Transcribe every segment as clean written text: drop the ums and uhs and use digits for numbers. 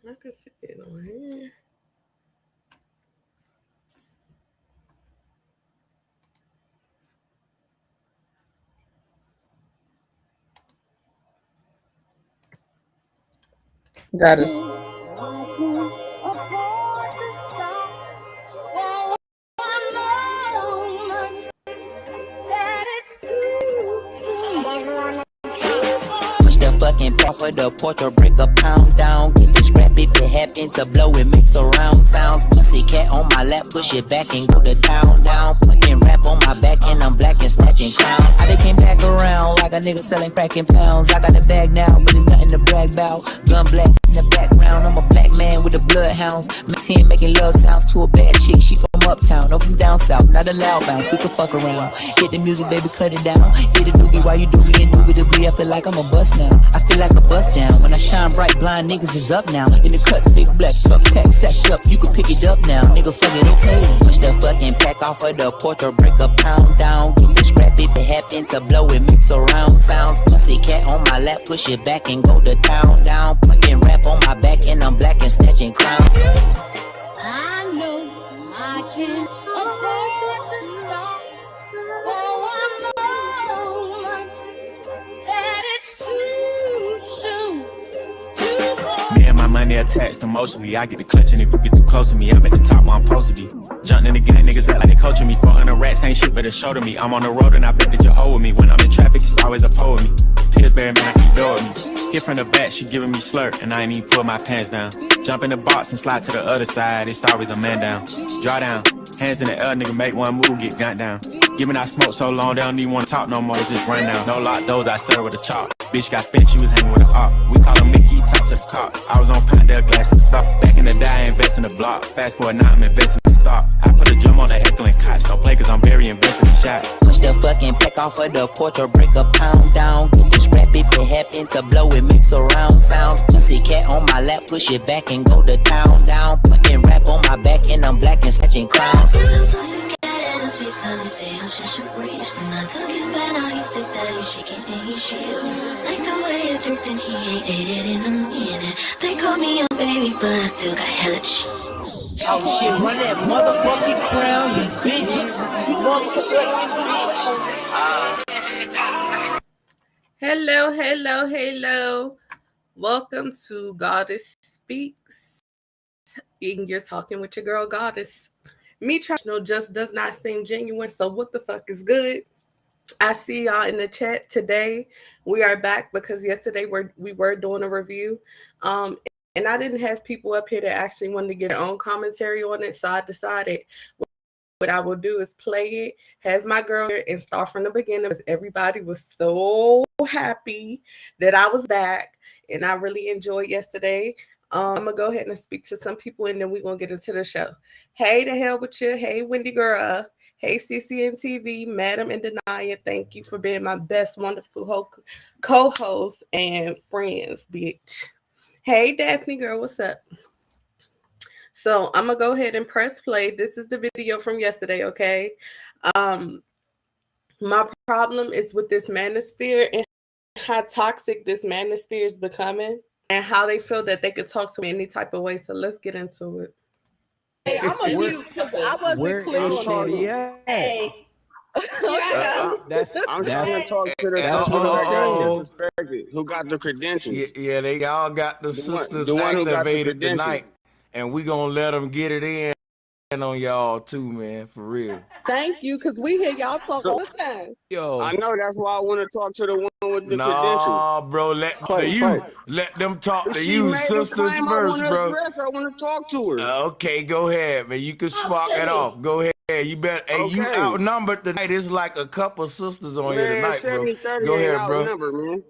I can see it on here. Got us. Push the fucking path for the porch or break a pound down. Get the scrap if it happen to blow, it makes a round sounds. Pussy cat on my lap, push it back and go to town down. Putting rap on my back and I'm black and snatching crowns. I came back around like a nigga selling crack in pounds. I got the bag now, but it's nothing to brag about. Gun blast in the background, I'm a black man with the bloodhounds. My 10 making love sounds to a bad chick, she from uptown, no from down south, not a loud bound, we can fuck around. Hit the music, baby, cut it down. Hit a doobie while you doobie and doobie-doobie. I feel like I'm a bust now. I feel like a bust down. When I shine bright, blind niggas is up now. In the cut, big black truck, pack, sacked up. You can pick it up now. Nigga, fuck it, okay. Push the fucking pack off of the porch or break a pound down. Get the scrap if it happen to blow, it makes a round sounds. Pussy cat on my lap, push it back and go to town down. Putting rap on my back and I'm black and snatching crowns. I know I can't afford to stop for one moment, that it's too soon to fall. Me and my money attached emotionally. I get the clutch and if you get too close to me, I'm at the top where I'm supposed to be. Jumping in the game, niggas act like they coaching me. 400 rats ain't shit but a show to me. I'm on the road and I bet that you owe me. When I'm in traffic, it's always a pole with me. Pillsbury, man, I keep door with me. Hit from the back, she giving me slurp, and I ain't even pull my pants down. Jump in the box and slide to the other side, it's always a man down. Draw down, hands in the air, nigga, make one move, get gunned down. Giving out smoke so long, they don't even wanna talk no more, they just run down. No lock doors, I serve with a chop. Bitch got spent, she was hanging with a op. We call him Mickey, top to the cop. I was on Pinedale glass in the sock. Back in the day, I invest in the block. Fast forward now, I'm investing in stock. I put a drum on the heckling cots. Don't play cause I'm very invested in shots. Push the fucking pack off of the porch or break a pound down. Get the scrap if it happen to blow, it makes a round sounds. Pussy cat on my lap, push it back and go to town down. Putting rap on my back and I'm black and snatching crowns. Cause he stay up, she should breach. Then I took him back, now he's sick that he's shaking and he's shield. Like the way it tastes and he ain't ate it in a minute. They call me a baby, but I still got hella shit. Oh shit, run that motherfucking crown, you bitch. You motherfucking bitch. Hello, hello, hello. Welcome to Goddess Speaks. And you're talking with your girl, Goddess. Me trying to know just does not seem genuine, so what the fuck is good? I see y'all in the chat today. We are back because yesterday we were doing a review. And I didn't have people up here that actually wanted to get their own commentary on it, so I decided what I will do is play it, have my girl here, and start from the beginning because everybody was so happy that I was back, and I really enjoyed yesterday. I'm going to go ahead and speak to some people, and then we're going to get into the show. Hey, the hell with you. Hey, Wendy Girl. Hey, CCNTV, Madam and Denia. Thank you for being my best, wonderful co-host and friends, bitch. Hey, Daphne Girl, what's up? So I'm going to go ahead and press play. This is the video from yesterday, okay? My problem is with this manosphere and how toxic this manosphere is becoming, and how they feel that they could talk to me any type of way. So let's get into it. Hey, I'm a mute because I wasn't clear on Shorty that. at? Hey. That's I'm trying to talk to the that's what I'm saying. who got the credentials. Yeah, they all got the sisters one who got the activated credentials. tonight, and we gonna let them get it in on y'all too, man, for real. Thank you, because we hear y'all talk all the time. Yo, I know that's why I want to talk to the one with the credentials. nah, bro, let them talk to She you, made the sisters claim first, I bro. want to talk to her. Okay, go ahead, man. You can spark it off. Go ahead. You better. Hey, you Okay. outnumbered tonight. It's like a couple sisters on here tonight, bro. 70-30 Go ahead, ain't bro. outnumbered, man.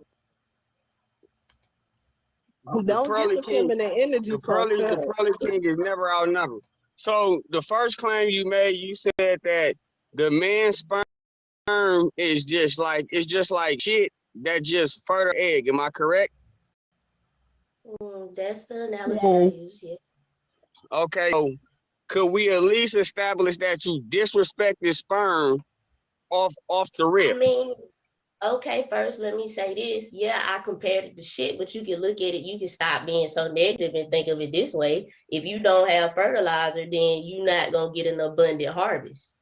Don't Pearly get the feminine energy. The Pearly King is never outnumbered. So the first claim you made, you said that the man's sperm is just like shit that just fertile egg. Am I correct? That's the analogy I use, yeah. Okay. So could we at least establish that you disrespected sperm off the rip? I mean, Okay, first let me say this. Yeah, I compared it to shit, but you can look at it, you can stop being so negative and think of it this way. If you don't have fertilizer, then you're not gonna get an abundant harvest.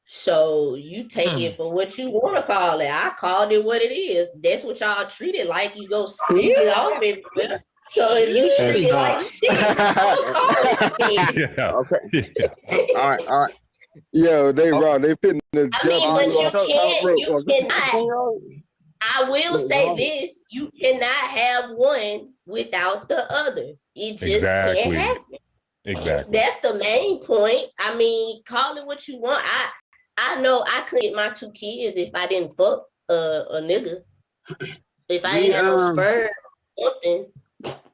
So you take it for what you want to call it. I called it what it is. That's what y'all treat it like. You go speak it off everywhere. So if you treat it like shit, I'll call it. Yeah. Okay. Yeah. All right. Yo, they wrong. They fitting to I mean, jump but you you off the top can't, you rope. cannot. I will say this: you cannot have one without the other. It just can't happen. Exactly. That's the main point. I mean, call it what you want. I know I couldn't get my 2 kids if I didn't fuck a nigga. If I didn't have no sperm, something.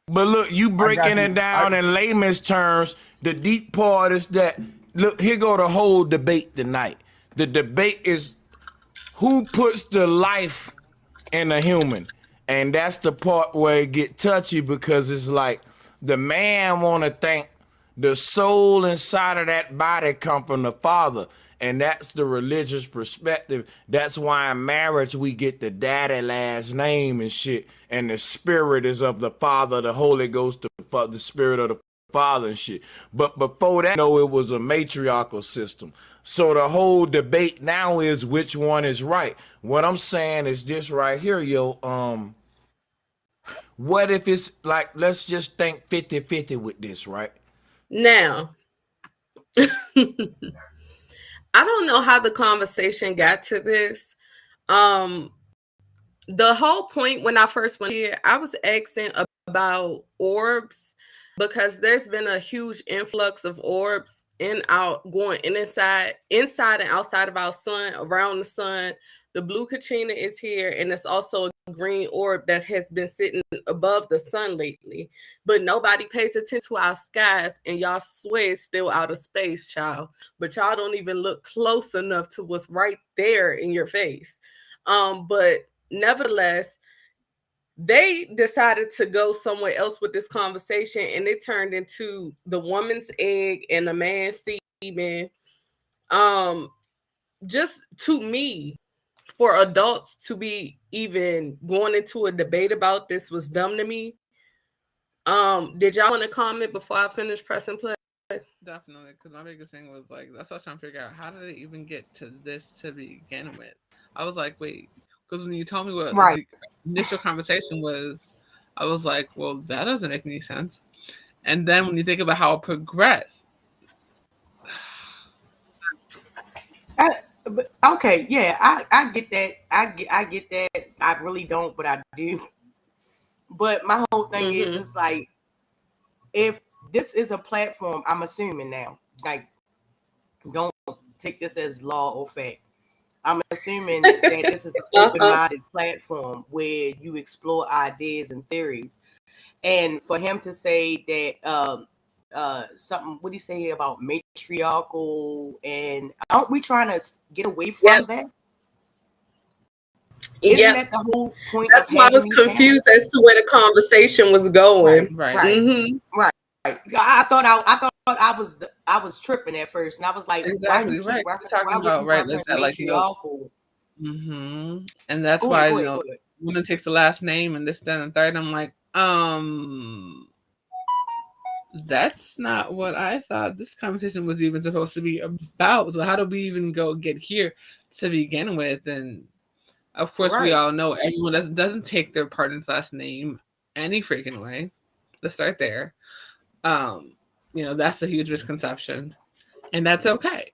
But look, you breaking it down in layman's terms. The deep part is that, look, here go the whole debate tonight. The debate is who puts the life in a human. And that's the part where it get touchy, because it's like the man want to think the soul inside of that body come from the father. And that's the religious perspective. That's why in marriage we get the daddy last name and shit. And the spirit is of the Father, the Holy Ghost, the spirit of the Father and shit. But before that, no, it was a matriarchal system. So the whole debate now is which one is right. What I'm saying is this right here, yo. What if it's like, let's just think 50-50 with this, right? Now, I don't know how the conversation got to this. The whole point when I first went here, I was asking about orbs, because there's been a huge influx of orbs going inside and outside of our sun, around the sun. The blue Katrina is here, and it's also a green orb that has been sitting above the sun lately. But nobody pays attention to our skies, and y'all swear it's still out of space, child. But y'all don't even look close enough to what's right there in your face. But nevertheless, they decided to go somewhere else with this conversation, and it turned into the woman's egg and the man's semen. Just to me, for adults to be even going into a debate about this was dumb to me. Did y'all want to comment before I finish pressing play? Definitely, because my biggest thing was like, that's what I'm trying to figure out. How did it even get to this to begin with? I was like, wait, because when you told me what the initial conversation was, I was like, well, that doesn't make any sense. And then when you think about how it progressed. Okay, yeah, I get that. I get that. I really don't, but I do. But my whole thing is, it's like, if this is a platform, I'm assuming now, like, don't take this as law or fact. I'm assuming that this is an open-minded platform where you explore ideas and theories. And for him to say that something, what do you say about matriarchal, and aren't we trying to get away from that? Isn't that the whole point? That's why I was confused as to where the conversation was going. Right. I thought I was tripping at first, and I was like, exactly why right. We're talking about matriarchal. And that's why woman takes the last name and this, that, and third. I'm like, that's not what I thought this conversation was even supposed to be about. So how do we even get here to begin with? And of course, we all know everyone doesn't take their partner's last name any freaking way. Let's start there. That's a huge misconception, and that's okay.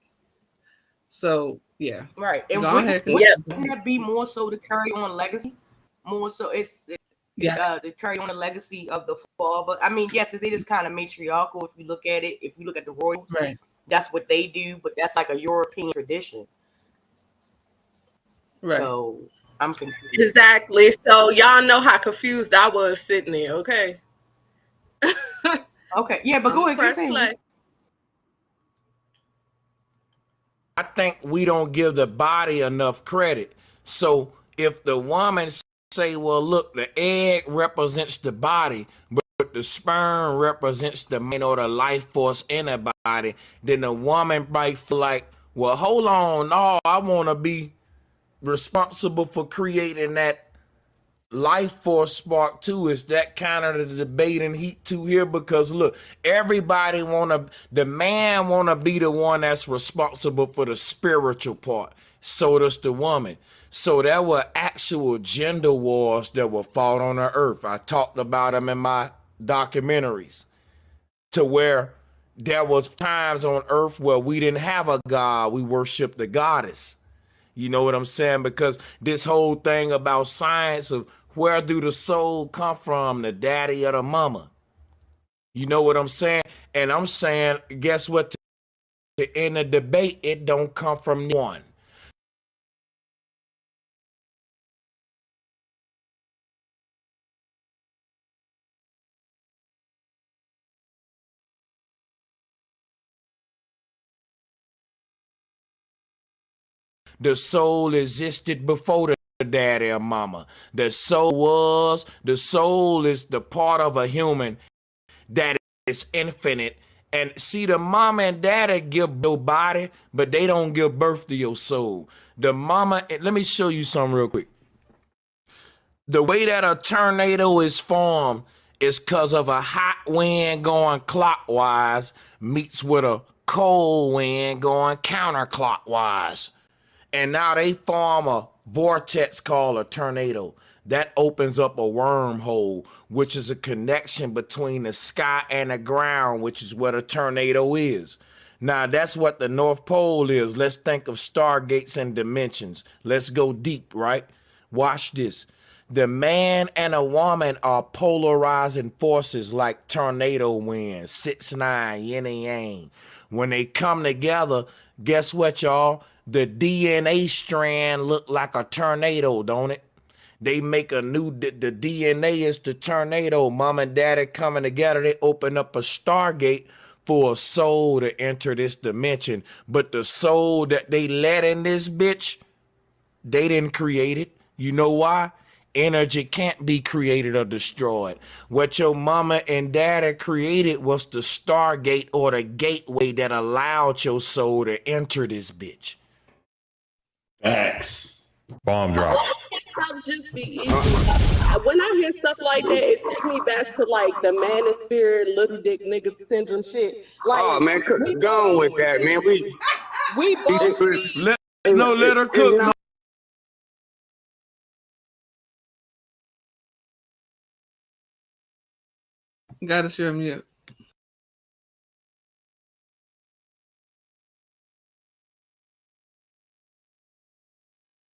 So yeah, right. And wouldn't that be more so to carry on legacy? More so, it's to carry on the legacy of the father. I mean, yes, it is kind of matriarchal if you look at it. If you look at the royals, that's what they do, but that's like a European tradition. Right. So I'm confused. Exactly. So y'all know how confused I was sitting there. Okay. Okay. Yeah, but go ahead. Continue. I think we don't give the body enough credit. So if the woman say, well, look, the egg represents the body, but the sperm represents the man or the life force in the body, then the woman might feel like, well, hold on, no, I want to be responsible for creating that life force spark too. Is that kind of the debate and heat too here? Because look, everybody the man wanna be the one that's responsible for the spiritual part. So does the woman. So there were actual gender wars that were fought on the earth. I talked about them in my documentaries, to where there was times on earth where we didn't have a god, we worshiped the goddess. You know what I'm saying? Because this whole thing about science of where do the soul come from, the daddy or the mama? You know what I'm saying? And I'm saying, guess what? In the debate, it don't come from one. The soul existed before the daddy or mama. The soul is the part of a human that is infinite. And see, the mama and daddy give your body, but they don't give birth to your soul. The mama, let me show you something real quick. The way that a tornado is formed is because of a hot wind going clockwise meets with a cold wind going counterclockwise. And now they form a vortex called a tornado. That opens up a wormhole, which is a connection between the sky and the ground, which is what a tornado is. Now, that's what the North Pole is. Let's think of stargates and dimensions. Let's go deep, right? Watch this. The man and a woman are polarizing forces like tornado winds, 6-9, yin and yang. When they come together, guess what, y'all? The DNA strand look like a tornado, don't it? They make the DNA is the tornado. Mom and daddy coming together, they open up a stargate for a soul to enter this dimension. But the soul that they let in this bitch, they didn't create it. You know why? Energy can't be created or destroyed. What your mama and daddy created was the stargate or the gateway that allowed your soul to enter this bitch. Facts. Bomb drops. I'll just be easy. When I hear stuff like that, it takes me back to like the manosphere, little dick nigga syndrome shit. Like, oh man, go on with that, man. We both let her cook. No. Gotta share mute.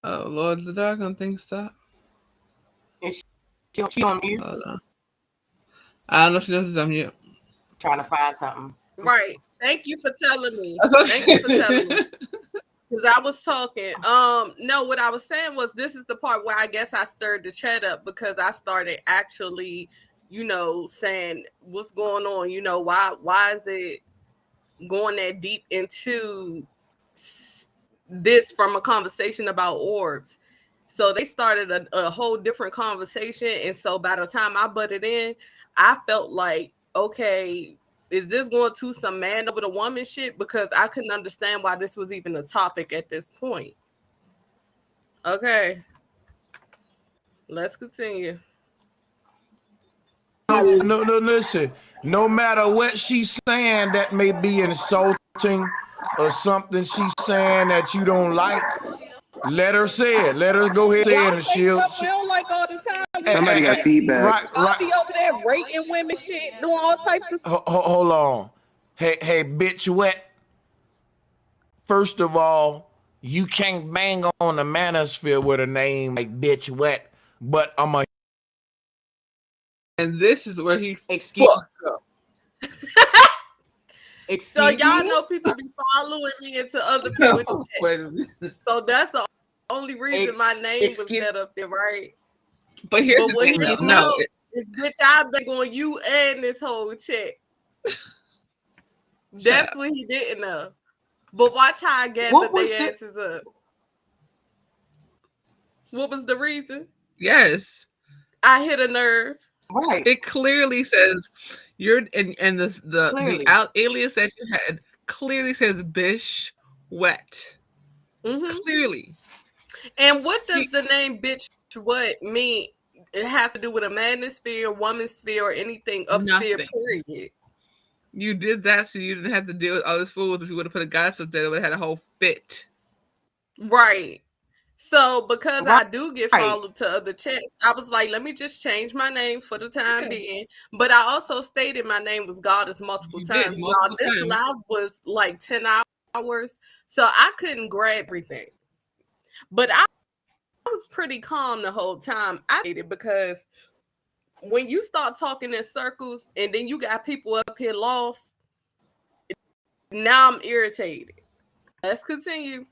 Oh Lord, the doggone thing stop. Is she on mute? Hold on. I don't know if she knows she's on mute. Trying to find something. Right. Thank you for telling me. Thank you for telling me. Because I was talking. No, what I was saying was this is the part where I guess I stirred the chat up because I started actually, saying what's going on. Why is it going that deep into this from a conversation about orbs? So they started a whole different conversation. And so by the time I butted in, I felt like, okay, is this going to some man over the woman shit? Because I couldn't understand why this was even a topic at this point. Okay. Let's continue. No, listen. No matter what she's saying that may be insulting or something she's saying that you don't like, let her say it. Let her go ahead and say it, and she'll. We don't like all the time. Somebody got feedback. I'll be over there rating women shit, doing all types of stuff. Hold on. Hey, bitch wet. First of all, you can't bang on the manosphere with a name like bitch wet, but I'm a. And this is where he Excuse So y'all know people be following me into other people's chats. So that's the only reason my name was set up there, right? But here's the thing. This bitch, I've been going you and this whole chat. That's what he didn't know. But watch how I gathered their asses up. What was the reason? Yes. I hit a nerve. Right. It clearly says you're and the alias that you had clearly says bish wet. Mm-hmm. Clearly. And what does the name bitch what mean? It has to do with a manosphere, womansphere, or anything upsphere, period. You did that so you didn't have to deal with all these fools. If you would have put a goddess up there, they would have had a whole fit. Right. So because I do get followed to other chats, I was like, let me just change my name for the time being. But I also stated my name was Goddess multiple times. Now, this live was like 10 hours, so I couldn't grab everything. But I was pretty calm the whole time. I hated it because when you start talking in circles and then you got people up here lost, now I'm irritated. Let's continue.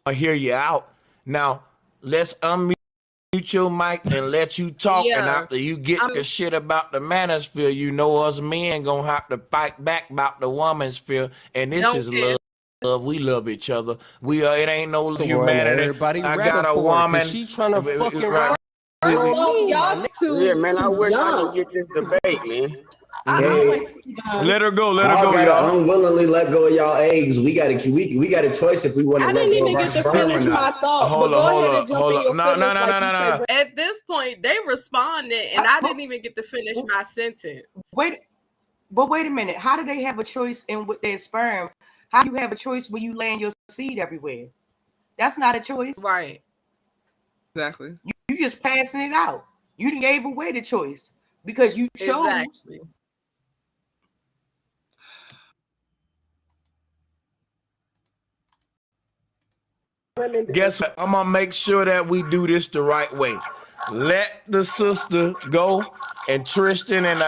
I hear you out. Now, let's unmute your mic and let you talk. Yeah. And after you get the shit about the manosphere, you know us men gonna have to fight back about the womansphere. And this is love. We love each other. We are. It ain't no humanity. Everybody I got a woman. She trying to fucking right. Yeah, man, I wish I could get this debate, man. Let her go, y'all. Unwillingly let go of y'all eggs. We got a choice if we want to let go of our sperm or not. Hold on. No. At this point, they responded, and I didn't even get to finish my sentence. Wait a minute. How do they have a choice in with their sperm? How do you have a choice when you land your seed everywhere? That's not a choice, right? Exactly. You just passing it out. You gave away the choice because you chose. Exactly. Guess what? I'm gonna make sure that we do this the right way. Let the sister go, and Tristan and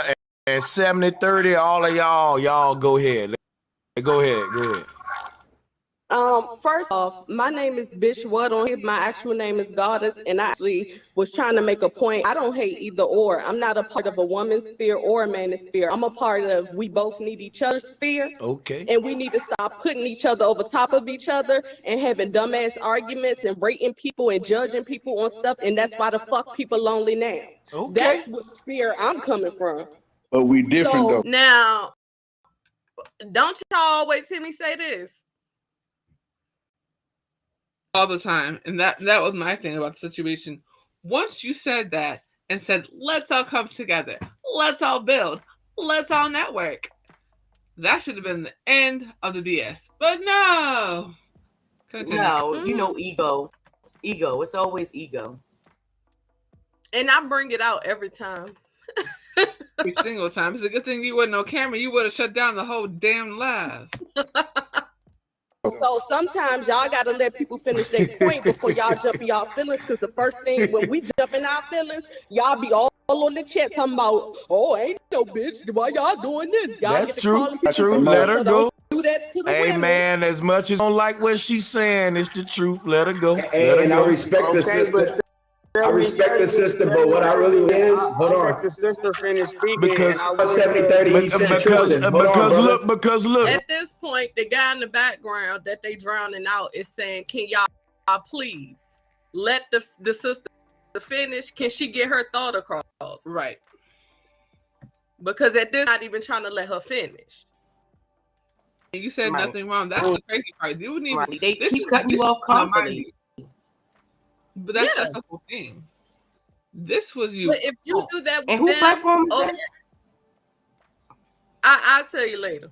70-30, all of y'all go ahead. Go ahead. First off, my name is Bish What on here. My actual name is Goddess, and I actually was trying to make a point. I don't hate either or. I'm not a part of a woman's sphere or a man's sphere. I'm a part of we both need each other's sphere. Okay. And we need to stop putting each other over top of each other and having dumbass arguments and rating people and judging people on stuff. And that's why the fuck people lonely now. Okay. That's what sphere I'm coming from. But we different though. Now, don't y'all always hear me say this? All the time. And that was my thing about the situation. Once you said that and said, let's all come together, let's all build, let's all network, that should have been the end of the BS. But no. Continue. No, you know, ego. It's always ego. And I bring it out every time. Every single time. It's a good thing you wasn't on camera. You would have shut down the whole damn live. So sometimes y'all gotta let people finish their point before y'all jump in y'all feelings. Because the first thing when we jump in our feelings, y'all be all on the chat talking about, oh, ain't no bitch, why y'all doing this? Y'all That's true. Let her go. Do that to the hey women. Man, as much as I don't like what she's saying, it's the truth. Let her go. And I respect the sister. I respect the sister, but what I really is, hold on. Let the sister finish speaking. Because 70-30, because look. At this point, the guy in the background that they drowning out is saying, "Can y'all please let the sister finish? Can she get her thought across?" Right. Because at this, not even trying to let her finish. You said nothing wrong. That's the crazy part. You wouldn't even. They keep cutting you off constantly. But that's the whole thing. This was you. But if you do that with and who platform is this? I'll tell you later.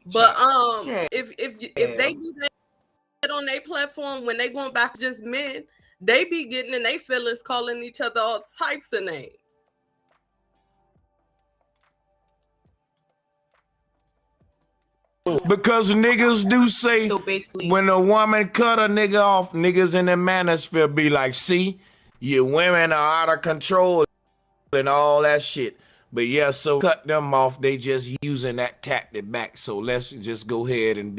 But if they do that on their platform when they going back to just men, they be getting in their feelings, calling each other all types of names. Because niggas do say so basically, when a woman cut a nigga off, niggas in the manosphere be like, see, you women are out of control and all that shit. But yeah, so cut them off, they just using that tactic back. So let's just go ahead and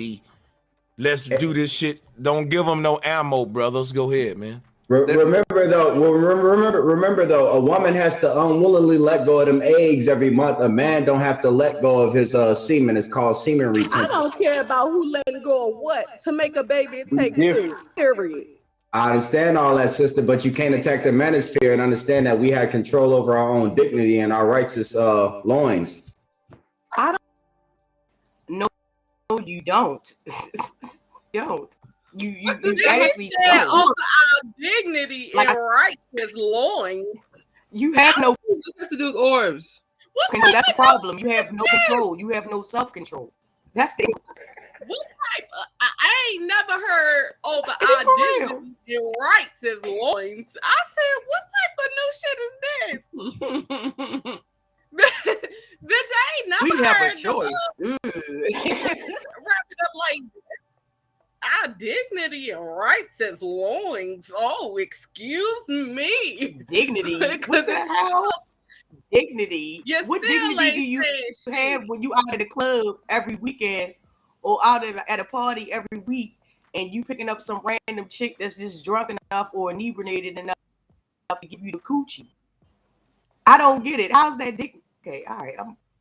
let's do this shit. Don't give them no ammo, brothers. Go ahead, man. Remember though, a woman has to unwillingly let go of them eggs every month. A man don't have to let go of his semen. It's called semen retention. I don't care about who letting go of what. To make a baby, it takes two, period. I understand all that, sister, but you can't attack the manosphere and understand that we had control over our own dignity and our righteous loins. I don't. No, you don't. don't. You They actually said don't. over our dignity and rights as loins. You have no. What does that have to do with orbs? Control. That's the problem. You have no control. You have no self-control. That's the. What type of, I ain't never heard over our dignity and rights as loins. I said, what type of new shit is this? Bitch, I ain't never We have heard a choice. wrap it up like our dignity and rights as loins. Oh, excuse me. Dignity. What the hell? Dignity. What dignity do you have when you out at the club every weekend or out at a party every week and you picking up some random chick that's just drunk enough or inebriated enough to give you the coochie? I don't get it. How's that dignity? Okay, all right.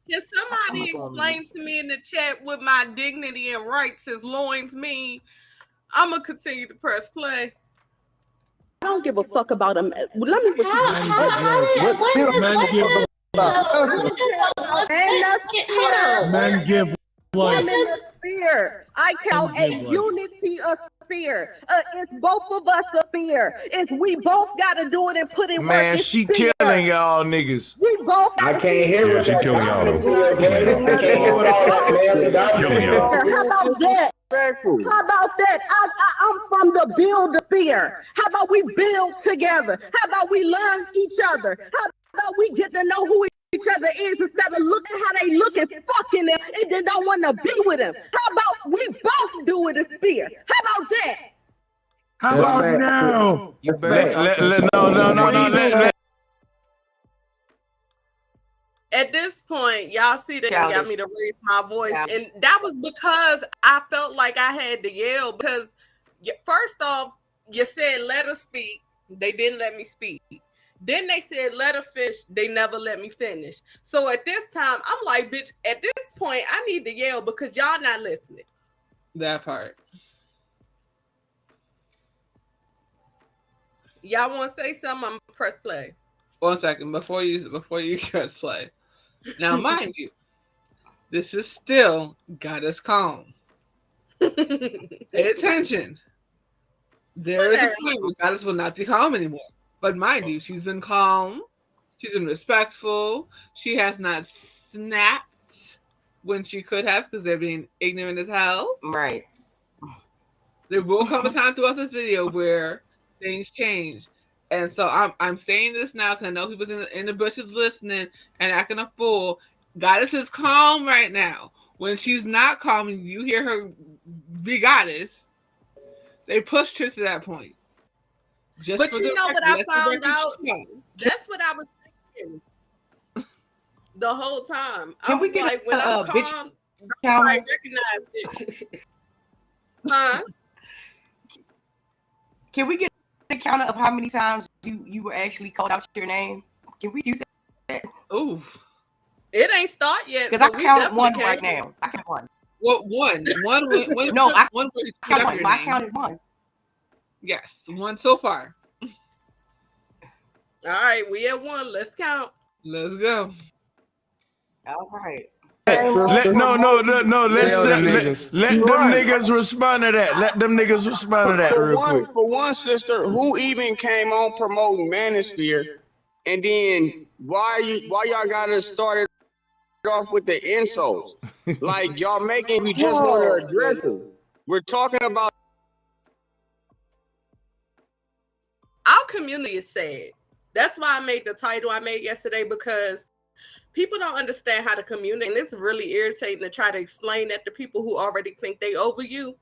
Can somebody explain to me in the chat what my dignity and rights as loins mean? I'm gonna continue to press play. I don't give a fuck about them. Let me. Men give life. Fear. I count a unity of fear. It's both of us a fear. It's we both got to do it and put in work. Man, she killing y'all niggas. We both. I can't hear it. She killing y'all. Killing y'all. How about that? How about that? I'm from the build of fear. How about we build together? How about we learn each other? How about we get to know who each other is instead of looking how they look and fucking them and then don't want to be with them? How about we both do it as fear? How about that? How about now? You no. At this point, y'all see that got me to raise my voice. And that was because I felt like I had to yell because first off, you said let her speak. They didn't let me speak. Then they said let her finish. They never let me finish. So at this time, I'm like, bitch, at this point, I need to yell because y'all not listening. That part. Y'all want to say something? I'm gonna press play. 1 second before you press play. Now, mind you, this is still got us calm. Pay attention. There is a point where Goddess will not be calm anymore. But mind you, she's been calm. She's been respectful. She has not snapped when she could have because they're being ignorant as hell. Right. There will come a time throughout this video where things change. And so I'm saying this now because I know people's in the bushes listening and acting a fool. Goddess is calm right now. When she's not calm and you hear her be Goddess, they pushed her to that point. But you know what I found out? That's what I was thinking the whole time. Can we get like, when I'm calm, I recognize it. Huh? Can we get a counter of how many times you were actually called out your name? Can we do that? Oof. It ain't start yet. Because I count one right now. I count one. What one? One? No, I counted one. I counted one. Yes, one so far. All right, we at one. Let's count. Let's go. All right. Let them niggas respond to that. Let them niggas respond to that real quick. For one, sister, who even came on promoting manosphere, and then why y'all gotta start it off with the insults? Like y'all making we just want to address it. We're talking about our community is sad. That's why I made the title I made yesterday, because people don't understand how to communicate, and it's really irritating to try to explain that to people who already think they over you.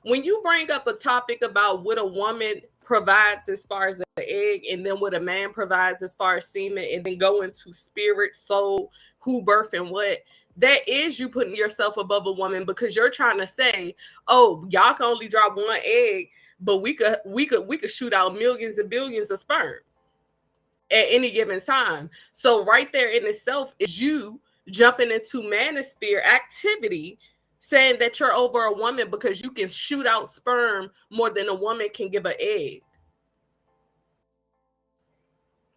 When you bring up a topic about what a woman provides as far as an egg, and then what a man provides as far as semen, and then go into spirit, soul, who birth and what, that is you putting yourself above a woman, because you're trying to say, oh, y'all can only drop one egg, but we could shoot out millions and billions of sperm at any given time. So right there in itself is you jumping into manosphere activity, saying that you're over a woman because you can shoot out sperm more than a woman can give an egg.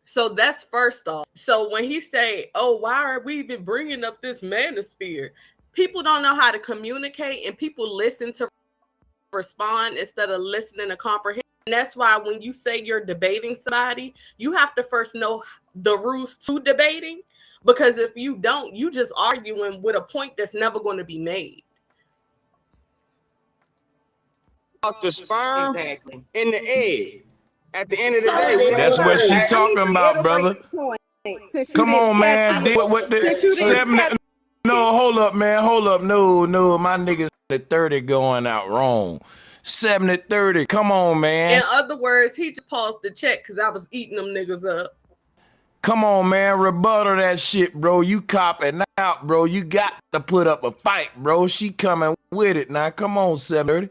So that's first off. So when he say, oh, why are we even bringing up this manosphere? People don't know how to communicate, and people listen to respond instead of listening to comprehend. And that's why when you say you're debating somebody, you have to first know the rules to debating, because if you don't, you just arguing with a point that's never going to be made. About the sperm and the egg. At the end of the day, that's what she talking about, brother. Come on, man. What the 70? No, hold up, man. Hold up. No, my niggas at 30 going out wrong. 70-30. Come on, man. In other words, he just paused the check because I was eating them niggas up. Come on, man. Rebuttal that shit, bro. You copping out, bro. You got to put up a fight, bro. She coming with it now. Come on, 70.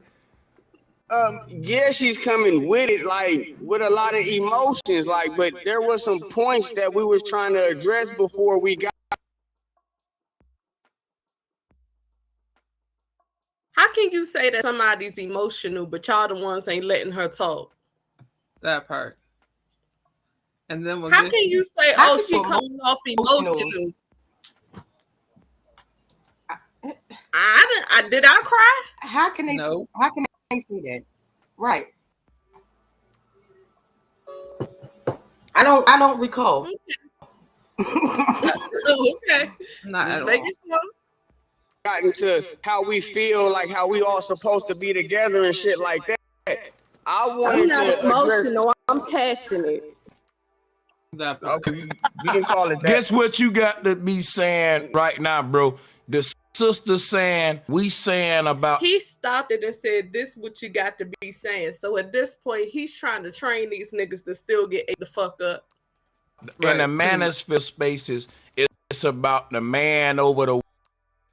Yeah, she's coming with it, like with a lot of emotions, like, but there was some points that we was trying to address before we got. How can you say that somebody's emotional, but y'all the ones ain't letting her talk? That part. And then how can you say, oh, she coming off emotional? Did I cry? How can they? No. How can they say that? Right. I don't recall. Okay. Not at all. Gotten to how we feel, like how we all supposed to be together and shit like that. I wanted to emotional. I'm passionate. Okay, we can call it that. Guess what you got to be saying right now, bro? The sister saying, we saying about. He stopped it and said, this what you got to be saying. So at this point, he's trying to train these niggas to still get ate the fuck up. In the manosphere spaces, it's about the man over the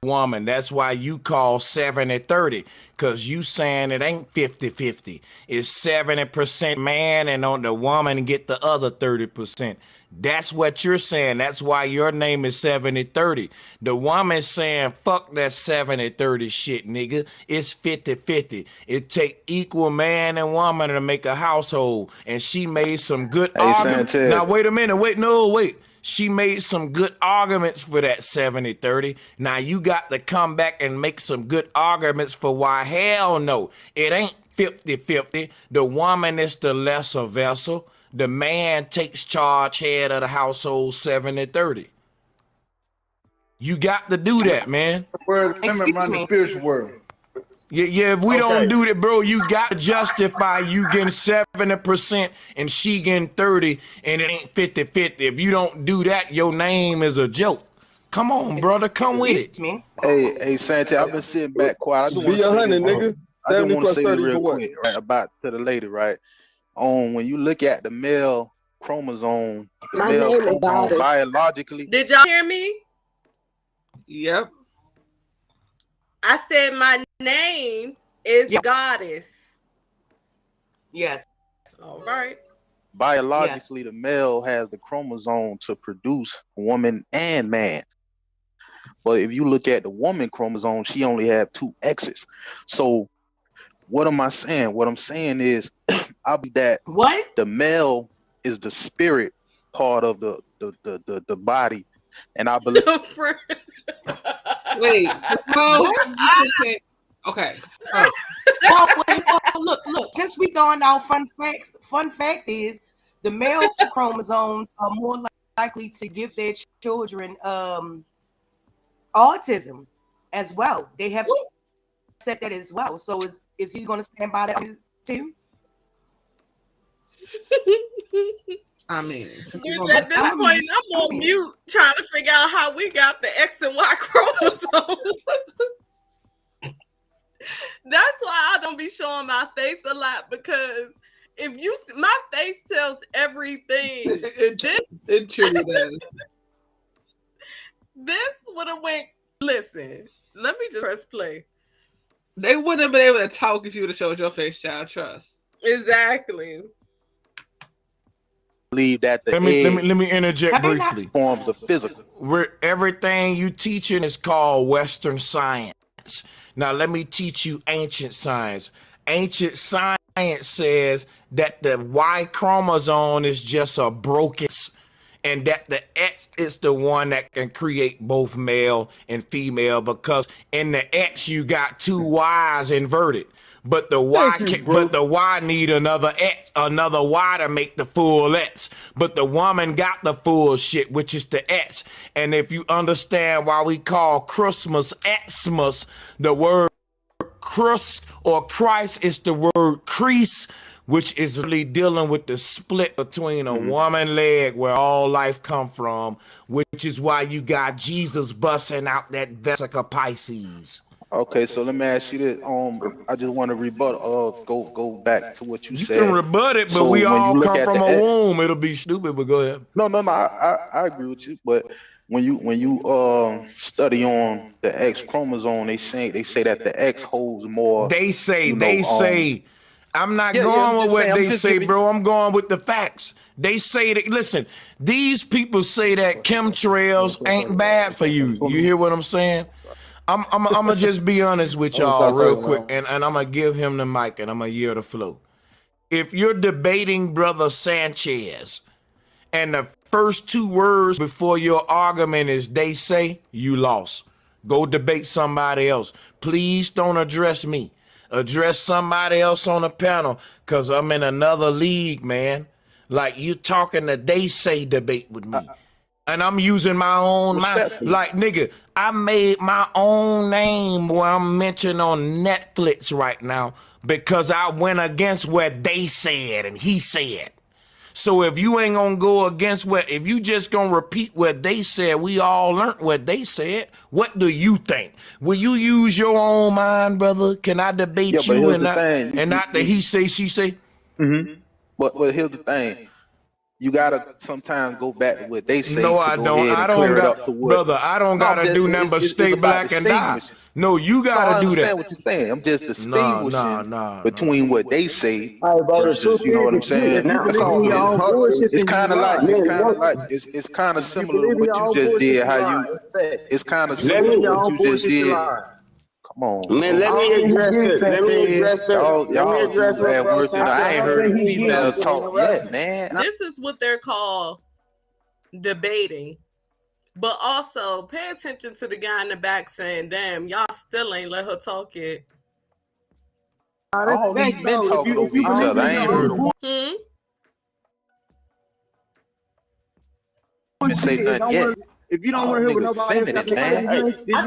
woman. That's why you call 70-30, because you saying it ain't 50-50. It's 70% man and on the woman get the other 30%. That's what you're saying. That's why your name is 70-30. The woman saying, fuck that 70-30 shit, nigga. It's 50-50. It take equal man and woman to make a household. And she made some good arguments. Now, wait a minute. Wait. She made some good arguments for that 70-30. Now, you got to come back and make some good arguments for why hell no. It ain't 50-50. The woman is the lesser vessel. The man takes charge, head of the household, 70-30. You got to do that, man. The spiritual world. Yeah. If we don't do that, bro, you got to justify you getting 70% and she getting 30, and it ain't 50-50. If you don't do that, your name is a joke. Come on, brother, come with it. Hey, Sanchez, I've been sitting back quiet. I just want to say, nigga. I just want to say this real quick, right, about to the lady, right? When you look at the male chromosome, biologically. Did y'all hear me? Yep. I said my name is Goddess. Yes. All right. Biologically, the male has the chromosome to produce woman and man. But if you look at the woman chromosome, she only have 2 X's. So what am I saying? What I'm saying is, I'll be that. What? The male is the spirit part of the body, and I believe. Wait. Okay. Look. Since we throwing out fun facts, fun fact is the male chromosomes are more likely to give their children autism as well. They have said that as well. So is he going to stand by that too? I mean, at this point, I'm on mute trying to figure out how we got the X and Y chromosomes. That's why I don't be showing my face a lot, because if you my face tells everything. It truly does. This would have went. Listen, let me just press play. They wouldn't have been able to talk if you would have showed your face, child. Trust. Exactly. Believe that the let me interject briefly. Forms the physical. Where everything you teaching is called Western science. Now let me teach you ancient science. Ancient science says that the Y chromosome is just a broken, and that the X is the one that can create both male and female, because in the X you got 2 Y's inverted. But the Y but the Y need another X, another Y to make the full X. But the woman got the full shit, which is the X. And if you understand why we call Christmas Xmas, the word Christ or Christ is the word crease, which is really dealing with the split between a woman leg where all life come from, which is why you got Jesus busting out that Vesica Pisces. Okay, so let me ask you this. I just want to rebut. Go back to what you said. You can rebut it, but we all come from a womb. It'll be stupid, but go ahead. No. I agree with you. But when you study on the X chromosome, they say that the X holds more. They say. I'm not going with what they say, bro. I'm going with the facts. They say that. Listen, these people say that chemtrails ain't bad for you. You hear what I'm saying? I'm gonna just be honest with y'all real quick, and I'm gonna give him the mic, and I'm gonna yield the flow. If you're debating Brother Sanchez, and the first two words before your argument is "they say," you lost. Go debate somebody else. Please don't address me. Address somebody else on the panel, cause I'm in another league, man. Like you talking the "they say" debate with me. And I'm using my own mind. Like, nigga, I made my own name where I'm mentioned on Netflix right now because I went against what they said and he said. So if you ain't gonna go against if you just gonna repeat what they said, we all learned what they said. What do you think? Will you use your own mind, brother? Can I debate you and not the he say, she say? But here's the thing. You gotta sometimes go back to what they say. No, I don't. I don't got, brother. I don't gotta do nothing but stay black and die. No, you gotta do that. I understand what you're saying. I'm just distinguishing between what they say. Versus, you know what I'm saying? It's kind of like it's kind of similar to what you just did. It's kind of similar to what you just did. Come on, man. Let me address this. Let me address this. I ain't heard a female talk yet, man. This is what they're called debating. But also, pay attention to the guy in the back saying, "Damn, y'all still ain't let her talk yet." Oh, they've been talking over each other. I ain't heard one. Say nothing yet. If you don't want to hear what nobody else got to say, then you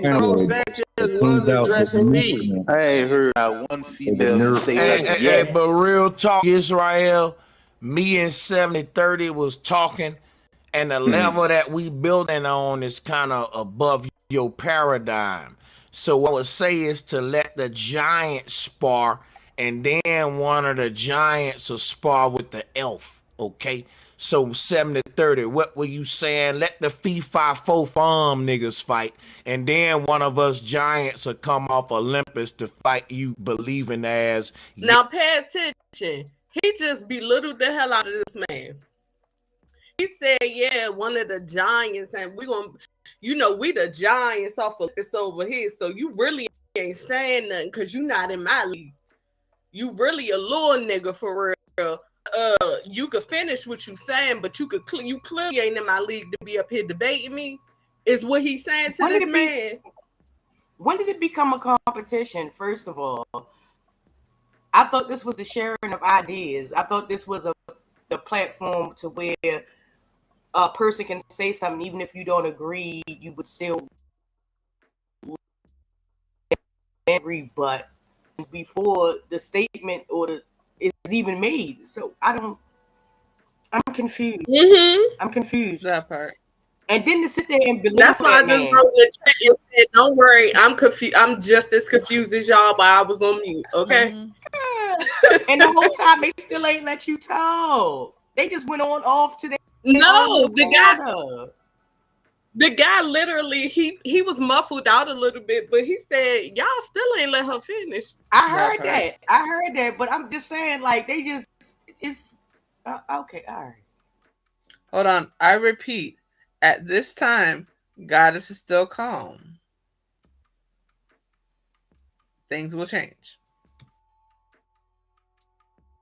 don't. Sanchez was addressing me. I ain't heard one female say that yet. But real talk, Israel, me and 7030 was talking, and the level that we building on is kind of above your paradigm. So what I would say is to let the giant spar, and then one of the giants will spar with the elf, okay? So 70-30, what were you saying? Let the fee-fi-fo farm niggas fight, and then one of us giants will come off Olympus to fight you believing as. Now pay attention. He just belittled the hell out of this man. He said, yeah, one of the giants, and we gonna, we the giants off of this over here, so you really ain't saying nothing because you not in my league. You really a little nigga for real. You could finish what you saying, but you clearly ain't in my league to be up here debating me. Is what he's saying to this man. When did it become a competition? First of all, I thought this was the sharing of ideas. I thought this was the platform to where a person can say something, even if you don't agree, you would still agree. But before the statement is even made, so I'm confused. I'm confused. That part. And then to sit there and believe that's why I just wrote in the chat and said, "Don't worry, I'm confused. I'm just as confused as y'all, but I was on mute." Okay. And the whole time they still ain't let you talk. They just went off to the guy literally he was muffled out a little bit, but he said, "Y'all still ain't let her finish." I heard that, but I'm just saying, like, they just okay, all right. Hold on, I repeat. At this time, Goddess is still calm. Things will change.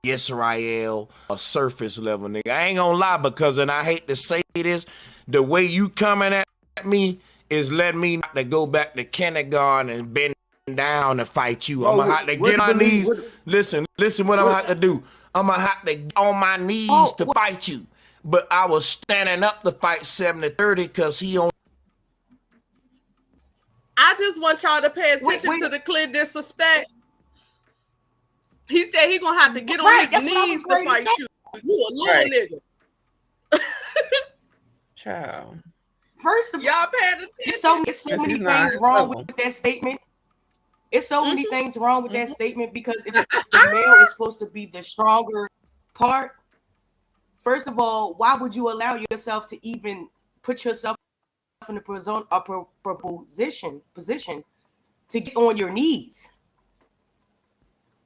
Israel, a surface level nigga. I ain't gonna lie, because, and I hate to say this, the way you coming at me is letting me not to go back to kindergarten and bend down to fight you. Bro, I'm gonna have to get on my knees. Listen what I'm gonna have to do. I'm gonna have to get on my knees to fight you. But I was standing up to fight 70-30 because he on. I just want y'all to pay attention to the clear disrespect. He said he gonna have to get on his knees to fight you. You a little nigga. Child. First of all, y'all paying attention. It's so many things wrong with that statement. It's so many things wrong with that statement because if the male is supposed to be the stronger part, first of all, why would you allow yourself to even put yourself in a position to get on your knees?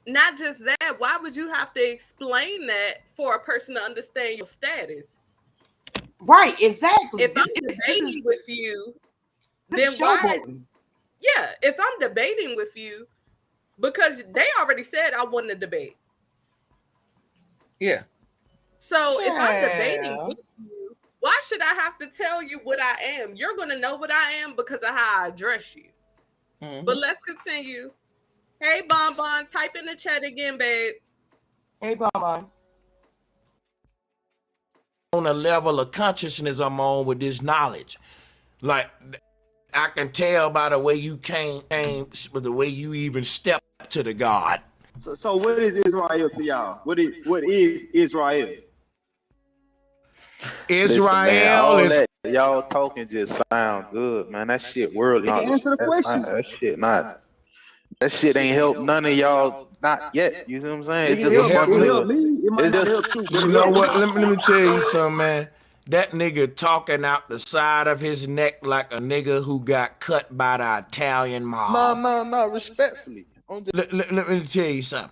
Not just that, why would you have to explain that for a person to understand your status? Right, exactly. If I'm debating with you, then why? Yeah, if I'm debating with you, because they already said I want to debate. Yeah. So if I'm debating with you, why should I have to tell you what I am? You're going to know what I am because of how I address you. But let's continue. Hey, Bonbon, type in the chat again, babe. Hey, Bonbon. On a level of consciousness I'm on with this knowledge. Like, I can tell by the way you came, the way you even stepped to the God. So what is Israel to y'all? What is Israel? Israel man, is that y'all talking just sound good, man. That shit worldly. Answer the question. That shit ain't helped none of y'all, not yet. You know what I'm saying? It's just a bunch of. You know what? Let me tell you something, man. That nigga talking out the side of his neck like a nigga who got cut by the Italian mob. No, respectfully. Let me tell you something.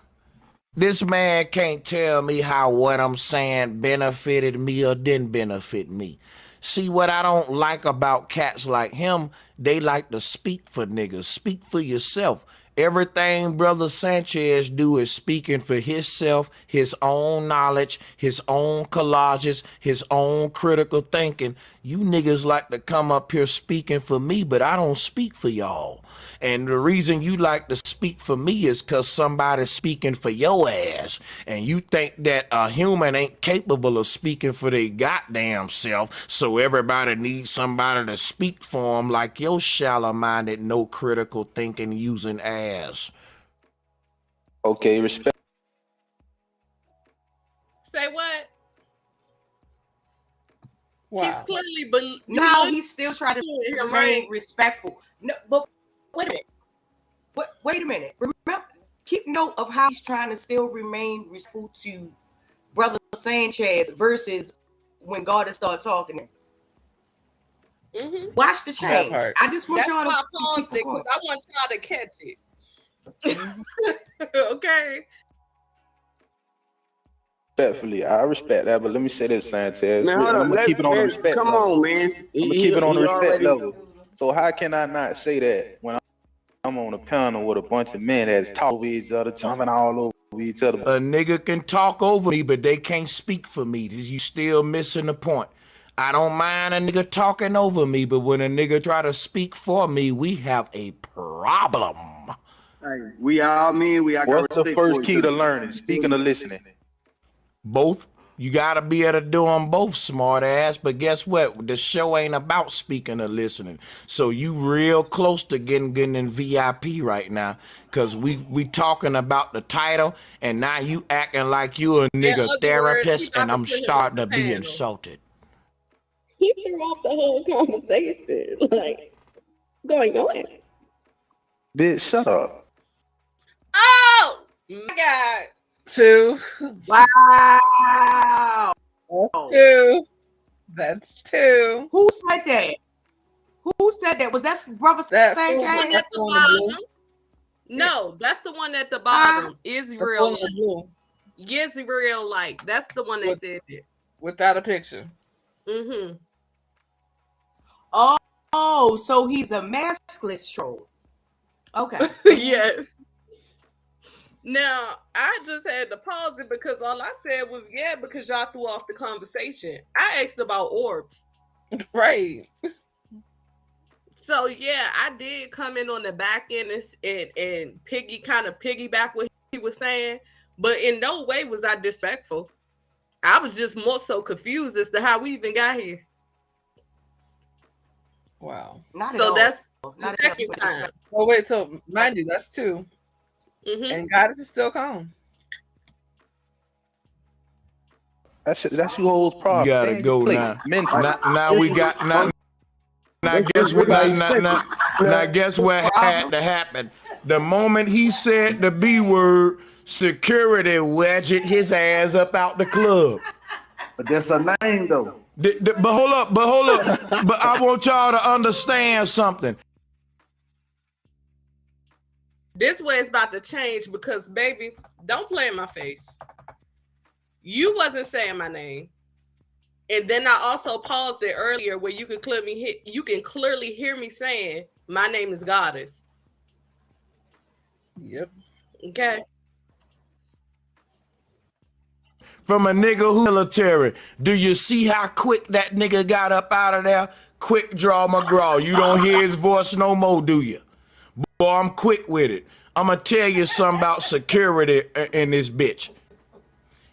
This man can't tell me how what I'm saying benefited me or didn't benefit me. See, what I don't like about cats like him, they like to speak for niggas. Speak for yourself. Everything Brother Sanchez do is speaking for himself, his own knowledge, his own collages, his own critical thinking. You niggas like to come up here speaking for me, but I don't speak for y'all. And the reason you like to speak for me is because somebody's speaking for your ass. And you think that a human ain't capable of speaking for their goddamn self. So everybody needs somebody to speak for them like your shallow-minded, no critical thinking using ass. Okay, respect. Say what? Wow. He's clearly now he's still trying to remain respectful. No, but wait a minute. Wait a minute. Remember, keep note of how he's trying to still remain respectful to Brother Sanchez versus when God start talking. Watch the change. I just want y'all to pause it because I want y'all to catch it. Okay. Respectfully, I respect that, but let me say this, Sanchez. Man, hold I'm gonna keep it on the respect come level. on, man. I'm gonna keep it on the respect level. So how can I not say that when I'm on a panel with a bunch of men that's talking over each other, jumping all over each other? A nigga can talk over me, but they can't speak for me. You still missing the point. I don't mind a nigga talking over me, but when a nigga try to speak for me, we have a problem. Hey, we all mean we are. What's the first key to learning? Speaking or listening? Both. You gotta be able to do them both, smart ass. But guess what? The show ain't about speaking or listening. So you real close to getting in VIP right now. Cause we talking about the title and now you acting like you a nigga therapist and I'm starting to be insulted. He threw off the whole conversation. Like, going on. Bitch, shut up. Oh my God. 2. Wow. That's 2. That's 2. Who said that? Who said that? Was that Brother Sanchez? At the bottom? No, that's the one at the bottom. Israel. Israel, like that's the one that said it. Without a picture. Oh, so he's a maskless troll. Okay. Yes. Now, I just had to pause it because all I said was, yeah, because y'all threw off the conversation. I asked about orbs. Right. So yeah, I did come in on the back end and piggyback what he was saying, but in no way was I disrespectful. I was just more so confused as to how we even got here. Wow. Not so that's not the second time. Oh wait, so mind you, that's 2. And Goddess is still calm. That's you hoes problem. You gotta go now. Now we got now guess what? Now guess what had to happen? The moment he said the B word, security wedged his ass up out the club. But that's a name though. But hold up. But I want y'all to understand something. This way it's about to change because, baby, don't play in my face. You wasn't saying my name. And then I also paused it earlier where you can clearly hear me saying my name is Goddess. Yep. Okay. From a nigga who military, do you see how quick that nigga got up out of there? Quick draw McGraw. You don't hear his voice no more, do you? Boy, I'm quick with it. I'm going to tell you something about security in this bitch.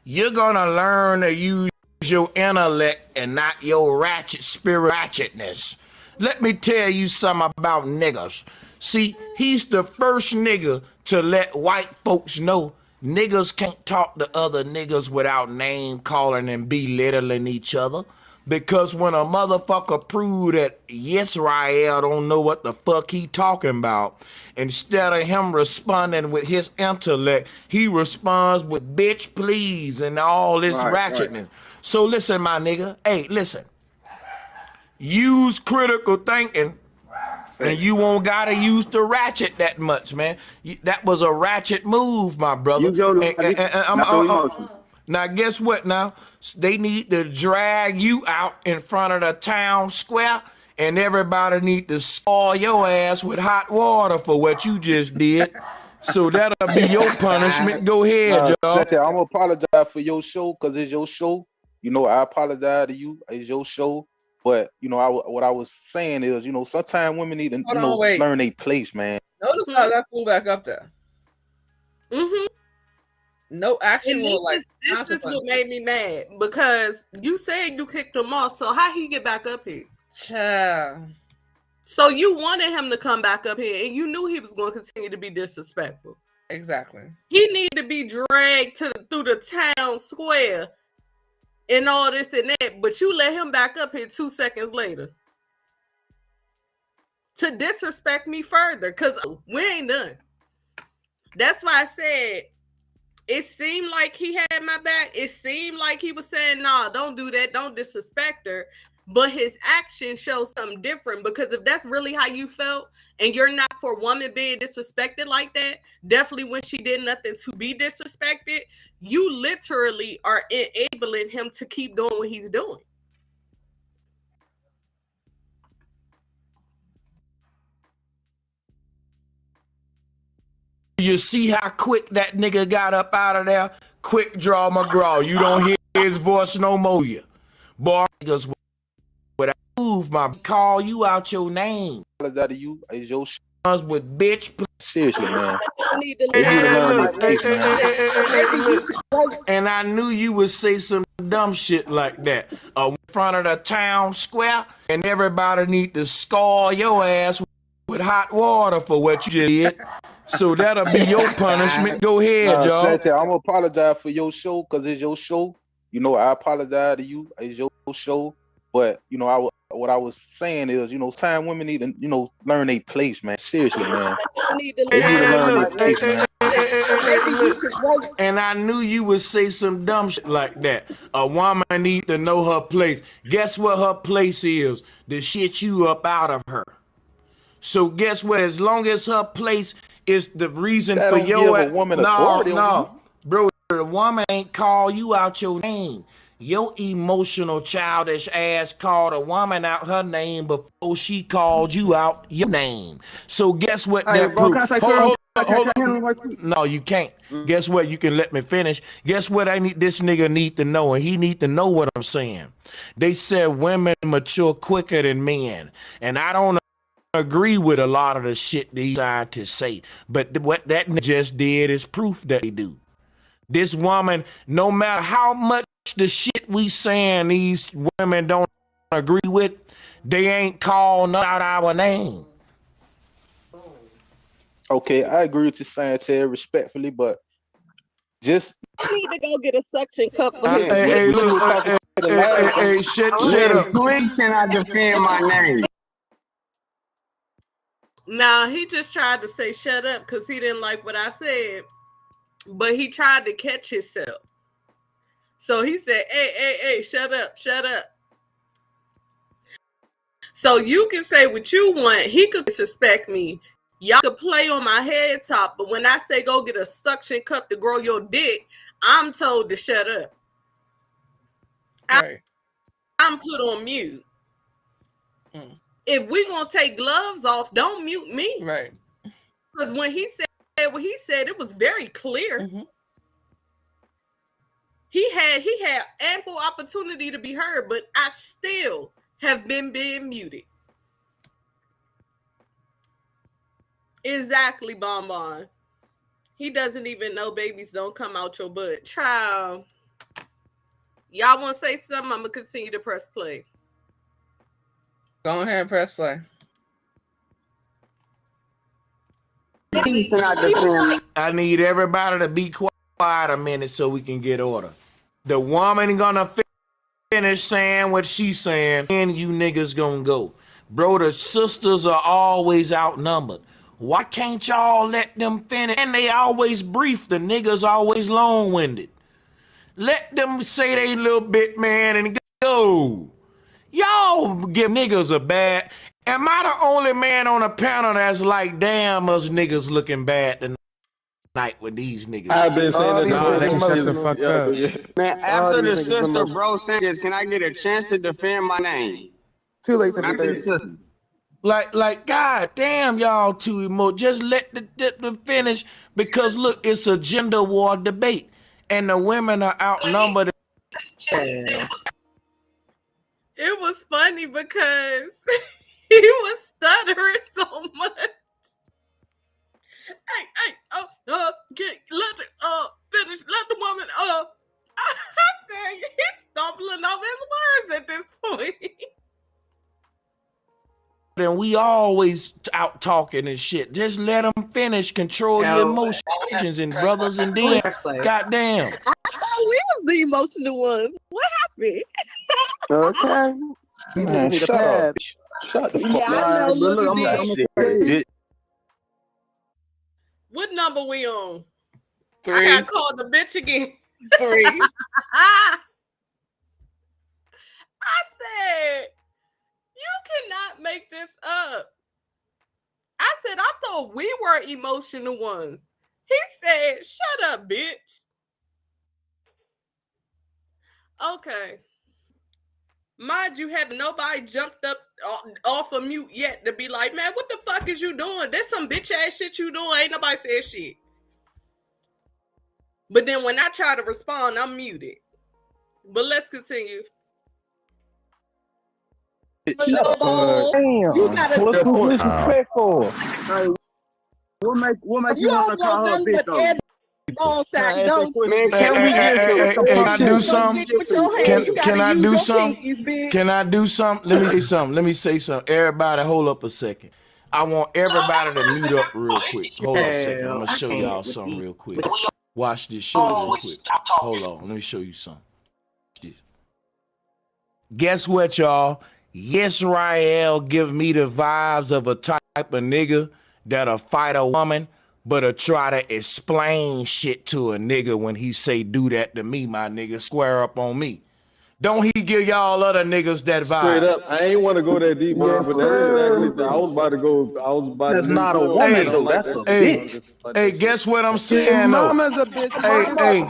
You're going to learn to use your intellect and not your ratchet spirit ratchetness. Let me tell you something about niggas. See, he's the first nigga to let white folks know niggas can't talk to other niggas without name calling and belittling each other. Because when a motherfucker prove that Yisrael don't know what the fuck he talking about, instead of him responding with his intellect, he responds with bitch please and all this ratchetness. Right. So listen, my nigga. Hey, listen. Use critical thinking and you won't gotta use the ratchet that much, man. That was a ratchet move, my brother. Now, guess what now? They need to drag you out in front of the town square and everybody need to score your ass with hot water for what you just did. So that'll be your punishment. Go ahead, y'all. I'm gonna apologize for your show because it's your show. You know, I apologize to you. It's your show. But, you know, what I was saying is, you know, sometimes women need to, learn their place, man. Notice how that flew back up there. Mm-hmm. No actual, this is what made me mad because you said you kicked him off. So how he get back up here? So you wanted him to come back up here and you knew he was going to continue to be disrespectful. Exactly. He needed to be dragged through the town square and all this and that, but you let him back up here 2 seconds later to disrespect me further because we ain't done. That's why I said it seemed like he had my back. It seemed like he was saying, nah, don't do that. Don't disrespect her. But his action shows something different because if that's really how you felt and you're not for a woman being disrespected like that, definitely when she did nothing to be disrespected, you literally are enabling him to keep doing what he's doing. You see how quick that nigga got up out of there? Quick draw McGraw. You don't hear his voice no more. You. Boy, niggas would move my call you out your name. That to you is your with bitch. Seriously, man. And I knew you would say some dumb shit like that. In front of the town square, and everybody need to score your ass with hot water for what you did. So that'll be your punishment. Go ahead, y'all. I'm gonna apologize for your show because it's your show. You know, I apologize to you. It's your show. But you know, what I was saying is, you know, time women need to, you know, learn their place, man. Seriously, man. They need to learn their place, man. And I knew you would say some dumb shit like that. A woman need to know her place. Guess what her place is? To shit you up out of her. So guess what? As long as her place is the reason that for don't your give a woman authority on you. Bro, the woman ain't call you out your name. Your emotional childish ass called a woman out her name before she called you out your name. So guess what? Hey, bro, hold on. No, you can't. Guess what? You can let me finish. Guess what? This nigga need to know, and he need to know what I'm saying. They said women mature quicker than men, and I don't agree with a lot of the shit these scientists say, but what that just did is proof that they do. This woman, no matter how much the shit we saying these women don't agree with, they ain't calling out our name. Okay, I agree with you, Sanchez, respectfully, but just I need to go get a suction cup for his hey, shut up. Please can I defend my name? Now, he just tried to say shut up because he didn't like what I said, but he tried to catch himself. So he said, hey, shut up. So you can say what you want. He could disrespect me. Y'all could play on my head top, but when I say go get a suction cup to grow your dick, I'm told to shut up. Right. I'm put on mute. If we gonna take gloves off, don't mute me. Right. Because when he said what he said, it was very clear. Mm-hmm. He had ample opportunity to be heard, but I still have been being muted. Exactly, Bonbon. He doesn't even know babies don't come out your butt. Child. Y'all want to say something? I'm going to continue to press play. Go ahead and press play. I need everybody to be quiet a minute so we can get order. The woman gonna finish saying what she's saying, and you niggas gonna go. Bro, the sisters are always outnumbered. Why can't y'all let them finish? And they always brief. The niggas always long-winded. Let them say they little bit, man, and go. Y'all give niggas a bad. Am I the only man on a panel that's like, damn, us niggas looking bad tonight with these niggas? I've been saying that. Man, after the sister, bro, Sanchez, can I get a chance to defend my name? Too late to be After the 30. sister. Like, god damn, y'all too emotional. Just let the finish, because look, it's a gender war debate, and the women are outnumbered. It was funny because he was stuttering so much. Hey, let the finish. Let the woman. I said he's stumbling over his words at this point. And we always out talking and shit. Just let them finish. Control your emotions, and brothers, and then goddamn. I thought we was the emotional ones. What happened? Okay. You just need a pad. Shut the fuck Yeah, I know. Look, What number we on? 3. I got called the bitch again. 3. I said, you cannot make this up. I said, I thought we were emotional ones. He said, shut up, bitch. Okay. Mind you, have nobody jumped up off of mute yet to be like, man, what the fuck is you doing? There's some bitch ass shit you doing. Ain't nobody said shit. But then when I try to respond, I'm muted. But let's continue. Damn. You gotta What's too disrespectful? What make you want to call her a bitch though? Man, can we get some? Can I do something? Can I do something? Can I do something? Let me say something. Everybody, hold up a second. I want everybody to mute up real quick. Hold on a second. I'm gonna show y'all something real quick. Watch this shit real quick. Hold on. Let me show you something. Guess what, y'all? Yes, Rael give me the vibes of a type of nigga that'll fight a woman, but'll try to explain shit to a nigga when he say do that to me, my nigga. Square up on me. Don't he give y'all other niggas that vibe? Straight up, I ain't want to go that deep, but that's exactly. I was about to go. That's not a woman though. That's a bitch. Hey, guess what I'm saying though? Mama's a bitch. Hey.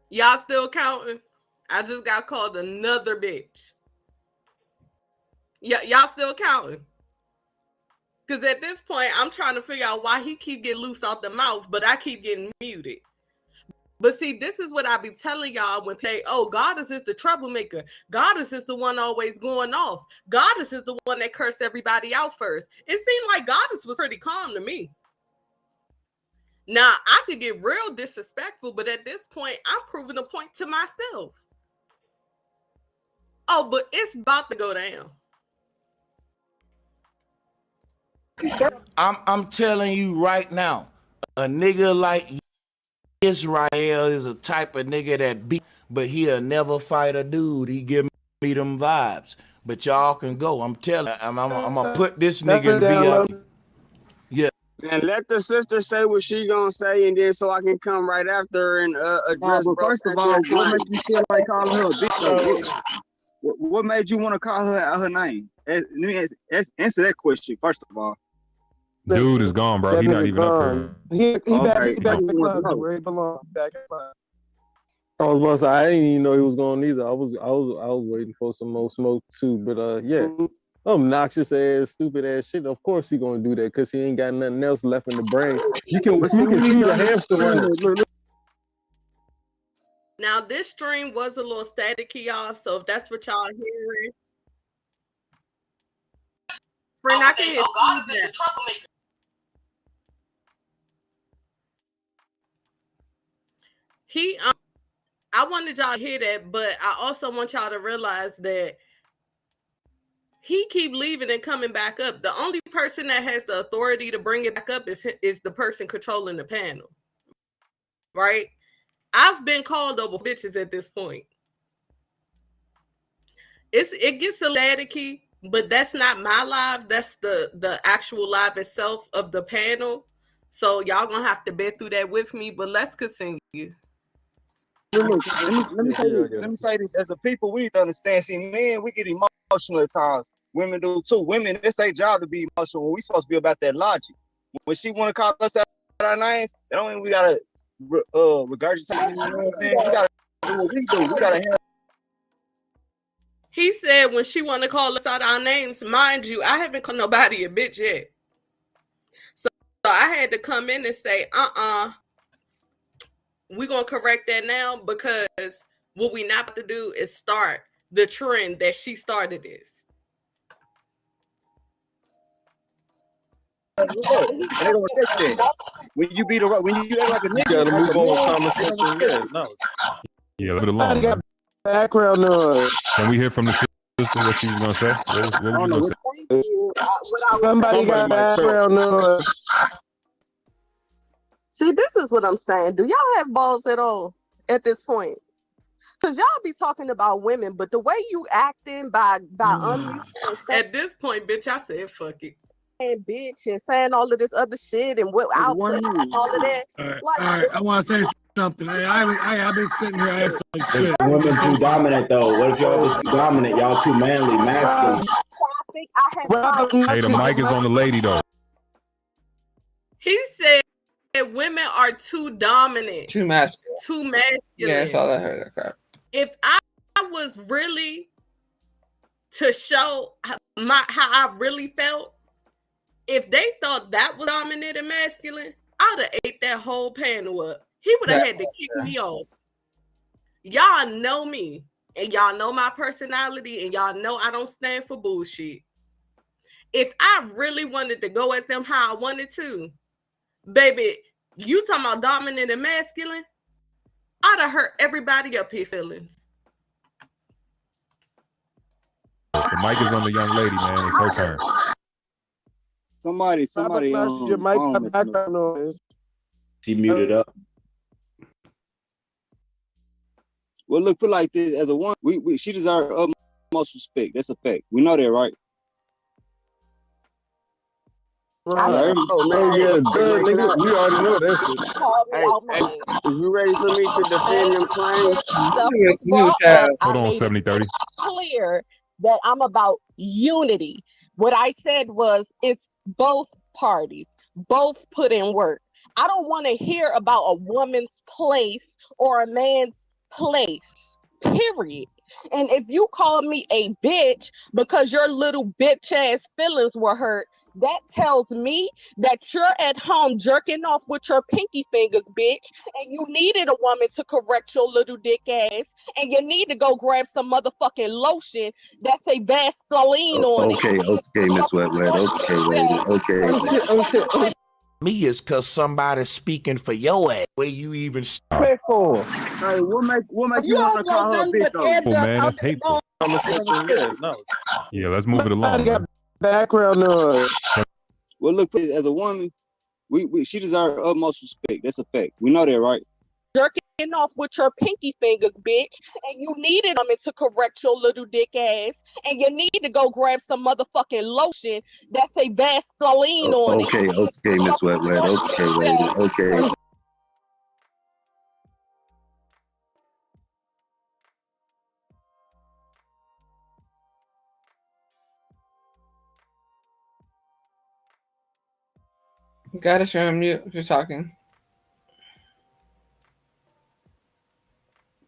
Y'all still counting? I just got called another bitch. Yeah, y'all still counting? Because at this point, I'm trying to figure out why he keep getting loose out the mouth, but I keep getting muted. But see, this is what I be telling y'all when they, oh, Goddess is the troublemaker. Goddess is the one always going off. Goddess is the one that cursed everybody out first. It seemed like Goddess was pretty calm to me. Now, I could get real disrespectful, but at this point, I'm proving a point to myself. Oh, but it's about to go down. I'm telling you right now, a nigga like Israel is a type of nigga that beat, but he'll never fight a dude. He give me them vibes. But y'all can go. I'm telling you, I'm gonna put this nigga VIP. Yeah. And let the sister say what she gonna say, and then so I can come right after her and address. But first of all, what made you feel like calling her a bitch? What made you want to call her out her name? Let me answer that question first of all. Dude is gone, bro. He not even up here. He back in the closet where he belongs. Back in the closet. I was about to say I didn't even know he was gone either. I was waiting for some more smoke too. But yeah, obnoxious ass, stupid ass shit. Of course he gonna do that because he ain't got nothing else left in the brain. You can see the hamster running. Now this stream was a little staticky, y'all. So if that's what y'all hearing, friend, I can hear God is the troublemaker. I wanted y'all to hear that, but I also want y'all to realize that he keep leaving and coming back up. The only person that has the authority to bring it back up is the person controlling the panel, right? I've been called over bitches at this point. It gets a staticky, but that's not my live. That's the actual live itself of the panel. So y'all gonna have to bear through that with me. But let's continue. Look, let me say this. As a people, we need to understand. See, men, we get emotional at times. Women do too. Women, it's their job to be emotional. When we supposed to be about that logic. When she want to call us out our names, that don't mean we gotta regurgitate. You know what I'm saying? We gotta do what we do. We gotta have. He said when she want to call us out our names, mind you, I haven't called nobody a bitch yet. So I had to come in and say, we're going to correct that now, because what we not to do is start the trend that she started this. And they don't respect that. When you act like a nigga, you gotta move on with conversation. Yeah, leave it alone. Got background noise. Can we hear from the sister what she was gonna say? What was you gonna say? Somebody got background noise. See, this is what I'm saying. Do y'all have balls at all at this point? Because y'all be talking about women, but the way you acting by at this point, bitch, I said fuck it. And bitch and saying all of this other shit and what output all of that. All right. I want to say something. I've been sitting here. I had some shit. Women too dominant though. What if y'all was too dominant? Y'all too manly, masculine. Hey, the mic is on the lady though. He said women are too dominant, too masculine. Yeah, that's all I heard. That crap. If I was really to show how I really felt, if they thought that was dominant and masculine, I'd have ate that whole panel up. He would have had to kick me off. Y'all know me, and y'all know my personality, and y'all know I don't stand for bullshit. If I really wanted to go at them how I wanted to, baby, you talking about dominant and masculine, I'd have hurt everybody up his feelings. The mic is on the young lady, man. It's her turn. Somebody your mic got background noise. She muted up. Well, look, put like this. As a woman, she deserves utmost respect. That's a fact. We know that, right? Right. Oh man, yeah, nigga, we already know that shit. Is you ready for me to defend them claims? Hold on, 70-30. Clear that I'm about unity. What I said was it's both parties, both put in work. I don't want to hear about a woman's place or a man's place, period. And if you call me a bitch because your little bitch ass feelings were hurt, that tells me that you're at home jerking off with your pinky fingers, bitch, and you needed a woman to correct your little dick ass, and you need to go grab some motherfucking lotion that say Vaseline on it. Okay, Miss Wet Wet. Okay, lady. Okay. Oh shit. Me is cause somebody's speaking for your ass. Where you even start? Respectful. Hey, what make you want to call her a bitch though? Oh man, that's hateful. Yeah, let's move it along. Man. Background noise. Well, look, as a woman, she deserves utmost respect. That's a fact. We know that, right? Jerking off with your pinky fingers, bitch, and you needed a woman to correct your little dick ass, and you need to go grab some motherfucking lotion that say Vaseline on it. Okay, Miss Wet Wet. Okay, lady. Okay. Gotta show him mute if you're talking.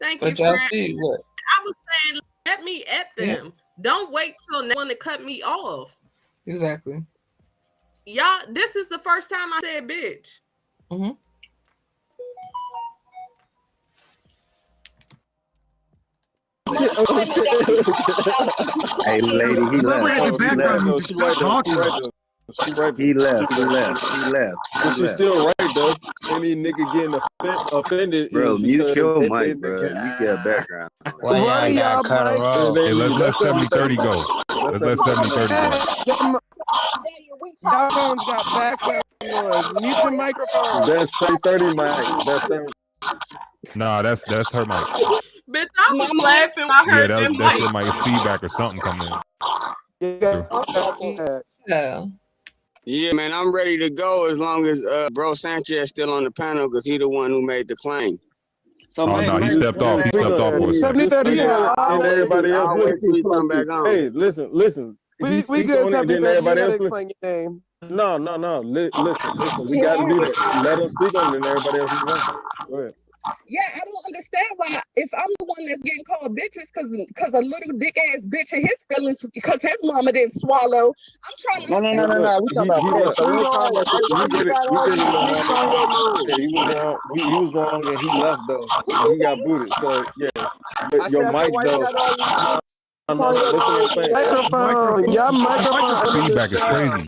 Thank But you, y'all friend. see what? I was saying, let me at them. Yeah. Don't wait till they want to cut me off. Exactly. Y'all, this is the first time I said bitch. Mm-hmm. Hey, lady, he left. But she's still right though. Any nigga getting offended. Bro, is mute because your they- mic, bro. You get background. Why y'all got cut her off? Hey, let's let 70-30 go. Let's let 70-30 go. Y'all phones got background noise. Mute your microphone. That's 30 mic. That's 30. Nah, that's her mic. Bitch, I was laughing when I Yeah, heard that's your mic. It's feedback or something coming in. Yeah. Yeah, man, I'm ready to go as long as bro Sanchez still on the panel because he the one who made the claim. So Oh no, he stepped off. He stepped off for a second. 70-30 and everybody else I'll wait till he come back on. Hey, listen. We We good. on it, then everybody else Explain your name. No. Listen. We got to do that. Let them speak on it, and everybody else is Go ahead. Yeah, I don't understand why, if I'm the one that's getting called bitches because a little dick ass bitch in his feelings because his mama didn't swallow. I'm trying to. No. We talking about that. We talking about He was wrong, and he left though. He got booted. So yeah, but your mic though. Microphone. Y'all microphone. Feedback is crazy.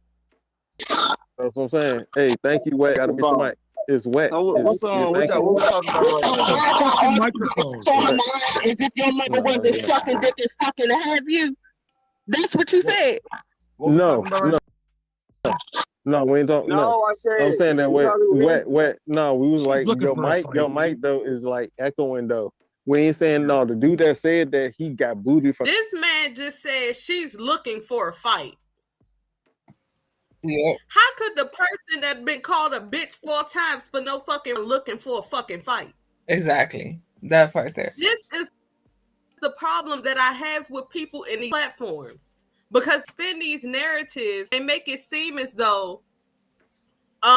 That's what I'm saying. Hey, thank you, Wet. Gotta be some mic. It's wet. So what's what we talking about right now? Microphone. As if your mother wasn't sucking dick and fucking to have you. That's what you said. No, we ain't talking. No, I said. I'm saying that wet. No, we was like looking for a fight. your mic though is like echoing though. We ain't saying no. The dude that said that he got booted from. This man just said she's looking for a fight. Yeah. How could the person that been called a bitch 4 times for no fucking looking for a fucking fight? Exactly. That part there. This is the problem that I have with people in these platforms. Because spin these narratives and make it seem as though they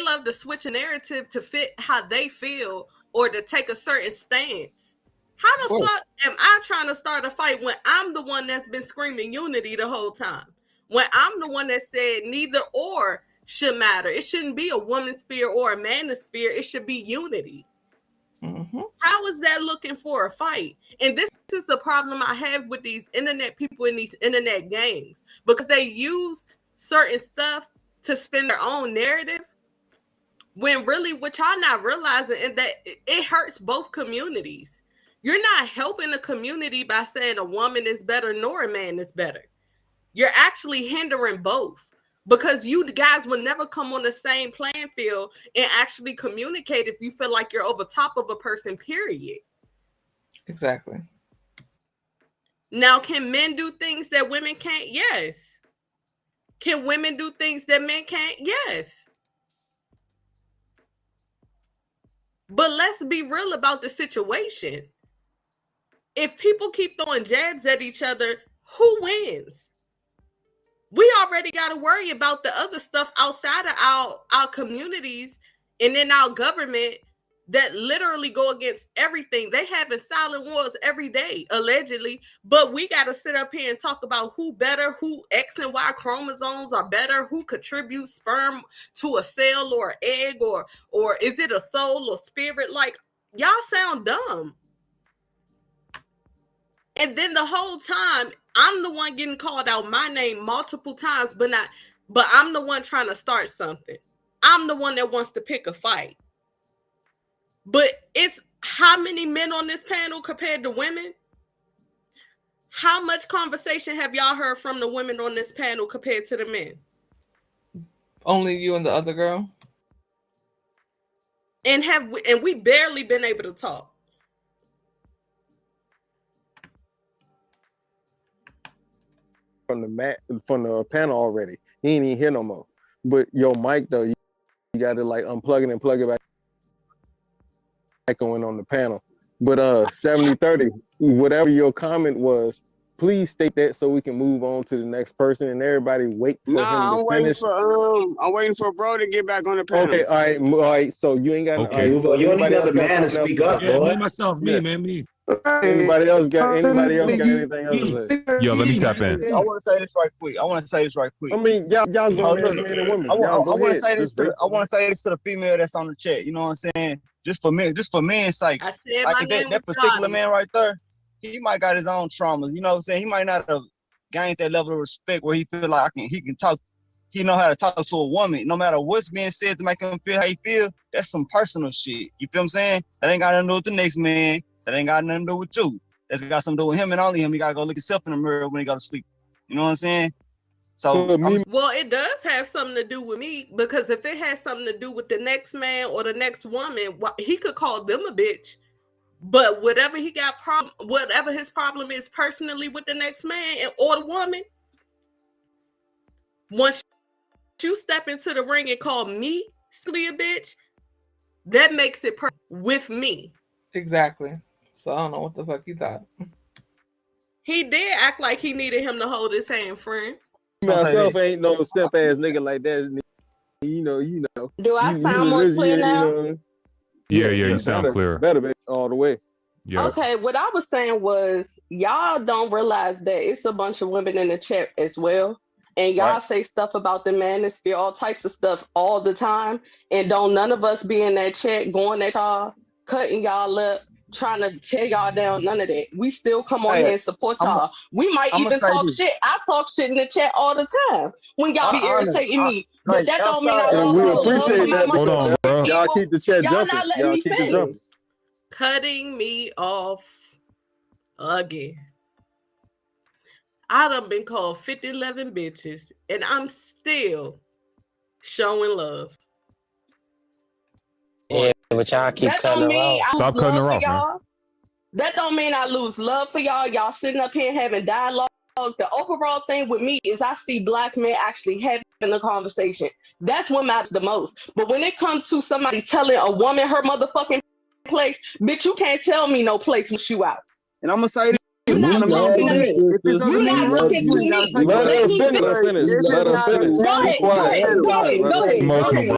love to switch a narrative to fit how they feel or to take a certain stance. How the fuck am I trying to start a fight when I'm the one that's been screaming unity the whole time? When I'm the one that said neither or should matter. It shouldn't be a woman's sphere or a man's sphere. It should be unity. Mm-hmm. How is that looking for a fight? And this is the problem I have with these internet people in these internet games because they use certain stuff to spin their own narrative when really what y'all not realizing is that it hurts both communities. You're not helping a community by saying a woman is better nor a man is better. You're actually hindering both because you guys will never come on the same playing field and actually communicate if you feel like you're over top of a person, period. Exactly. Now, can men do things that women can't? Yes. Can women do things that men can't? Yes. But let's be real about the situation. If people keep throwing jabs at each other, who wins? We already got to worry about the other stuff outside of our communities and in our government that literally go against everything. They having silent wars every day, allegedly, but we got to sit up here and talk about who better, who X and Y chromosomes are better, who contributes sperm to a cell or an egg, or is it a soul or spirit? Like, y'all sound dumb. And then the whole time, I'm the one getting called out my name multiple times, but I'm the one trying to start something. I'm the one that wants to pick a fight. But it's how many men on this panel compared to women? How much conversation have y'all heard from the women on this panel compared to the men? Only you and the other girl. And we barely been able to talk. From the panel already. He ain't even here no more. But your mic though, you got to like unplug it and plug it back. Echoing on the panel. But 70-30, whatever your comment was, please state that so we can move on to the next person and everybody wait for him to finish. I'm waiting for bro to get back on the panel. Okay, all right. So you ain't got okay. So you don't need another man to speak up, boy. Me. Anybody else got anything else to say? Yo, let me tap in. I want to say this right quick. I mean, y'all go ahead, men and women. I want to say this to the female that's on the chat. You know what I'm saying? Just for men's sake. I said like that particular man right there, he might got his own traumas. You know what I'm saying? He might not have gained that level of respect where he feel like he can talk. He know how to talk to a woman. No matter what's being said to make him feel how he feel, that's some personal shit. You feel what I'm saying? That ain't got nothing to do with the next man. That ain't got nothing to do with you. That's got something to do with him and only him. He gotta go look himself in the mirror when he go to sleep. You know what I'm saying? So well, it does have something to do with me, because if it has something to do with the next man or the next woman, he could call them a bitch. But whatever whatever his problem is personally with the next man or the woman, once you step into the ring and call me a bitch, that makes it with me. Exactly. So I don't know what the fuck you thought. He did act like he needed him to hold his hand, friend. Myself ain't no step ass nigga like that. You know. Do I sound more clear now? Yeah, you sound clear. Better all the way. Yeah. Okay, what I was saying was y'all don't realize that it's a bunch of women in the chat as well. And y'all say stuff about the manosphere, all types of stuff all the time. And don't none of us be in that chat going at y'all, cutting y'all up, trying to tear y'all down, none of that. We still come on here and support y'all. We might even talk shit. I talk shit in the chat all the time when y'all be irritating me. But that don't mean I don't we appreciate that. Hold on, bro. Y'all keep the chat y'all jumping. Not letting me finish. Cutting me off again. I done been called 50-11 bitches, and I'm still showing love. Yeah, but y'all keep cutting her off. Stop cutting her off, man. That don't mean I lose love for y'all. Y'all sitting up here having dialogue. The overall thing with me is I see black men actually having a conversation. That's what matters the most. But when it comes to somebody telling a woman her motherfucking place, bitch, you can't tell me no place with you out. And I'm gonna say this. You're not talking to me. You're not talking to me. Let her finish. Go ahead. Emotional, bro.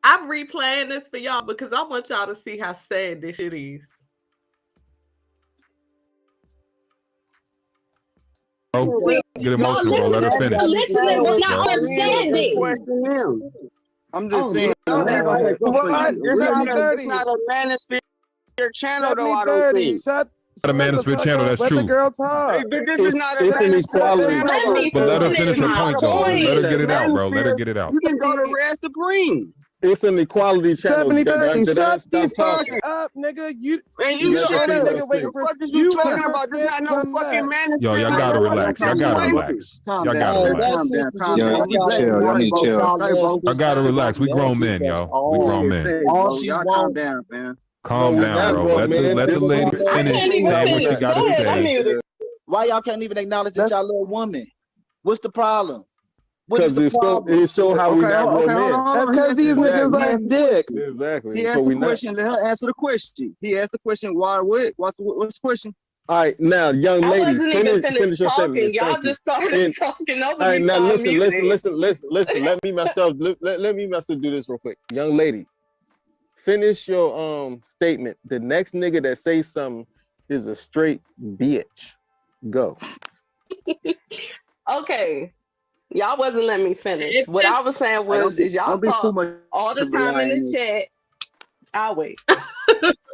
I'm replaying this for y'all because I want y'all to see how sad this shit is. Oh, get emotional, bro. Let her finish. Listening but not understanding. I'm just saying. What? It's not a manosphere channel, though. I don't think. Shut Not a manosphere channel. That's let true. the girl talk. Hey, but this is not a inequality. channel. But let her finish her point, though. Let her get it out, bro. Let her get it out. You can go to Red Supreme. It's an equality channel. 70-30. Shut the fuck up, nigga. You shut up. Nigga, waiting for What you talking about? There's not no fucking manosphere. Yo, y'all gotta relax. Y'all gotta relax. Y'all gotta relax. Yo, y'all need to chill. I gotta relax. We grown men, yo. We grown men. Calm down, man. Calm down, bro. Let the lady finish saying what she gotta say. Why y'all can't even acknowledge that y'all little woman? What's the problem? Because it show how we not real men. That's because these niggas like dick. Exactly. He asked the question. Let her answer the question. He asked the question. Why? What? What's the question? All right, now, young I lady, wasn't even finish finished your talking. statement. Y'all Thank you. just started talking over All right, me. now So I listen. muted. Let me myself let me myself do this real quick. Young lady, finish your statement. The next nigga that says something is a straight bitch. Go. Okay. Y'all wasn't letting me finish. What I was saying was, is y'all Don't be too talk much all the of a time in the lioness. chat. I'll wait.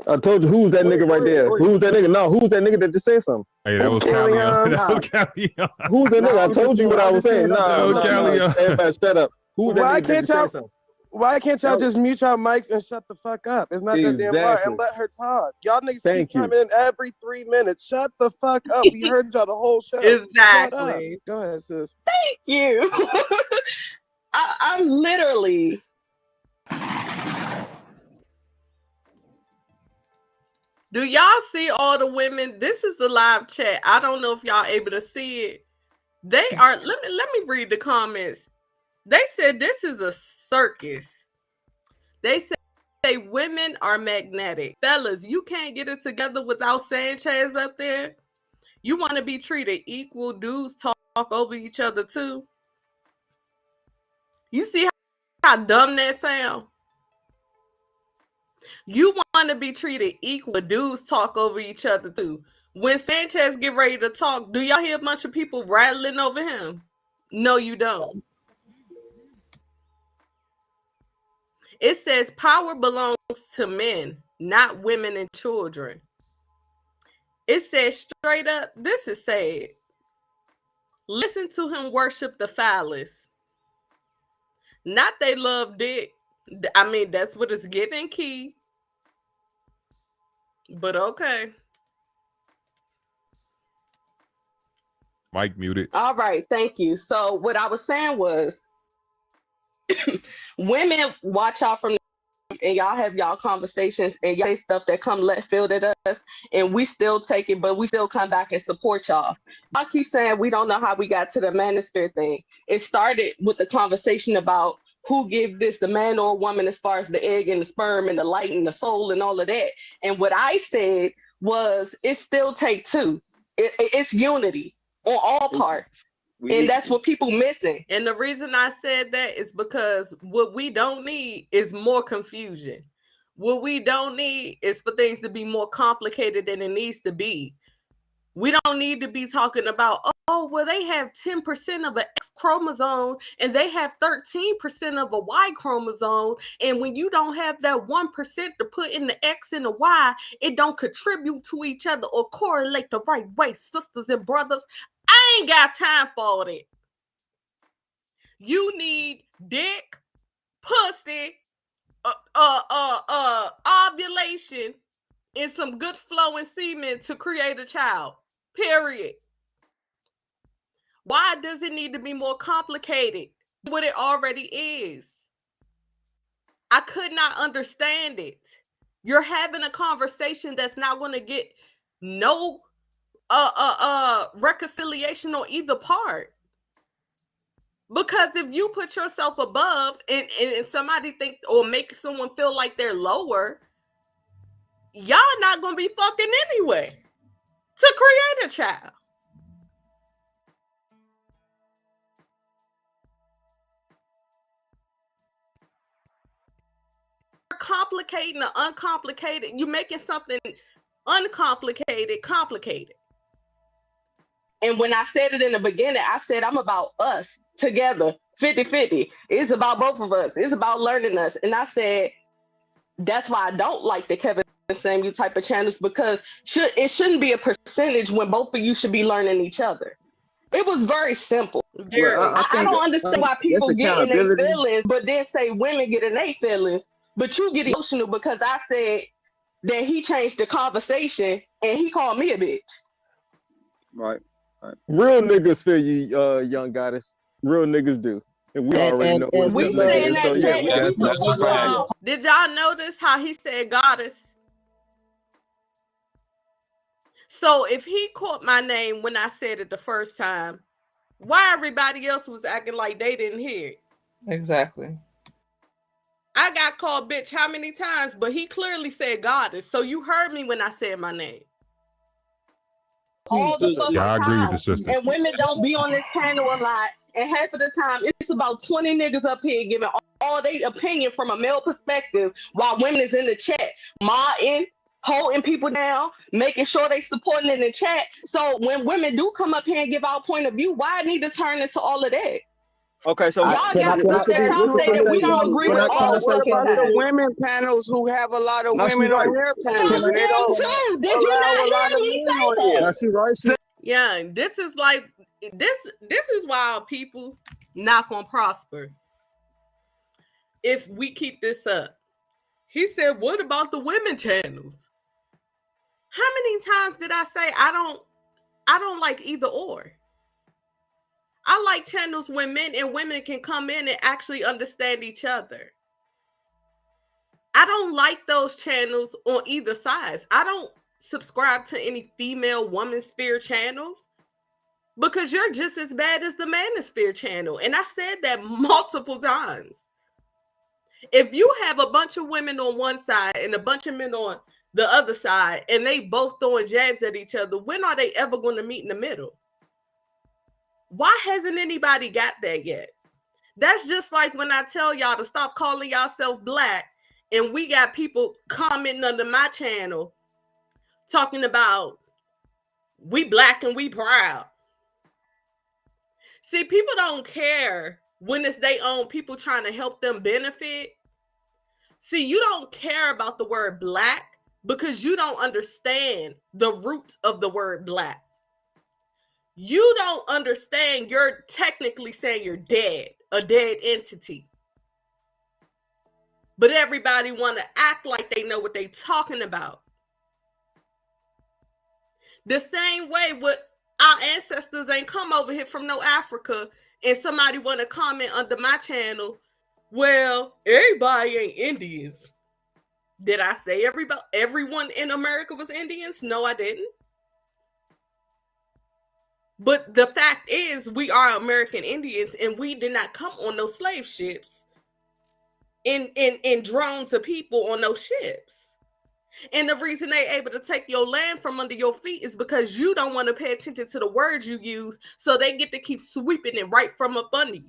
I told you who's that nigga right there. Who's that nigga? No, who's that nigga that just said something? Hey, that was Callion. That was Callion. Who's that nigga? I told you what I was saying. No, everybody shut up. Who's that Why nigga that can't just said y'all? something? Why can't y'all just mute y'all mics and shut the fuck up? It's not that damn hard. And Exactly. let her talk. Y'all niggas Thank keep coming in every 3 minutes. Shut the fuck up. We heard y'all the whole show. Shut up. Exactly. Go ahead, sis. Thank you. I'm literally. Do y'all see all the women? This is the live chat. I don't know if y'all able to see it. They are. Let me read the comments. They said this is a circus. They say women are magnetic. Fellas, you can't get it together without Sanchez up there. You want to be treated equal. Dudes talk over each other too. You see how dumb that sound? You want to be treated equal. Dudes talk over each other too. When Sanchez get ready to talk, do y'all hear a bunch of people rattling over him? No, you don't. It says power belongs to men, not women and children. It says straight up, this is sad. Listen to him worship the phallus. Not they love dick. I mean, that's what it's giving, Key. But okay. Mike muted. All right, thank you. So what I was saying was, women watch out from, and y'all have y'all conversations and y'all say stuff that come left field at us, and we still take it, but we still come back and support y'all. I keep saying we don't know how we got to the manosphere thing. It started with the conversation about who give this, the man or woman, as far as the egg and the sperm and the light and the soul and all of that. And what I said was, it still take two. It's unity on all parts. And that's what people missing. And the reason I said that is because what we don't need is more confusion. What we don't need is for things to be more complicated than it needs to be. We don't need to be talking about, oh, well, they have 10% of an X chromosome and they have 13% of a Y chromosome. And when you don't have that 1% to put in the X and the Y, it don't contribute to each other or correlate the right way, sisters and brothers. I ain't got time for all that. You need dick, pussy, ovulation, and some good flowing semen to create a child. Period. Why does it need to be more complicated than what it already is? I could not understand it. You're having a conversation that's not going to get no reconciliation on either part. Because if you put yourself above and somebody think or make someone feel like they're lower, y'all not gonna be fucking anyway to create a child. You're complicating the uncomplicated. You're making something uncomplicated complicated. And when I said it in the beginning, I said I'm about us together, 50-50. It's about both of us. It's about learning us. And I said, that's why I don't like the Kevin Samuel type of channels, because it shouldn't be a percentage when both of you should be learning each other. It was very simple. Well, I don't understand why people get in their accountability. feelings, but then say women get in their feelings, but you get emotional because I said that he changed the conversation and he called me a bitch. Right. Real niggas feel you, young goddess. Real niggas do. And we already know what we real say in niggas that is. So chat, yeah, we support y'all. Did y'all notice how he said goddess? So if he caught my name when I said it the first time, why everybody else was acting like they didn't hear it? Exactly. I got called bitch how many times, but he clearly said goddess. So you heard me when I said my name. all the fucking Yeah, I agree with time. the sister. And women don't be on this panel a lot. And half of the time, it's about 20 niggas up here giving all their opinion from a male perspective, while women is in the chat, modding, holding people down, making sure they supporting in the chat. So when women do come up here and give our point of view, why need to turn into all of that? Okay, so y'all got stuff that y'all say that we don't agree with all What about the women panels who have a lot of women on their panels and they don't Did you not allow a lot hear of me men say on that? there? Yeah, this is like this is why our people not gonna prosper if we keep this up. He said, what about the women channels? How many times did I say I don't like either or? I like channels where men and women can come in and actually understand each other. I don't like those channels on either side. I don't subscribe to any female woman sphere channels because you're just as bad as the manosphere channel. And I've said that multiple times. If you have a bunch of women on one side and a bunch of men on the other side and they both throwing jabs at each other, when are they ever going to meet in the middle? Why hasn't anybody got that yet? That's just like when I tell y'all to stop calling yourself black and we got people commenting under my channel talking about we black and we proud. See, people don't care when it's their own people trying to help them benefit. See, you don't care about the word black because you don't understand the roots of the word black. You don't understand you're technically saying you're dead, a dead entity. But everybody want to act like they know what they talking about. The same way with our ancestors ain't come over here from no Africa and somebody want to comment under my channel, well, everybody ain't Indians. Did I say everyone in America was Indians? No, I didn't. But the fact is, we are American Indians and we did not come on those slave ships in drones of people on those ships. And the reason they're able to take your land from under your feet is because you don't want to pay attention to the words you use, so they get to keep sweeping it right from up under you.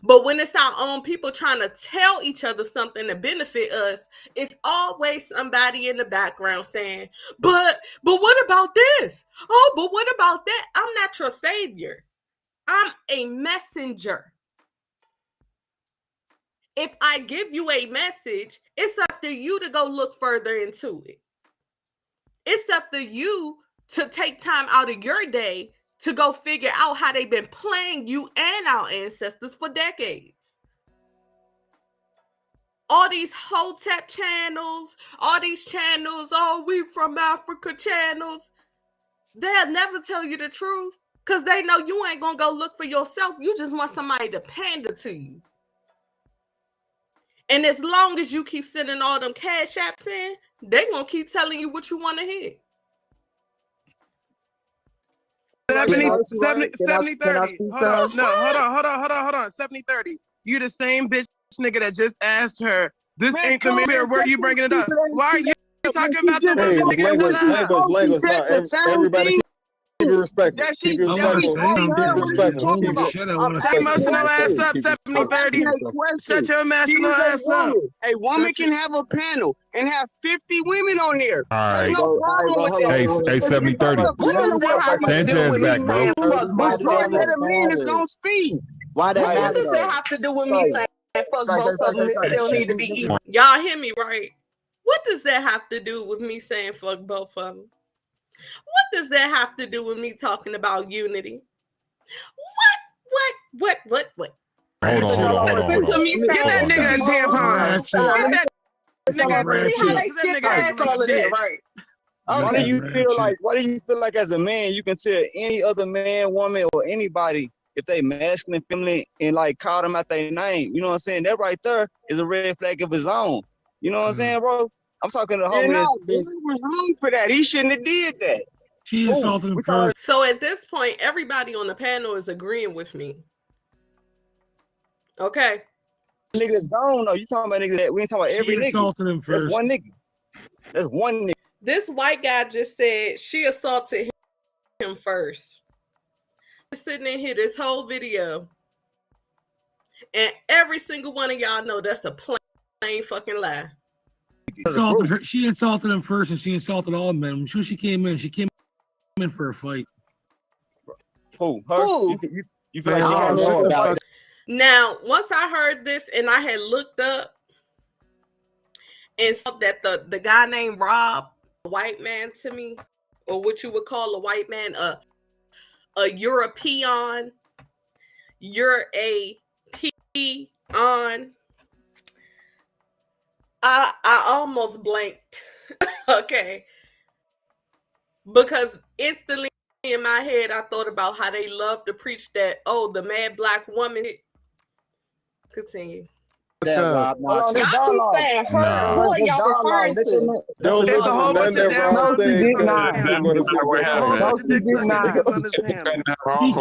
But when it's our own people trying to tell each other something to benefit us, it's always somebody in the background saying, but what about this? Oh, but what about that? I'm not your savior. I'm a messenger. If I give you a message, it's up to you to go look further into it. It's up to you to take time out of your day to go figure out how they've been playing you and our ancestors for decades. All these Hotep channels, all these channels, oh, we from Africa channels, they'll never tell you the truth because they know you ain't going to go look for yourself. You just want somebody to pander to you. And as long as you keep sending all them cash apps in, they gonna keep telling you what you want to hear. 70-30. Hold on. 70-30. You the same bitch nigga that just asked her, this ain't the mirror, where are you bringing it up? Why are you talking about the women niggas? Language, everybody keep it respectful. Keep it respectful. Emotional ass up, 70-30. Shut your emotional ass up. A woman can have a panel and have 50 women on there. All right. There's no problem with that. Hey, 70-30. Sanchez back, bro. Majority of the men is gonna speak. What does that have to do with me saying fuck both of them? It still need to be equal. Y'all hear me right? What does that have to do with me saying fuck both of them? What does that have to do with me talking about unity? What? Hold on. Get that nigga a tampon. Get that nigga right. Why do you feel like as a man you can tell any other man, woman, or anybody if they masculine, feminine, and like call them out their name? You know what I'm saying? That right there is a red flag of his own. You know what I'm saying, bro? I'm talking to the homie. He was wrong for that. He shouldn't have did that. She assaulted him first. So at this point, everybody on the panel is agreeing with me. Okay. Niggas gone though. You talking about niggas that we ain't talking about every nigga. Assaulted him first. That's one nigga. This white guy just said she assaulted him first. Sitting in here this whole video, and every single one of y'all know that's a plain fucking lie. She insulted him first, and she insulted all men. I'm sure she came in for a fight. Who? Her? Who? You feel like she got a fight? Now, once I heard this and I had looked up and saw that the guy named Rob, a white man to me, or what you would call a white man, a European, you're a peon. I almost blanked. Okay. Because instantly in my head, I thought about how they love to preach that, oh, the mad black woman. Continue. I keep saying her. Who are y'all referring to? There's a whole bunch of damn. He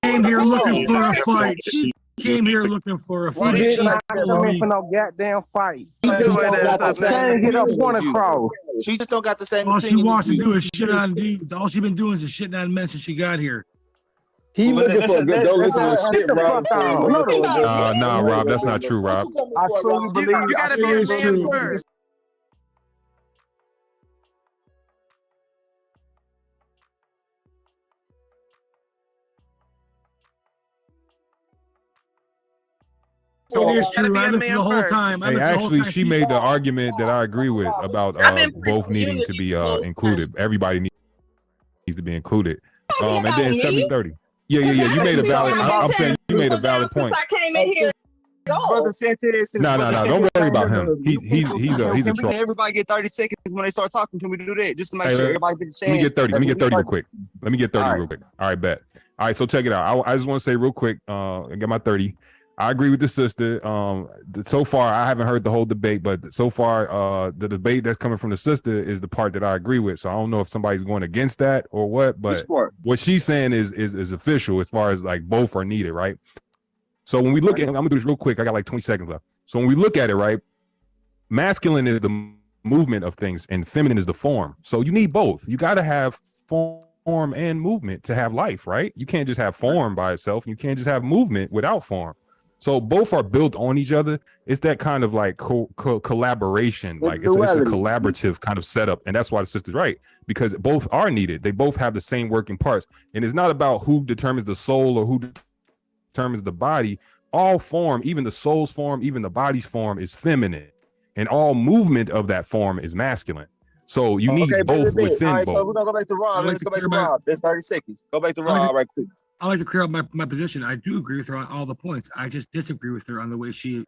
came here looking for a fight. She came here looking for a fight. She did not come in for no goddamn fight. She just don't got the same hit up one across. She just don't got the same. All she wants to do is shit on dudes. All she's been doing is shitting on men since she got here. He looking for a good don't listen to shit, Rob. Nah, Rob, that's not true, Rob. I truly believe you gotta be a man first. It is true. I listened the whole time. Hey, actually, she made the argument that I agree with about both needing to be included. Everybody needs to be included. And then 70-30. Yeah. You made a valid. I'm saying you made a valid point. I came in here. Brother Sanchez. No. Don't worry about him. He's a troll. Everybody get 30 seconds when they start talking. Can we do that just to make sure everybody gets a chance? Let me get 30. Let me get 30 real quick. All right, bet. All right, so check it out. I just want to say real quick. I got my 30. I agree with the sister. So far, I haven't heard the whole debate, but so far, the debate that's coming from the sister is the part that I agree with. So I don't know if somebody's going against that or what, but what she's saying is official as far as like both are needed, right? So when we look at, I'm gonna do this real quick. I got like 20 seconds left. So when we look at it, right, masculine is the movement of things and feminine is the form. So you need both. You got to have form and movement to have life, right? You can't just have form by itself. You can't just have movement without form. So both are built on each other. It's that kind of like collaboration. Like it's a collaborative kind of setup. And that's why the sister's right, because both are needed. They both have the same working parts. And it's not about who determines the soul or who determines the body. All form, even the soul's form, even the body's form is feminine. And all movement of that form is masculine. So you need both within both. So we're going to go back to Rob. Let's go back to Rob. That's 30 seconds. Go back to Rob right quick. I like to clear up my position. I do agree with her on all the points. I just disagree with her on the way she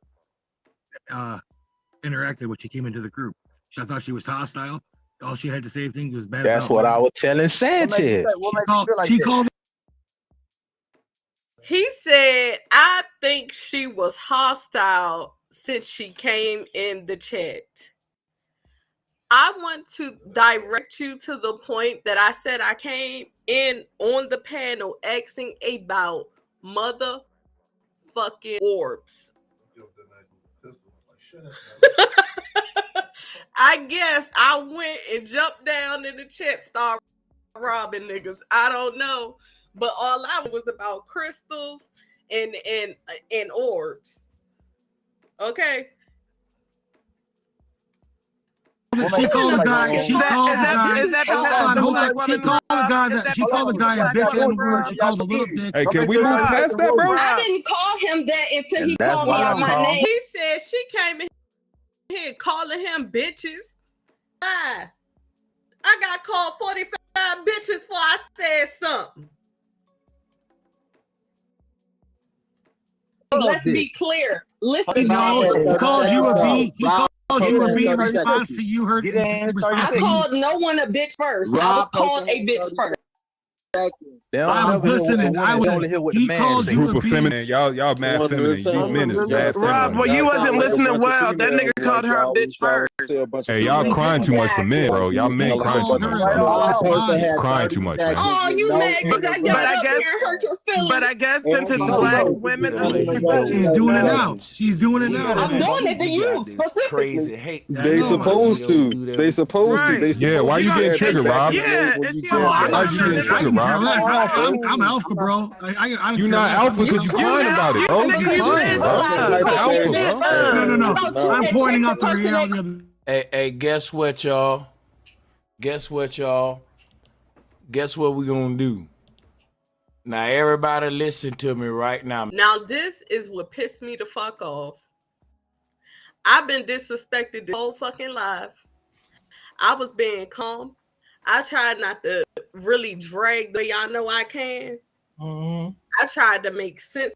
interacted when she came into the group. I thought she was hostile. All she had to say was bad. That's what I was telling Sanchez. He said, I think she was hostile since she came in the chat. I want to direct you to the point that I said I came in on the panel asking about motherfucking orbs. I guess I went and jumped down in the chat, started robbing niggas. I don't know. But all I was about crystals and orbs. Okay. She called the guy. She called the guy a bitch N-word. She called a little dick. Hey, can we move past that, bro? I didn't call him that until he called me out my name. He said she came in here calling him bitches. I got called 45 bitches before I said something. Let's be clear. Listen, he called you a B. He called you a B in response to you. I called no one a bitch first. I was called a bitch first. They don't I was never hear what the listening. woman. They only hear what the He man called say. you Group a of feminine. beast. Y'all mad feminine. You men is mad Rob, well, feminine. you wasn't listening well. That nigga called her a bitch first. Hey, y'all crying too much for men, bro. Y'all men crying too much, bro. You crying too much, man. Oh, you mad because I got up here and hurt your feelings? But I guess since it's black women, She's doing it now. She's doing it now. I'm doing it to you specifically. Crazy hate. They supposed to. They supposed to. They Yeah, why you getting triggered, Rob? Yeah, Why you getting triggered, Rob? I'm alpha, bro. I You not alpha because you crying about it, bro. You crying, bro. No. I'm pointing out the reality of the. Hey, guess what, y'all? Guess what we gonna do? Now, everybody listen to me right now. Now, this is what pissed me the fuck off. I've been disrespected the whole fucking life. I was being calm. I tried not to really drag the y'all know I can. Mm-hmm. I tried to make sense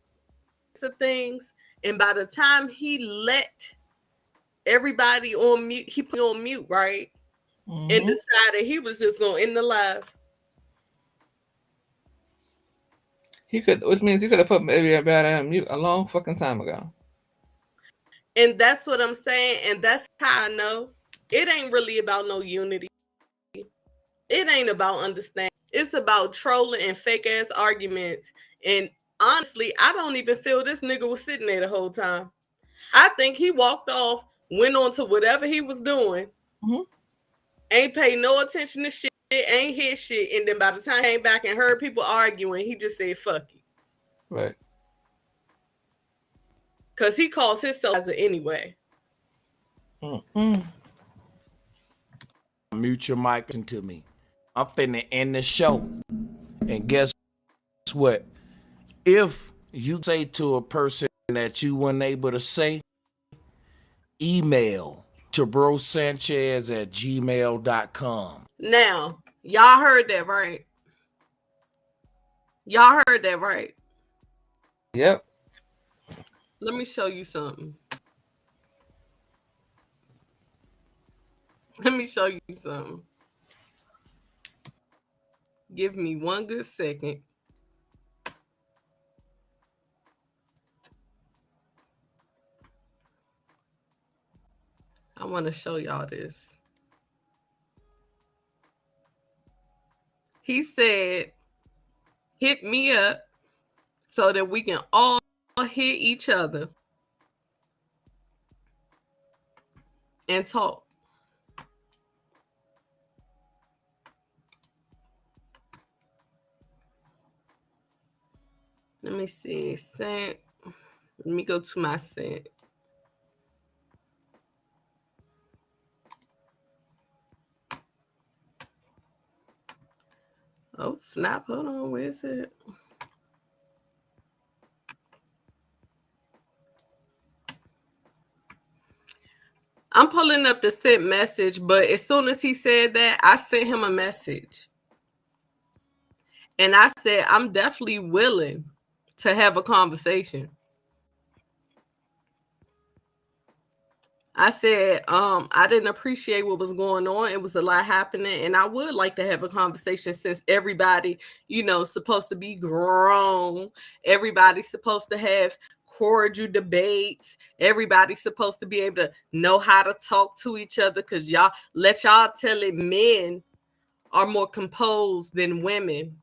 of things. And by the time he let everybody on mute, he put on mute, right? Mm-hmm. And decided he was just going to end the live. Which means he could have put maybe about on mute a long fucking time ago. And that's what I'm saying. And that's how I know it ain't really about no unity. It ain't about understanding. It's about trolling and fake ass arguments. And honestly, I don't even feel this nigga was sitting there the whole time. I think he walked off, went on to whatever he was doing, ain't paid no attention to shit, ain't hear shit. And then by the time he came back and heard people arguing, he just said, fuck it. Right. Because he calls himself as it anyway. Mute your mic to me. I'm finna end the show. And guess what? If you say to a person that you weren't able to say, email to brosanchez@gmail.com. Now, y'all heard that, right? Y'all heard that, right? Yep. Let me show you something. Let me show you something. Give me one good second. I want to show y'all this. He said, hit me up so that we can all hit each other and talk. Let me see. Sent. Let me go to my sent. Oh, snap. Hold on. Where is it? I'm pulling up the sent message, but as soon as he said that, I sent him a message. And I said, I'm definitely willing to have a conversation. I said, I didn't appreciate what was going on. It was a lot happening. And I would like to have a conversation since everybody, supposed to be grown. Everybody's supposed to have cordial debates. Everybody's supposed to be able to know how to talk to each other because y'all tell it, men are more composed than women.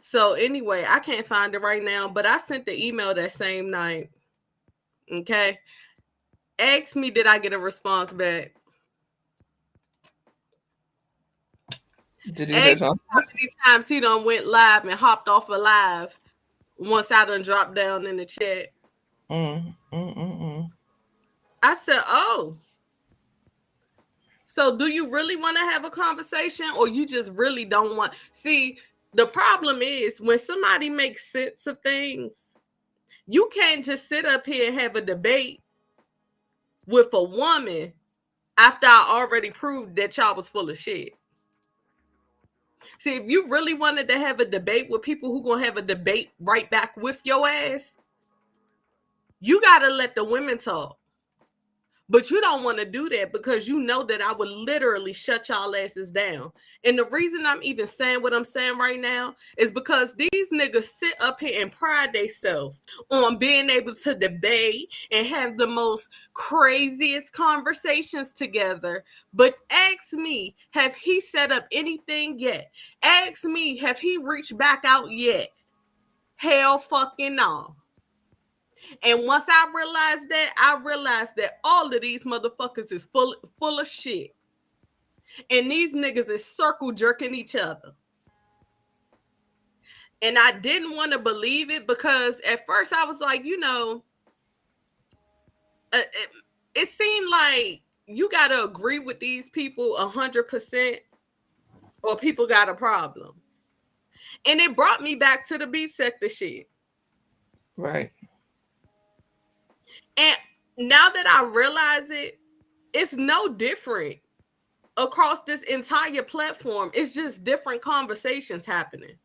So anyway, I can't find it right now, but I sent the email that same night. Okay. Ask me, did I get a response back? Did you Ask me how many times he done went live and hopped off a live once I done dropped down in the chat. I said, oh. So do you really want to have a conversation or you just really don't want? See, the problem is when somebody makes sense of things, you can't just sit up here and have a debate with a woman after I already proved that y'all was full of shit. See, if you really wanted to have a debate with people who gonna have a debate right back with your ass, you gotta let the women talk. But you don't want to do that because you know that I would literally shut y'all asses down. And the reason I'm even saying what I'm saying right now is because these niggas sit up here and pride themselves on being able to debate and have the most craziest conversations together. But ask me, have he set up anything yet? Ask me, have he reached back out yet? Hell fucking no. And once I realized that all of these motherfuckers is full of shit. And these niggas is circle jerking each other. And I didn't want to believe it because at first I was like, it seemed like you got to agree with these people 100% or people got a problem. And it brought me back to the beef sector shit. Right. And now that I realize it, it's no different across this entire platform. It's just different conversations happening.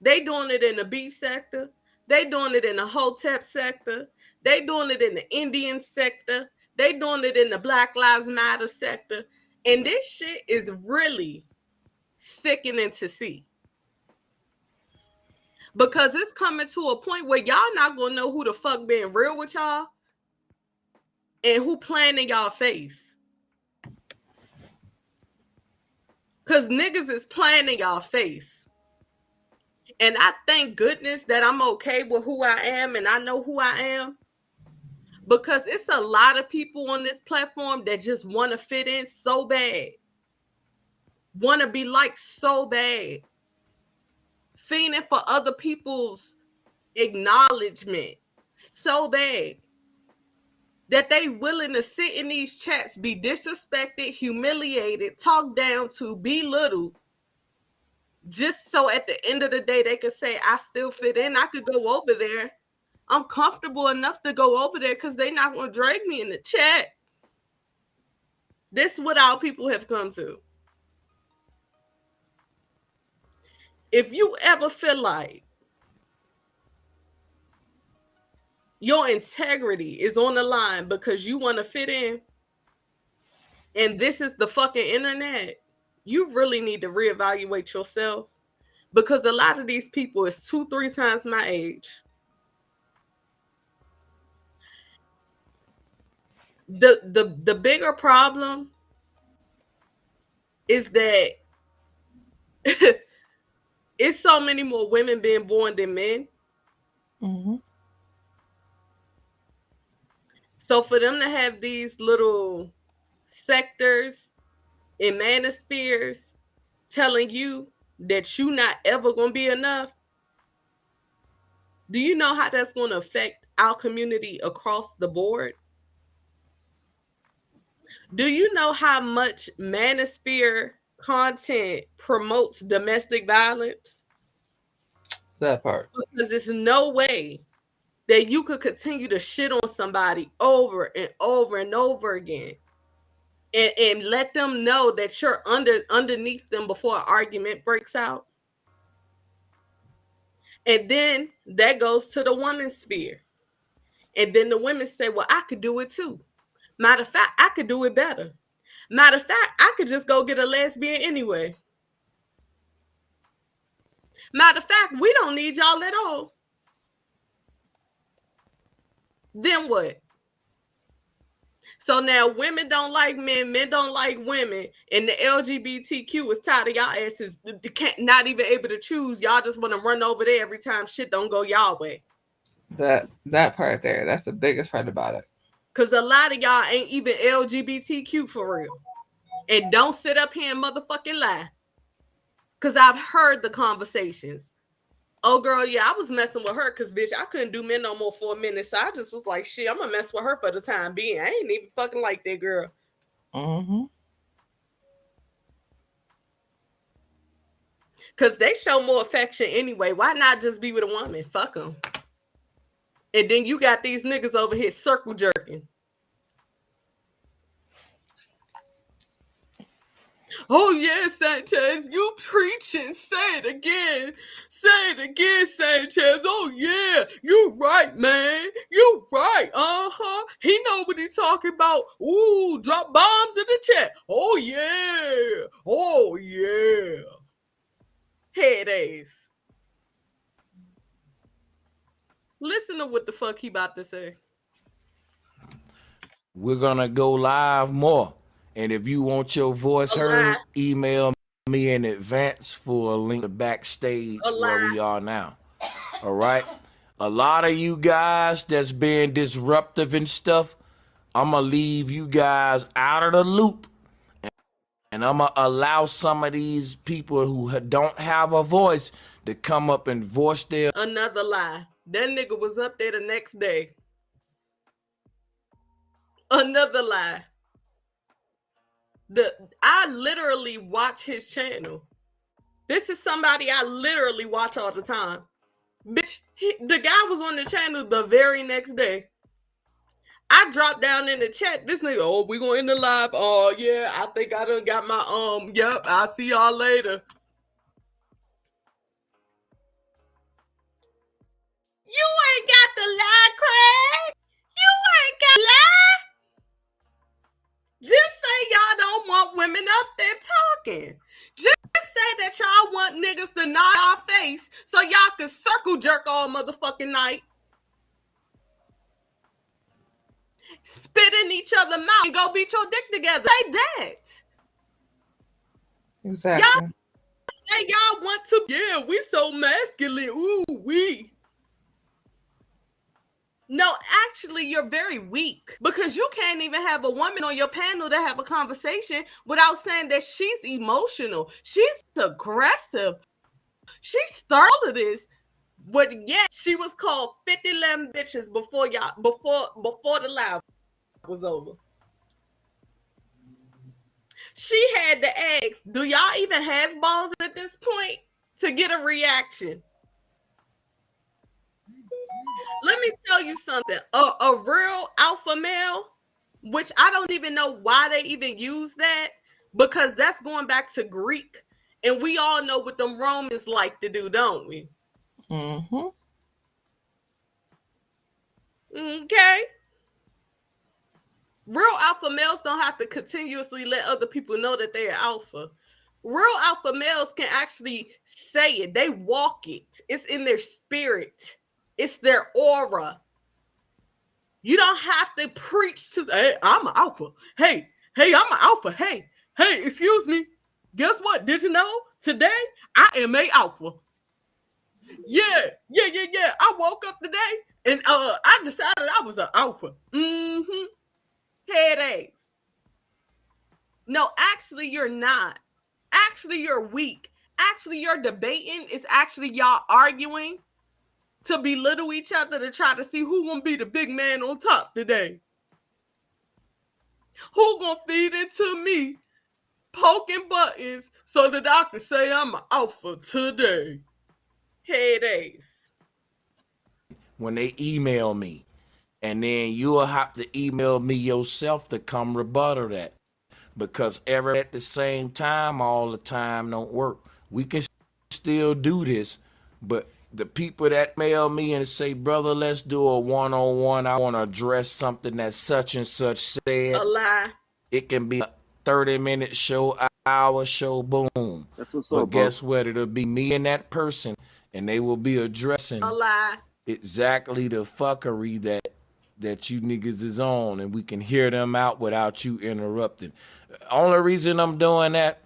They doing it in the beef sector. They doing it in the Hotep sector. They doing it in the Indian sector. They doing it in the Black Lives Matter sector. And this shit is really sickening to see. Because it's coming to a point where y'all not gonna know who the fuck being real with y'all and who playing in y'all face. Because niggas is playing in y'all face. And I thank goodness that I'm okay with who I am and I know who I am. Because it's a lot of people on this platform that just want to fit in so bad. Want to be liked so bad. Fiending for other people's acknowledgement so bad that they willing to sit in these chats, be disrespected, humiliated, talked down to, belittled, just so at the end of the day they could say, I still fit in. I could go over there. I'm comfortable enough to go over there because they're not going to drag me in the chat. This is what our people have come to. If you ever feel like your integrity is on the line because you want to fit in, and this is the fucking internet, you really need to reevaluate yourself because a lot of these people is 2-3 times my age. The bigger problem is that it's so many more women being born than men. Mm-hmm. So for them to have these little sectors and manospheres telling you that you not ever gonna be enough, do you know how that's gonna affect our community across the board? Do you know how much manosphere content promotes domestic violence? That part. Because there's no way that you could continue to shit on somebody over and over and over again and let them know that you're underneath them before an argument breaks out. And then that goes to the woman's sphere. And then the women say, well, I could do it too. Matter of fact, I could do it better. Matter of fact, I could just go get a lesbian anyway. Matter of fact, we don't need y'all at all. Then what? So now women don't like men, men don't like women, and the LGBTQ is tired of y'all asses not even able to choose. Y'all just want to run over there every time shit don't go y'all way. That part there, that's the biggest part about it. Because a lot of y'all ain't even LGBTQ for real. And don't sit up here and motherfucking lie. Because I've heard the conversations. Oh, girl, yeah, I was messing with her because, bitch, I couldn't do men no more for a minute. So I just was like, shit, I'm going to mess with her for the time being. I ain't even fucking like that girl. Mm-hmm. Because they show more affection anyway. Why not just be with a woman? Fuck them. And then you got these niggas over here circle jerking. Oh yeah, Sanchez, you preaching. Say it again. Say it again, Sanchez. Oh yeah, you right, man. You right. He know what he talking about. Ooh, drop bombs in the chat. Oh yeah. Oh yeah. Head ass. Listen to what the fuck he about to say. We're gonna go live more. And if you want your voice heard, email me in advance for a link to backstage where we are now. All right. A lot of you guys that's being disruptive and stuff, I'm gonna leave you guys out of the loop. And I'm gonna allow some of these people who don't have a voice to come up and voice their. Another lie. That nigga was up there the next day. Another lie. I literally watch his channel. This is somebody I literally watch all the time. Bitch, the guy was on the channel the very next day. I dropped down in the chat. This nigga, oh, we going in the live. Oh, yeah, I think I done got my, yep, I'll see y'all later. You ain't got the lie, Craig. You ain't got the lie. Just say y'all don't want women up there talking. Just say that y'all want niggas to nod our face so y'all can circle jerk all motherfucking night. Spit in each other's mouth and go beat your dick together. Say that. Exactly. Y'all say y'all want to. Yeah, we so masculine. Ooh, we. No, actually, you're very weak because you can't even have a woman on your panel to have a conversation without saying that she's emotional. She's aggressive. She started this. But yet she was called 50 lamb bitches before the live was over. She had to ask, do y'all even have balls at this point to get a reaction? Let me tell you something. A real alpha male, which I don't even know why they even use that, because that's going back to Greek. And we all know what them Romans like to do, don't we? Mm-hmm. Okay. Real alpha males don't have to continuously let other people know that they're alpha. Real alpha males can actually say it. They walk it. It's in their spirit. It's their aura. You don't have to preach to, hey, I'm an alpha. Hey, I'm an alpha. Hey, excuse me. Guess what? Did you know? Today, I am a alpha. Yeah. I woke up today and I decided I was an alpha. Mm-hmm. Headaches. No, actually, you're not. Actually, you're weak. Actually, you're debating. It's actually y'all arguing to belittle each other to try to see who gonna be the big man on top today. Who gonna feed into me, poking buttons so that I can say I'm an alpha today. Headaches. When they email me, and then you'll have to email me yourself to come rebuttal that, because ever at the same time all the time don't work. We can still do this, but the people that mail me and say, brother, let's do a one-on-one, I want to address something that such and such said. A lie. It can be a 30-minute show, hour show, boom. That's what's but up, bro. guess what? It'll be me and that person, and they will be addressing A lie. exactly the fuckery that you niggas is on, and we can hear them out without you interrupting. Only reason I'm doing that,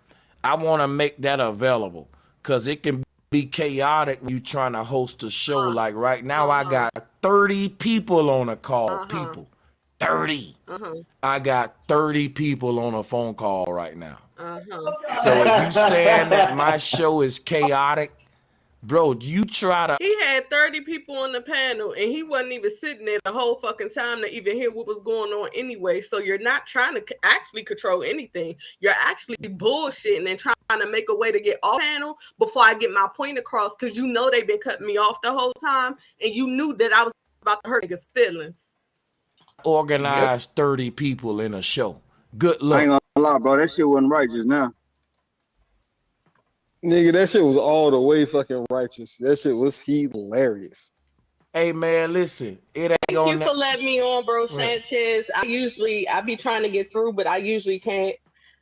I want to make that available, because it can be chaotic when you trying to host a show. Like right now, I got 30 people on a call. People, 30. I got 30 people on a phone call right now. So if you saying that my show is chaotic, bro, you try to. He had 30 people on the panel and he wasn't even sitting there the whole fucking time to even hear what was going on anyway. So you're not trying to actually control anything. You're actually bullshitting and trying to make a way to get off panel before I get my point across, because you know they've been cutting me off the whole time and you knew that I was about to hurt niggas' feelings. Organize 30 people in a show. Good luck. I ain't gonna lie, bro. That shit wasn't right just now. Nigga, that shit was all the way fucking righteous. That shit was hilarious. Hey man, listen, it ain't Thank you for letting me on, bro, Sanchez. I be trying to get through, but I usually can't.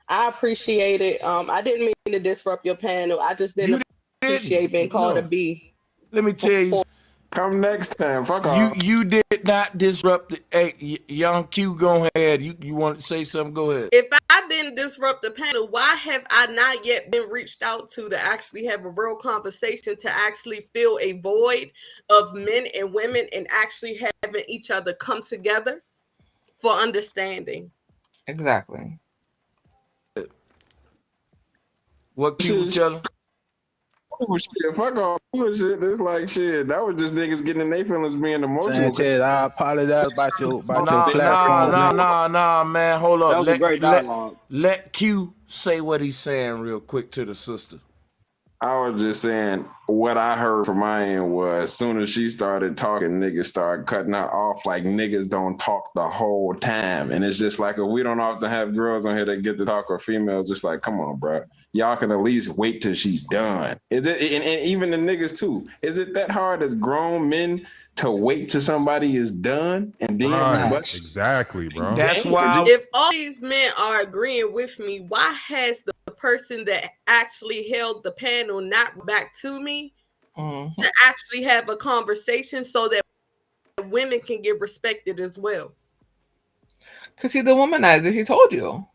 I appreciate it. I didn't mean to disrupt your panel. I just didn't appreciate being called a B. Let me tell you. Come next time. Fuck off. You did not disrupt the. Hey, young Q, go ahead. You want to say something? Go ahead. If I didn't disrupt the panel, why have I not yet been reached out to actually have a real conversation, to actually fill a void of men and women and actually having each other come together for understanding? Exactly. What Q tell? Oh shit, fuck off bullshit. This like shit. That was just niggas getting in their feelings being emotional. Sanchez, I apologize about your platform. Nah, man. Hold up. That was a great dialogue. Let Q say what he's saying real quick to the sister. I was just saying what I heard from my end was as soon as she started talking, niggas started cutting her off like niggas don't talk the whole time. And it's just like, if we don't often have girls on here that get to talk, or females, just like, come on, bro. Y'all can at least wait till she's done. Is it, and even the niggas too, is it that hard as grown men to wait till somebody is done and then Exactly, bro. That's why if all these men are agreeing with me, why has the person that actually held the panel not back to me to actually have a conversation so that women can get respected as well? Because he's the womanizer. He told you.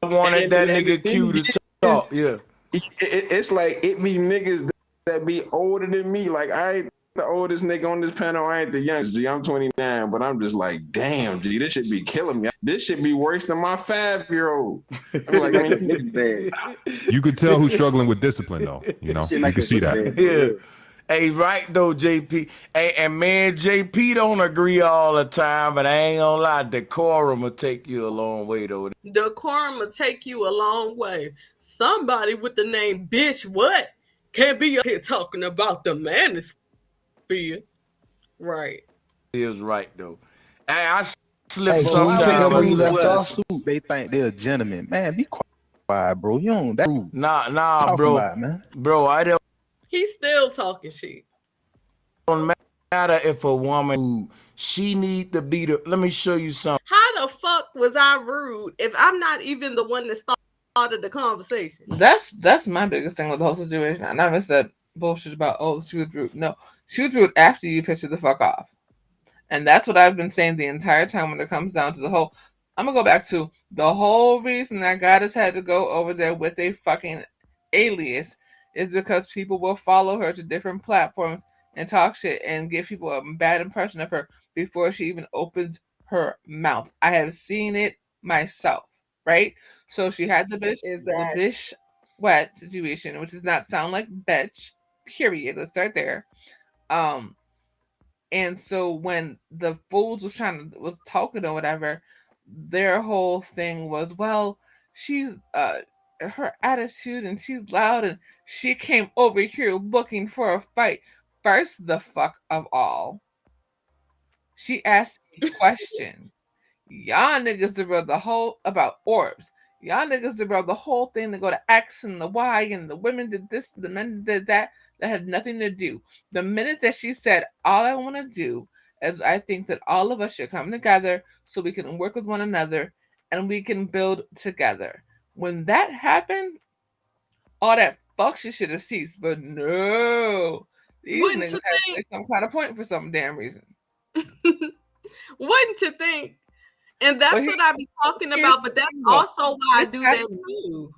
I wanted that nigga Q to talk. Yeah. It's like it be niggas that be older than me. Like I ain't the oldest nigga on this panel. I ain't the youngest. G, I'm 29, but I'm just like, damn, G, this should be killing me. This should be worse than my 5-year-old. I'm like, man, this bad. You could tell who's struggling with discipline, though. You know, you can see that. Yeah. Hey, right though, JP. Hey, and man, JP don't agree all the time, but I ain't gonna lie, decorum will take you a long way though. Decorum will take you a long way. Somebody with the name Bitch What can't be up here talking about the manosphere. Right. He was right though. Hey, I slip Hey, sometimes. They think they're a gentleman. Man, be quiet, bro. You don't that rude. Nah, bro. About, man. Bro, I don't. He's still talking shit. Don't matter if a woman, she need to be the. Let me show you something. How the fuck was I rude if I'm not even the one that started the conversation? That's my biggest thing with the whole situation. I never said bullshit about, oh, she was rude. No, she was rude after you pissed her the fuck off. And that's what I've been saying the entire time when it comes down to the whole. I'm gonna go back to the whole reason that Goddess had to go over there with a fucking alias is because people will follow her to different platforms and talk shit and give people a bad impression of her before she even opens her mouth. I have seen it myself, right? So she had the bitch wet situation, which does not sound like bitch, period. Let's start there. And so when the fools was talking or whatever, their whole thing was, well, she's her attitude and she's loud and she came over here looking for a fight. First the fuck of all, she asked a question. Y'all niggas derailed the whole about orbs. Y'all niggas derailed the whole thing to go to X and the Y and the women did this, the men did that. That had nothing to do. The minute that she said, all I want to do is I think that all of us should come together so we can work with one another and we can build together. When that happened, all that fuck shit should have ceased. But no, these niggas had to make some kind of point for some damn reason. Wouldn't you think? And that's what I be talking about, but that's also why I do that too.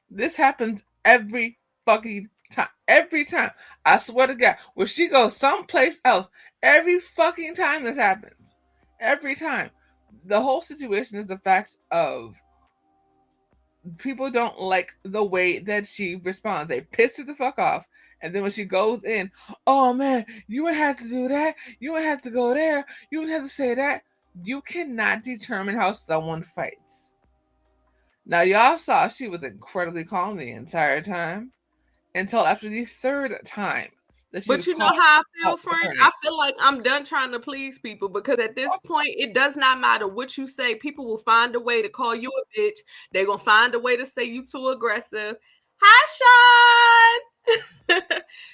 This happens every fucking time. Every time. I swear to God. When she goes someplace else, every fucking time this happens. Every time. The whole situation is the fact of people don't like the way that she responds. They piss her the fuck off. And then when she goes in, oh man, you would have to do that. You would have to go there. You would have to say that. You cannot determine how someone fights. Now, y'all saw she was incredibly calm the entire time until after the third time. But you know how I feel, friend? I feel like I'm done trying to please people because at this point, it does not matter what you say. People will find a way to call you a bitch. They're going to find a way to say you too aggressive. Hi, Sean.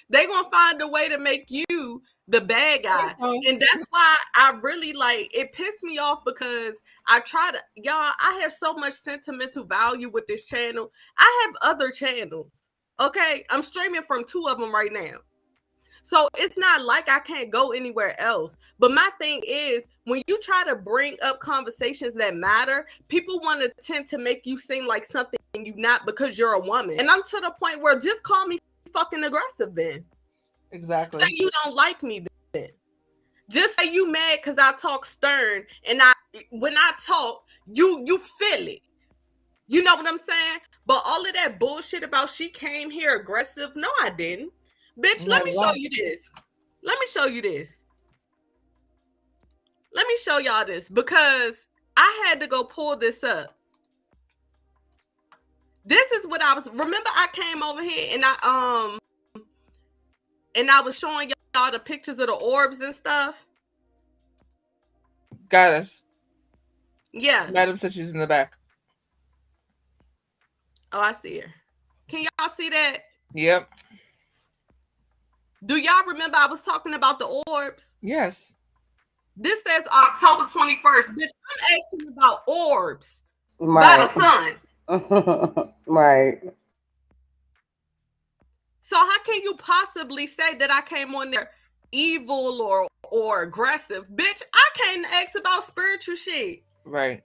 They gonna find a way to make you the bad guy. And that's why I really like it pissed me off because I try to y'all, I have so much sentimental value with this channel. I have other channels. Okay. I'm streaming from 2 of them right now. So it's not like I can't go anywhere else. But my thing is, when you try to bring up conversations that matter, people want to tend to make you seem like something you're not because you're a woman. And I'm to the point where just call me fucking aggressive then. Exactly. Say you don't like me then. Just say you mad because I talk stern and when I talk, you feel it. You know what I'm saying? But all of that bullshit about she came here aggressive, no, I didn't. Bitch, let me show you this. Let me show you this. Let me show y'all this because I had to go pull this up. This is what I was. Remember, I came over here and I was showing y'all the pictures of the orbs and stuff. Goddess. Yeah. Madam said she's in the back. Oh, I see her. Can y'all see that? Yep. Do y'all remember I was talking about the orbs? Yes. This says October 21st. Bitch, I'm asking about orbs Right. by the sun. Right. So how can you possibly say that I came on there evil or aggressive? Bitch, I came to ask about spiritual shit. Right.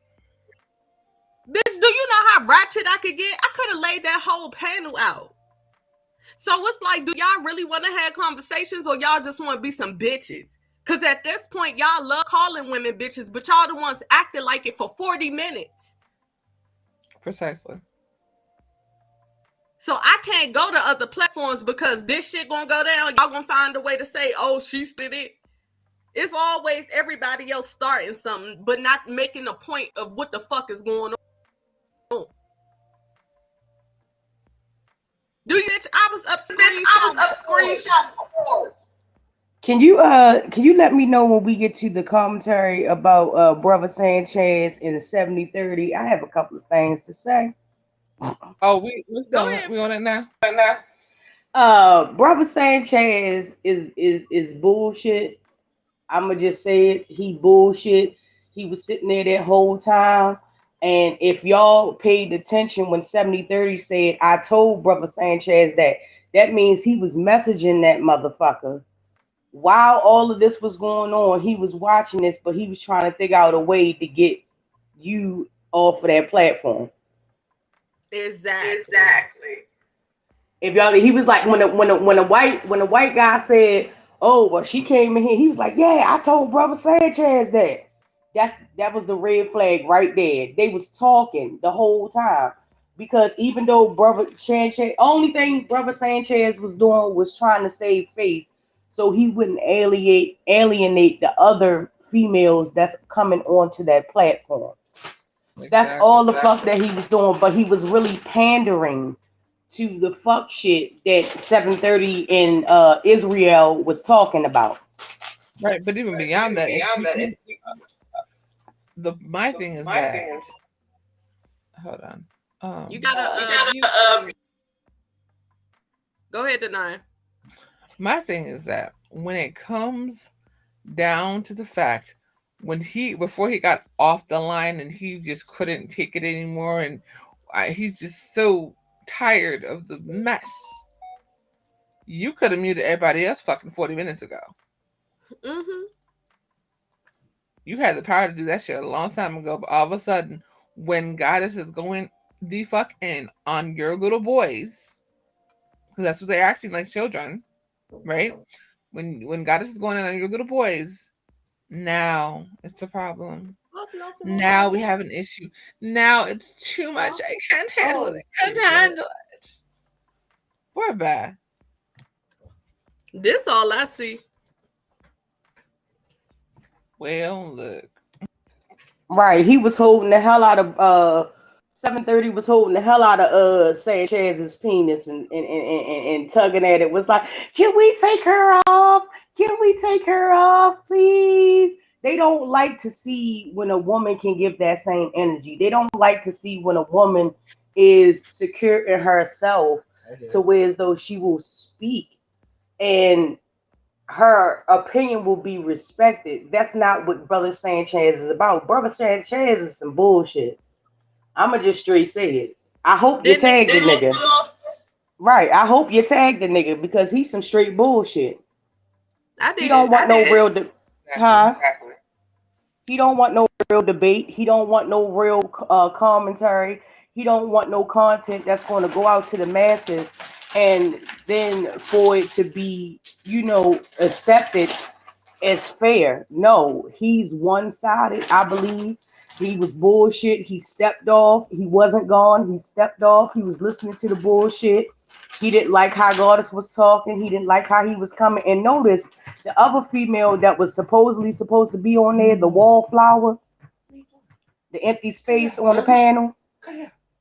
Bitch, do you know how ratchet I could get? I could have laid that whole panel out. So it's like, do y'all really want to have conversations or y'all just want to be some bitches? Because at this point, y'all love calling women bitches, but y'all the ones acting like it for 40 minutes. Precisely. So I can't go to other platforms because this shit gonna go down. Y'all gonna find a way to say, oh, she did it. It's always everybody else starting something, but not making a point of what the fuck is going on. Do you bitch? I was up screenshot. Can you let me know when we get to the commentary about Brother Sanchez in the 70-30? I have a couple of things to say. Oh, we on it now. Brother Sanchez is bullshit. I'ma just say it. He bullshit. He was sitting there that whole time. And if y'all paid attention when 70-30 said, I told Brother Sanchez that means he was messaging that motherfucker. While all of this was going on, he was watching this, but he was trying to figure out a way to get you off of that platform. Exactly. If y'all, he was like when the white guy said, "Oh, well, she came in here," he was like, "Yeah, I told Brother Sanchez that." That was the red flag right there. They was talking the whole time because even though Brother Sanchez, only thing Brother Sanchez was doing was trying to save face, so he wouldn't alienate the other females that's coming onto that platform. Exactly. That's all the fuck that he was doing, but he was really pandering to the fuck shit that 730 in Israel was talking about. Right, but even beyond that, my thing is that. Hold on. You gotta go ahead, Denai. My thing is that when it comes down to the fact before he got off the line and he just couldn't take it anymore, and he's just so tired of the mess. You could have muted everybody else fucking 40 minutes ago. Mm-hmm. You had the power to do that shit a long time ago, but all of a sudden, when Goddess is going the fuck in on your little boys, because that's what they're acting like, children, right? When Goddess is going in on your little boys, now it's a problem. Now we have an issue. Now it's too much. I can't handle it. I can't handle it. We're bad. This all I see. Well, look. Right, he was holding the hell out of 730 was holding the hell out of Sanchez's penis and tugging at it. Was like, can we take her off? Can we take her off, please? They don't like to see when a woman can give that same energy. They don't like to see when a woman is secure in herself to where as though she will speak and her opinion will be respected. That's not what Brother Sanchez is about. Brother Sanchez is some bullshit. I'ma just straight say it. I hope you tag the nigga. Right. I hope you tag the nigga because he's some straight bullshit. He don't want no real He don't want no real debate. He don't want no real commentary. He don't want no content that's going to go out to the masses and then for it to be, accepted as fair. No, he's one-sided, I believe. He was bullshit. He stepped off. He wasn't gone. He stepped off. He was listening to the bullshit. He didn't like how Goddess was talking. He didn't like how he was coming. And notice the other female that was supposedly supposed to be on there, the wallflower, the empty space on the panel,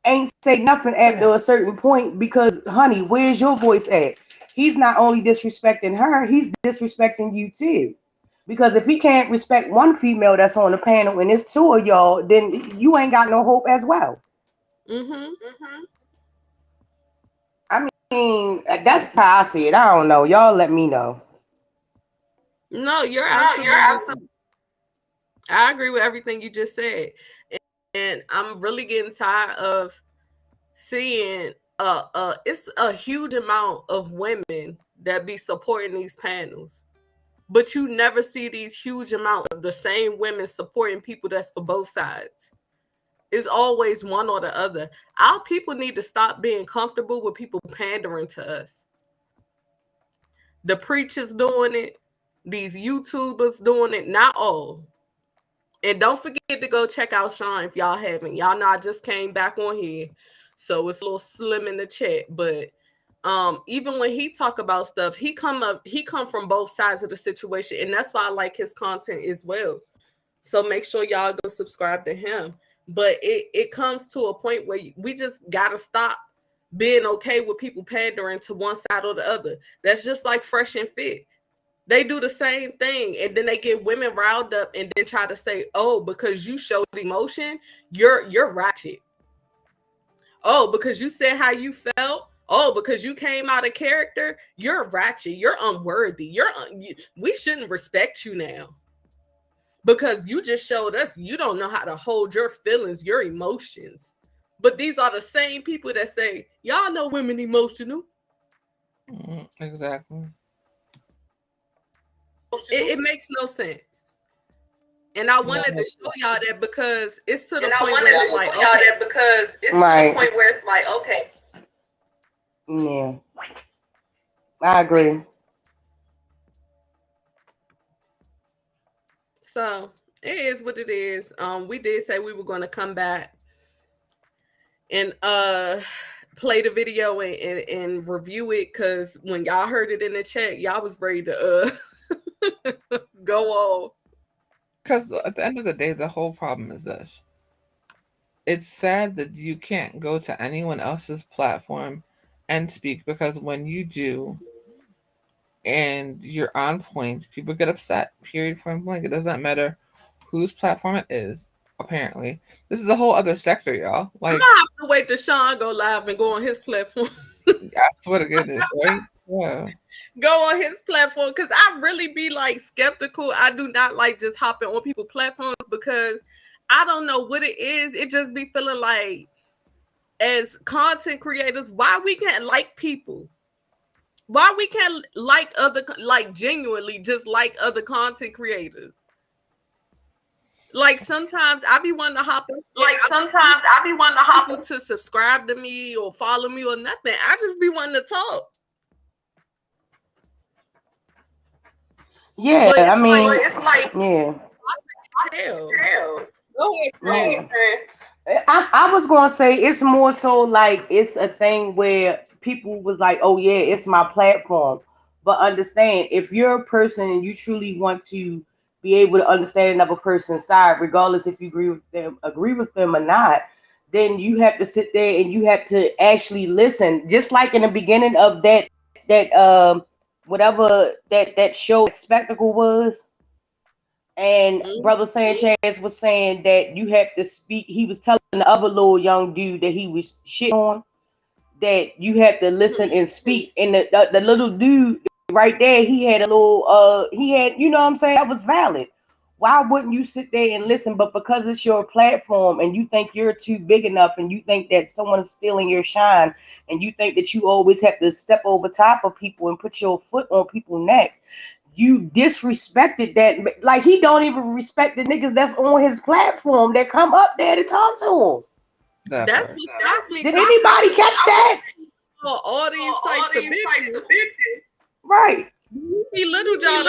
ain't say nothing after a certain point because, honey, where's your voice at? He's not only disrespecting her, he's disrespecting you too. Because if he can't respect one female that's on the panel and it's two of y'all, then you ain't got no hope as well. I mean, that's how I see it. I don't know. Y'all let me know. No, you're absolutely. I agree with everything you just said. And I'm really getting tired of seeing it's a huge amount of women that be supporting these panels. But you never see these huge amount of the same women supporting people that's for both sides. It's always one or the other. Our people need to stop being comfortable with people pandering to us. The preachers doing it, these YouTubers doing it, not all. And don't forget to go check out Sean if y'all haven't. Y'all know I just came back on here, so it's a little slim in the chat. But even when he talk about stuff, he come from both sides of the situation, and that's why I like his content as well. So make sure y'all go subscribe to him. But it comes to a point where we just gotta stop being okay with people pandering to one side or the other. That's just like Fresh and Fit. They do the same thing, and then they get women riled up and then try to say, oh, because you showed emotion, you're ratchet. Oh, because you said how you felt. Oh, because you came out of character, you're ratchet. You're unworthy. We shouldn't respect you now. Because you just showed us you don't know how to hold your feelings, your emotions. But these are the same people that say, y'all know women emotional. Exactly. It makes no sense. And I wanted to show y'all that because it's to the point where it's like, okay. Yeah. I agree. So it is what it is. We did say we were going to come back and play the video and review it, because when y'all heard it in the chat, y'all was ready to go off. Because at the end of the day, the whole problem is this. It's sad that you can't go to anyone else's platform and speak, because when you do and you're on point, people get upset. Period, point blank. It doesn't matter whose platform it is. Apparently, this is a whole other sector, y'all. Like, I'm gonna have to wait till Sean go live and go on his platform. I swear to goodness, right? Yeah. Go on his platform, because I really be like skeptical. I do not like just hopping on people's platforms because I don't know what it is. It just be feeling like, as content creators, why we can't like people? Why we can't like genuinely just like other content creators? Like sometimes I be wanting to hop people to subscribe to me or follow me or nothing. I just be wanting to talk. Yeah, but I mean, yeah. Hell. Go ahead, I was gonna say it's more so like it's a thing where people was like, oh yeah, it's my platform. But understand, if you're a person and you truly want to be able to understand another person's side, regardless if you agree with them or not, then you have to sit there and you have to actually listen. Just like in the beginning of that whatever that show spectacle was. And Brother Sanchez was saying that you have to speak. He was telling the other little young dude that he was shitting on, that you have to listen and speak. And the little dude right there, he had a little you know what I'm saying, that was valid. Why wouldn't you sit there and listen? But because it's your platform and you think you're too big enough and you think that someone is stealing your shine and you think that you always have to step over top of people and put your foot on people's necks, you disrespected that. Like, he don't even respect the niggas that's on his platform that come up there to talk to him. That's what stopped me. Did anybody catch that? All these types of bitches. Right. He little John.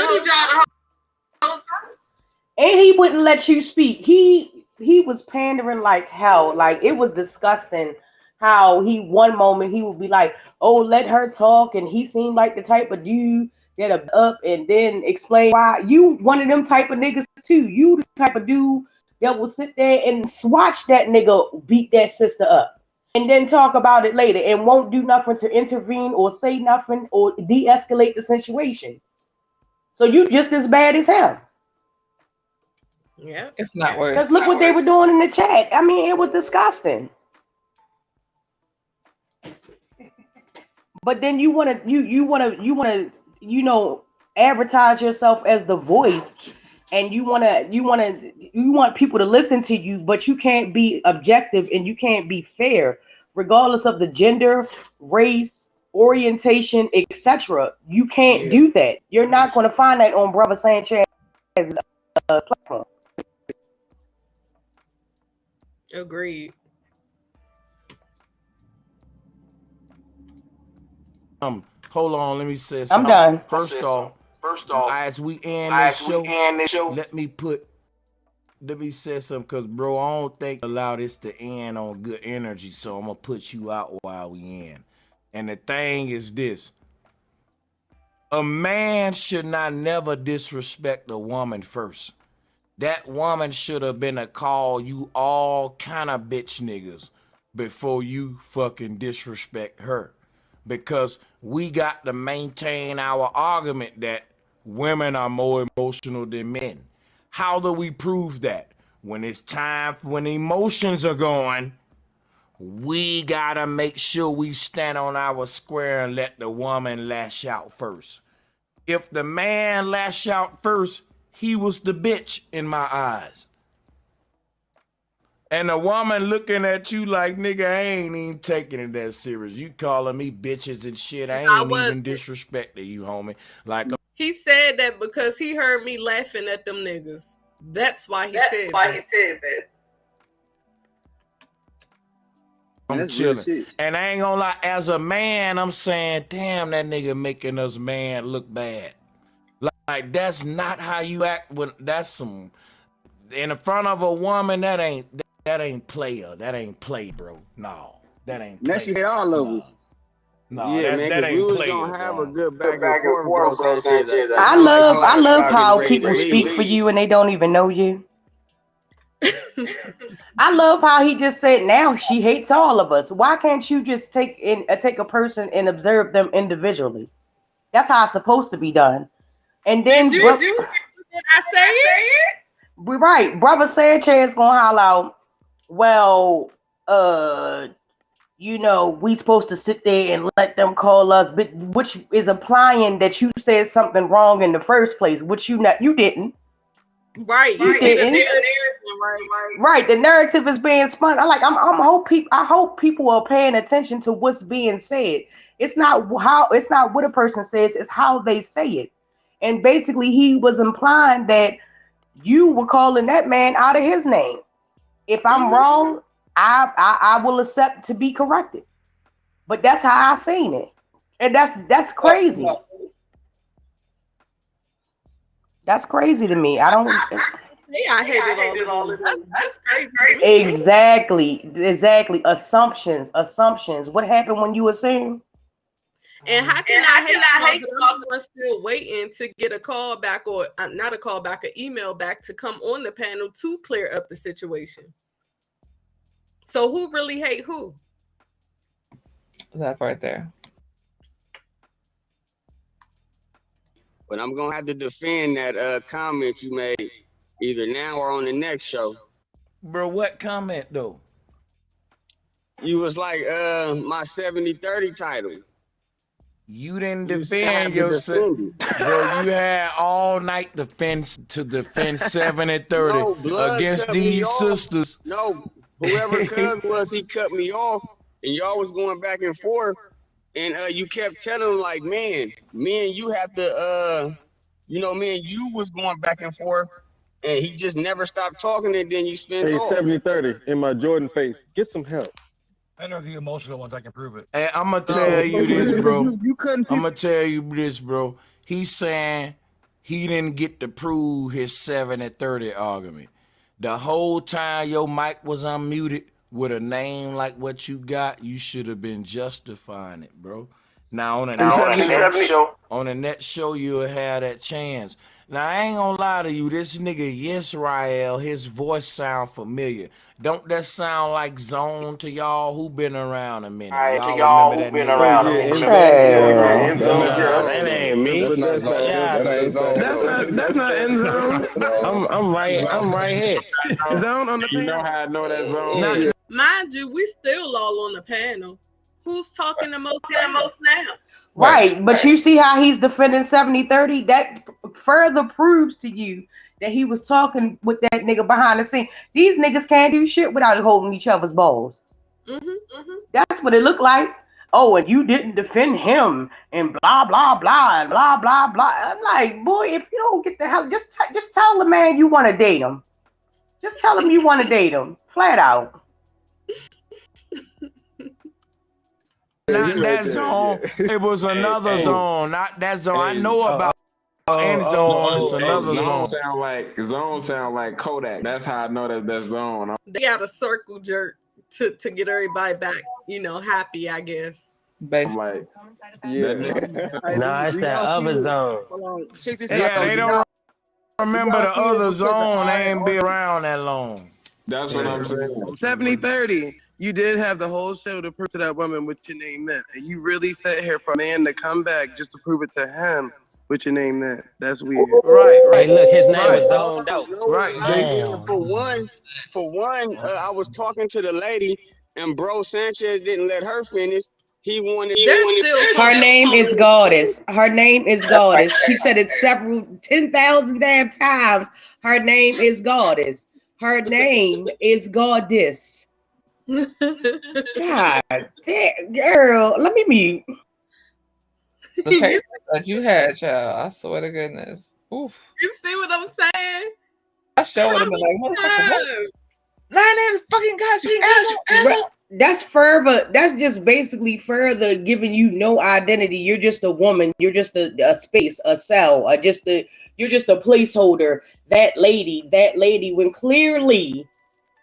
And he wouldn't let you speak. He was pandering like hell. Like, it was disgusting how one moment he would be like, oh, let her talk, and he seemed like the type of dude that up and then explain why. You one of them type of niggas too. You the type of dude that will sit there and watch that nigga beat that sister up and then talk about it later and won't do nothing to intervene or say nothing or de-escalate the situation. So you just as bad as him. Yeah, it's not worse. Because look what they were doing in the chat. I mean, it was disgusting. But then you want to advertise yourself as the voice, and you want people to listen to you, but you can't be objective and you can't be fair, regardless of the gender, race, orientation, etc. You can't do that. You're not going to find that on Brother Sanchez's platform. Agreed. Hold on, let me say something. I'm done. First off, as we end this show, let me say something, because bro, I don't think allow this to end on good energy, so I'm gonna put you out while we end. And the thing is this: a man should not never disrespect a woman first. That woman should have been to call you all kind of bitch niggas before you fucking disrespect her. Because we got to maintain our argument that women are more emotional than men. How do we prove that? When it's time, when emotions are going, we gotta make sure we stand on our square and let the woman lash out first. If the man lash out first, he was the bitch in my eyes. And the woman looking at you like, nigga, I ain't even taking it that serious. You calling me bitches and shit. I ain't even disrespecting you, homie. Like, he said that because he heard me laughing at them niggas. That's why he said that. I'm chilling. And I ain't gonna lie, as a man, I'm saying, damn, that nigga making us man look bad. Like, that's not how you act when that's some in front of a woman. That ain't player. That ain't play, bro. No, that ain't play. Unless you hit all of us. No, yeah, that ain't we was play. Gonna have a good back and forth, bro. Sanchez. I love how people speak for you and they don't even know you. I love how he just said, now she hates all of us. Why can't you just take a person and observe them individually? That's how it's supposed to be done. And then did I say it? We're right. Brother Sanchez gonna holler out, well, we supposed to sit there and let them call us, but which is implying that you said something wrong in the first place, which you didn't. Right. You didn't. Right. The narrative is being spun. I hope people are paying attention to what's being said. It's not what a person says, it's how they say it. And basically he was implying that you were calling that man out of his name. If I'm wrong, I will accept to be corrected. But that's how I seen it. And that's crazy. That's crazy to me. I don't I hated all of them. That's crazy. Exactly. Assumptions. What happened when you assume? And how can I hate I'm still waiting to get a call back, or not a call back, an email back to come on the panel to clear up the situation. So who really hate who? That part there. But I'm gonna have to defend that comment you made either now or on the next show. Bro, what comment though? you was like my 70-30 title. You didn't You defend had to yourself, defend it. bro. You had all night to defend 7-30 No, blood against cut me these off. sisters. No, whoever cuz was, he cut me off, and y'all was going back and forth, and you kept telling him like, man, me and you have to, me and you was going back and forth, and he just never stopped talking, and then you spent Hey, off. 70-30 in my Jordan face. Get some help. I know the emotional ones. I can prove it. Hey, I'm gonna tell you this, bro. You couldn't. I'm gonna tell you this, bro. He's saying he didn't get to prove his 70-30 argument. The whole time your mic was unmuted with a name like what you got, you should have been justifying it, bro. Now on the next show you'll have that chance. Now I ain't gonna lie to you, this nigga Yisrael, his voice sound familiar. Don't that sound like Zone to y'all who been around a minute? Y'all remember that nigga? That ain't me. That's not in zone. I'm right here. Zone on the You know how I know that Zone? Nah, Mind you, we still all on the panel. Who's talking the most now? Right, but you see how he's defending 70-30? That further proves to you that he was talking with that nigga behind the scene. These niggas can't do shit without holding each other's balls. That's what it looked like. Oh, and you didn't defend him and blah, blah, blah, and blah, blah, blah. I'm like, boy, if you don't get the hell, just tell the man you want to date him. Just tell him you want to date him. Flat out. Not that Zone. It was another Zone. Not that Zone. I know about end zone. It's another Zone zone. sound like Kodak. That's how I know that's Zone. They got a circle jerk to get everybody back, happy, I guess. I'm like, Nah, it's that other Zone. Hold on. Check this Yeah, out. they don't remember the other Zone. They ain't been around that long. That's what I'm saying. 70-30. You did have the whole show to prove to that woman what your name meant. And you really sat here for a man to come back just to prove it to him what your name meant. That's weird. Right. Hey, look, his name was zoned out. Right. For one, I was talking to the lady, and bro Sanchez didn't let her finish. He wanted. Her name is Goddess. Her name is Goddess. She said it 10,000 damn times. Her name is Goddess. Her name is Goddess. God damn, girl, let me mute. The patience that you had, child. I swear to goodness. Oof. You see what I'm saying? I sure would have been like, motherfucker, what? Fucking got you. That's further. That's just basically further giving you no identity. You're just a woman. You're just a space, a cell, you're just a placeholder. That lady. When clearly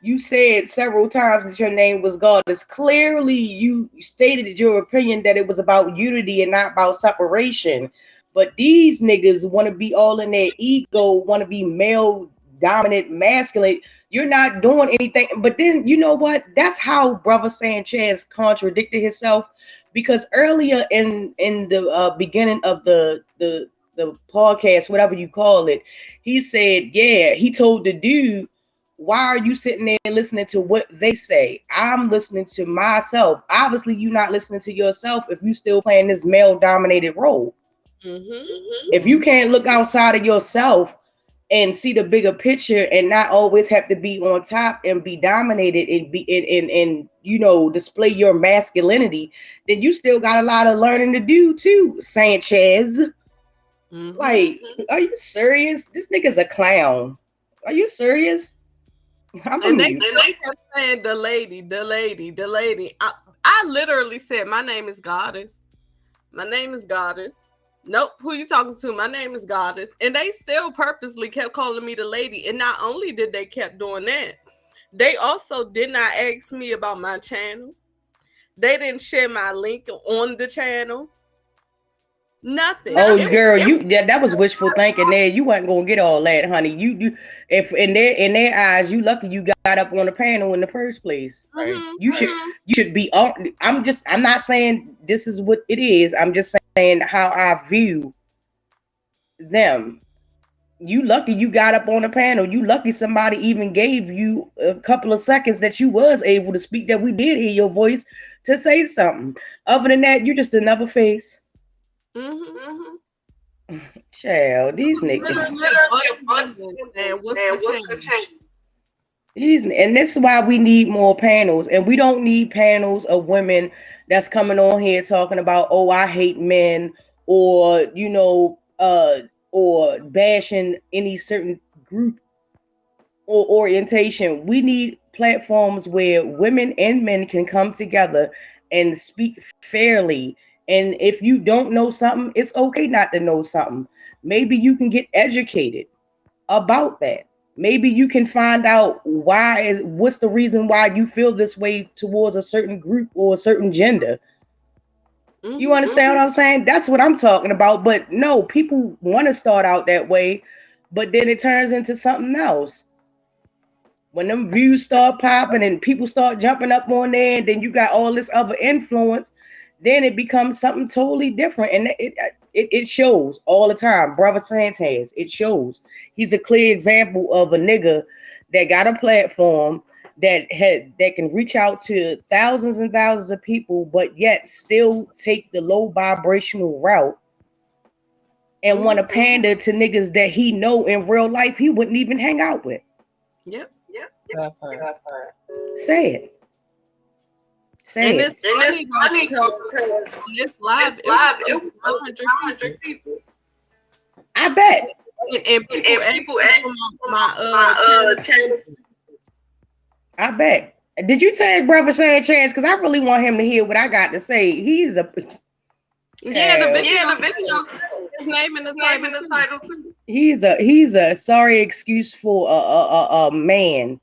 you said several times that your name was Goddess. Clearly, you stated your opinion that it was about unity and not about separation. But these niggas want to be all in their ego, want to be male dominant, masculine. You're not doing anything. But then, you know what? That's how Brother Sanchez contradicted himself. Because earlier in the beginning of the podcast, whatever you call it, he said, yeah, he told the dude, why are you sitting there listening to what they say? I'm listening to myself. Obviously, you're not listening to yourself if you still playing this male-dominated role. If you can't look outside of yourself and see the bigger picture and not always have to be on top and be dominated and be and display your masculinity, then you still got a lot of learning to do too, Sanchez. Like, are you serious? This nigga's a clown. Are you serious? And they kept saying the lady. I literally said, my name is Goddess. My name is Goddess. Nope, who you talking to? My name is Goddess. And they still purposely kept calling me the lady. And not only did they kept doing that, they also did not ask me about my channel. They didn't share my link on the channel. Nothing. Oh, girl, that was wishful thinking. There, you wasn't gonna get all that, honey. You if in their eyes, you lucky you got up on the panel in the first place. Right? You should be on. I'm not saying this is what it is. I'm just saying how I view them. You lucky you got up on the panel. You lucky somebody even gave you a couple of seconds that you was able to speak, that we did hear your voice to say something. Other than that, you just another face. Child, these niggas. And what's the change? And this is why we need more panels. And we don't need panels of women that's coming on here talking about, oh, I hate men, or or bashing any certain group or orientation. We need platforms where women and men can come together and speak fairly. And if you don't know something, it's okay not to know something. Maybe you can get educated about that. Maybe you can find out what's the reason why you feel this way towards a certain group or a certain gender. You understand what I'm saying? That's what I'm talking about. But no, people want to start out that way, but then it turns into something else. When them views start popping and people start jumping up on there, and then you got all this other influence, then it becomes something totally different. And it shows all the time. Brother Sanchez, it shows. He's a clear example of a nigga that got a platform that can reach out to thousands and thousands of people, but yet still take the low vibrational route and want to pander to niggas that he know in real life he wouldn't even hang out with. Yep. Say it. And it's funny because it's live. It was 100 people. I bet. And people ask my channel. I bet. Did you tag Brother Sanchez? Because I really want him to hear what I got to say. He's a the video. His name in the title too. He's a sorry excuse for a man.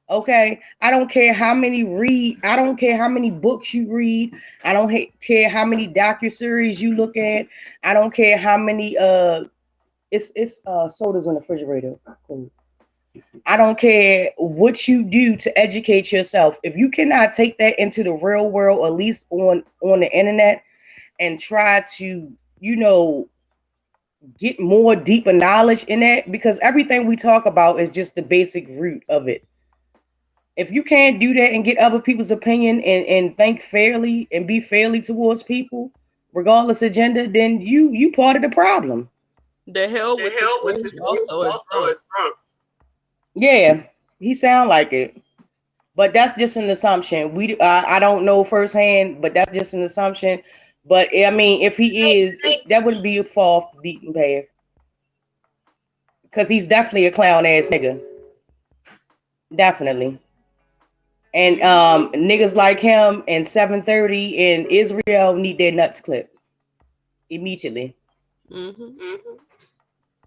Okay, I don't care how many books you read. I don't care how many docuseries you look at. I don't care how many it's sodas on the refrigerator. Cool. I don't care what you do to educate yourself. If you cannot take that into the real world, at least on the internet, and try to, get more deeper knowledge in that, because everything we talk about is just the basic root of it. If you can't do that and get other people's opinion and think fairly and be fairly towards people, regardless of gender, then you part of the problem. The hell with is also a drunk. Yeah, he sound like it, but that's just an assumption. I don't know firsthand, but that's just an assumption. But I mean, if he is, that wouldn't be a far beaten path, because he's definitely a clown ass nigga, definitely. And niggas like him and 730 in Israel need their nuts clipped immediately. I'm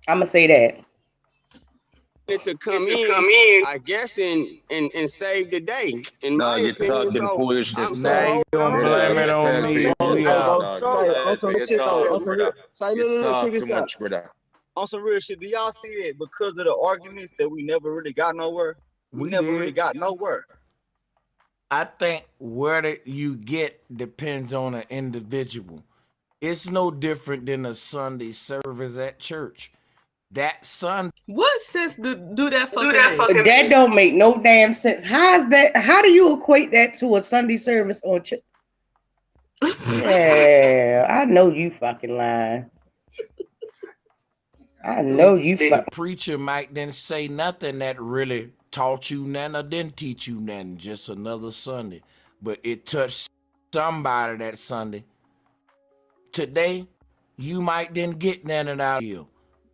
gonna say that. To come in, I guess, and save the day. In my opinion, so now you gonna blame it on me. On some real shit, do y'all see that because of the arguments that we never really got nowhere? We never really got nowhere. I think where you get depends on an individual. It's no different than a Sunday service at church. That Sunday. What sense do that fucking That don't make no damn sense. How do you equate that to a Sunday service on church? Yeah, I know you fucking lying. I know you The preacher might then say nothing that really taught you nothing or didn't teach you nothing, just another Sunday. But it touched somebody that Sunday. Today, you might didn't get nothing out of you.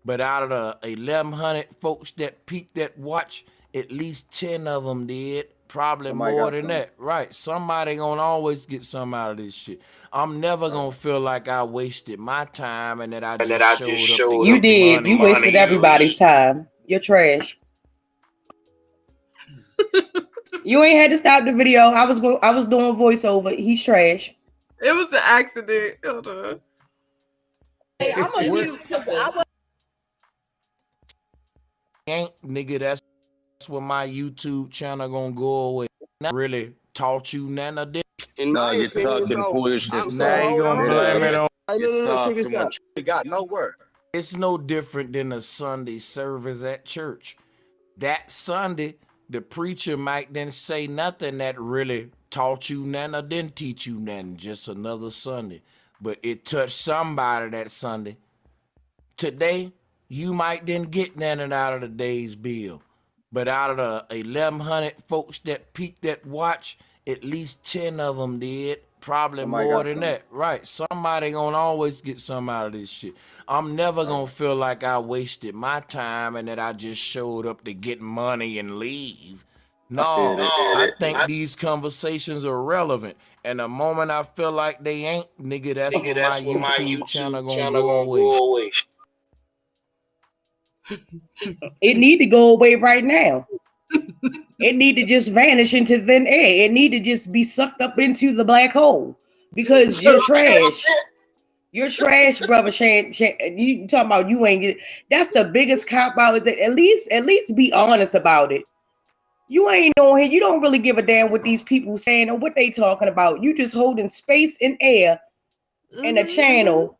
But out of the 1,100 folks that peeked that watch, at least 10 of them did. Probably somebody more than that. Right. Somebody gonna always get something out of this shit. I'm never gonna feel like I wasted my time and that I just showed up. You did. You wasted everybody's time. You're trash. You ain't had to stop the video. I was doing voiceover. He's trash. It was an accident. Hold on. Hey, I'm gonna use. Ain't nigga, that's what my YouTube channel gonna go away. Not really taught you nothing or did. Now you talking foolishness. Now you gonna blame it on. Check this out. We got nowhere. It's no different than a Sunday service at church. That Sunday, the preacher might then say nothing that really taught you nothing or didn't teach you nothing, just another Sunday. But it touched somebody that Sunday. Today, you might didn't get nothing out of the day's bill. But out of the 1,100 folks that peeked that watch, at least 10 of them did. Probably Somebody more got than something. that. Right. Somebody gonna always get some out of this shit. I'm never gonna feel like I wasted my time and that I just showed up to get money and leave. No, I think these conversations are relevant. And the moment I feel like they ain't, nigga, that's when my YouTube channel gonna go away. It need to go away right now. It need to just vanish into thin air. It need to just be sucked up into the black hole because you're trash. You're trash, brother. You talking about you ain't get? That's the biggest cop out. Is that at least be honest about it. You ain't on here. You don't really give a damn what these people saying or what they talking about. You just holding space and air in a channel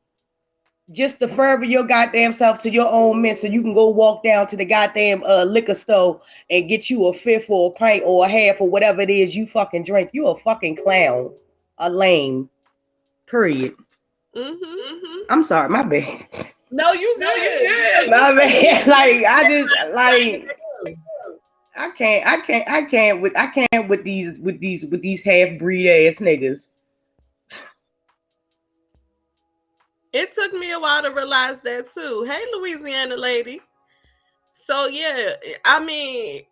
just to further your goddamn self to your own mess so you can go walk down to the goddamn liquor store and get you a fifth or a pint or a half or whatever it is you fucking drink. You a fucking clown. A lame. Period. I'm sorry, my bad. No, you good. My bad. Like I just like I can't with these half-breed ass niggas. It took me a while to realize that too. Hey, Louisiana lady. So yeah, I mean,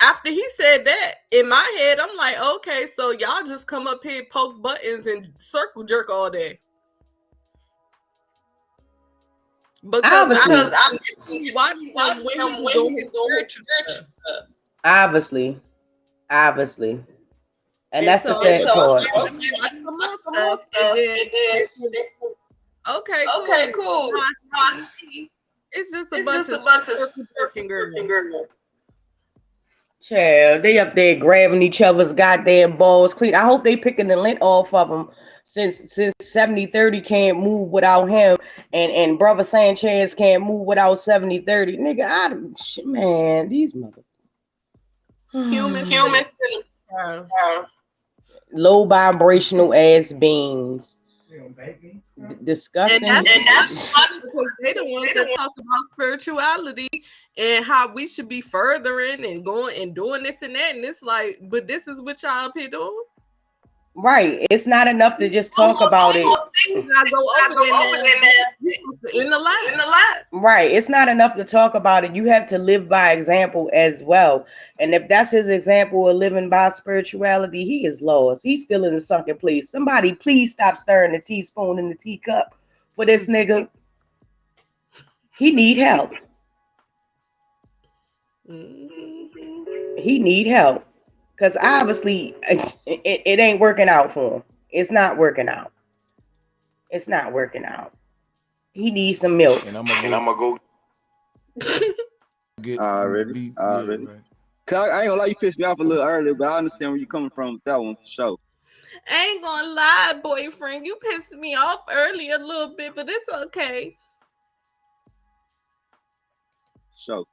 after he said that, in my head, I'm like, okay, so y'all just come up here, poke buttons, and circle jerk all day. Because I'm watching him when he's doing his spiritual stuff. Obviously. And that's the sad part. Okay, cool. It's just a bunch of working girls. Child, they up there grabbing each other's goddamn balls clean. I hope they picking the lint off of them since 70-30 can't move without him and brother Sanchez can't move without 70-30. Nigga, man, these humans. Low vibrational ass beings. Disgusting. And that's funny because they're the ones that talk about spirituality and how we should be furthering and going and doing this and that. And it's like, but this is what y'all up here doing. Right. It's not enough to just talk about it. I go over there in the light. Right. It's not enough to talk about it. You have to live by example as well. And if that's his example of living by spirituality, he is lost. He's still in the sunken place. Somebody please stop stirring the teaspoon in the teacup for this nigga. He need help. He need help. Because obviously it ain't working out for him. It's not working out. He needs some milk. And I'm gonna go get already. Cause I ain't gonna lie, you pissed me off a little earlier, but I understand where you're coming from with that one for sure. I ain't gonna lie, boyfriend. You pissed me off earlier a little bit, but it's okay. So.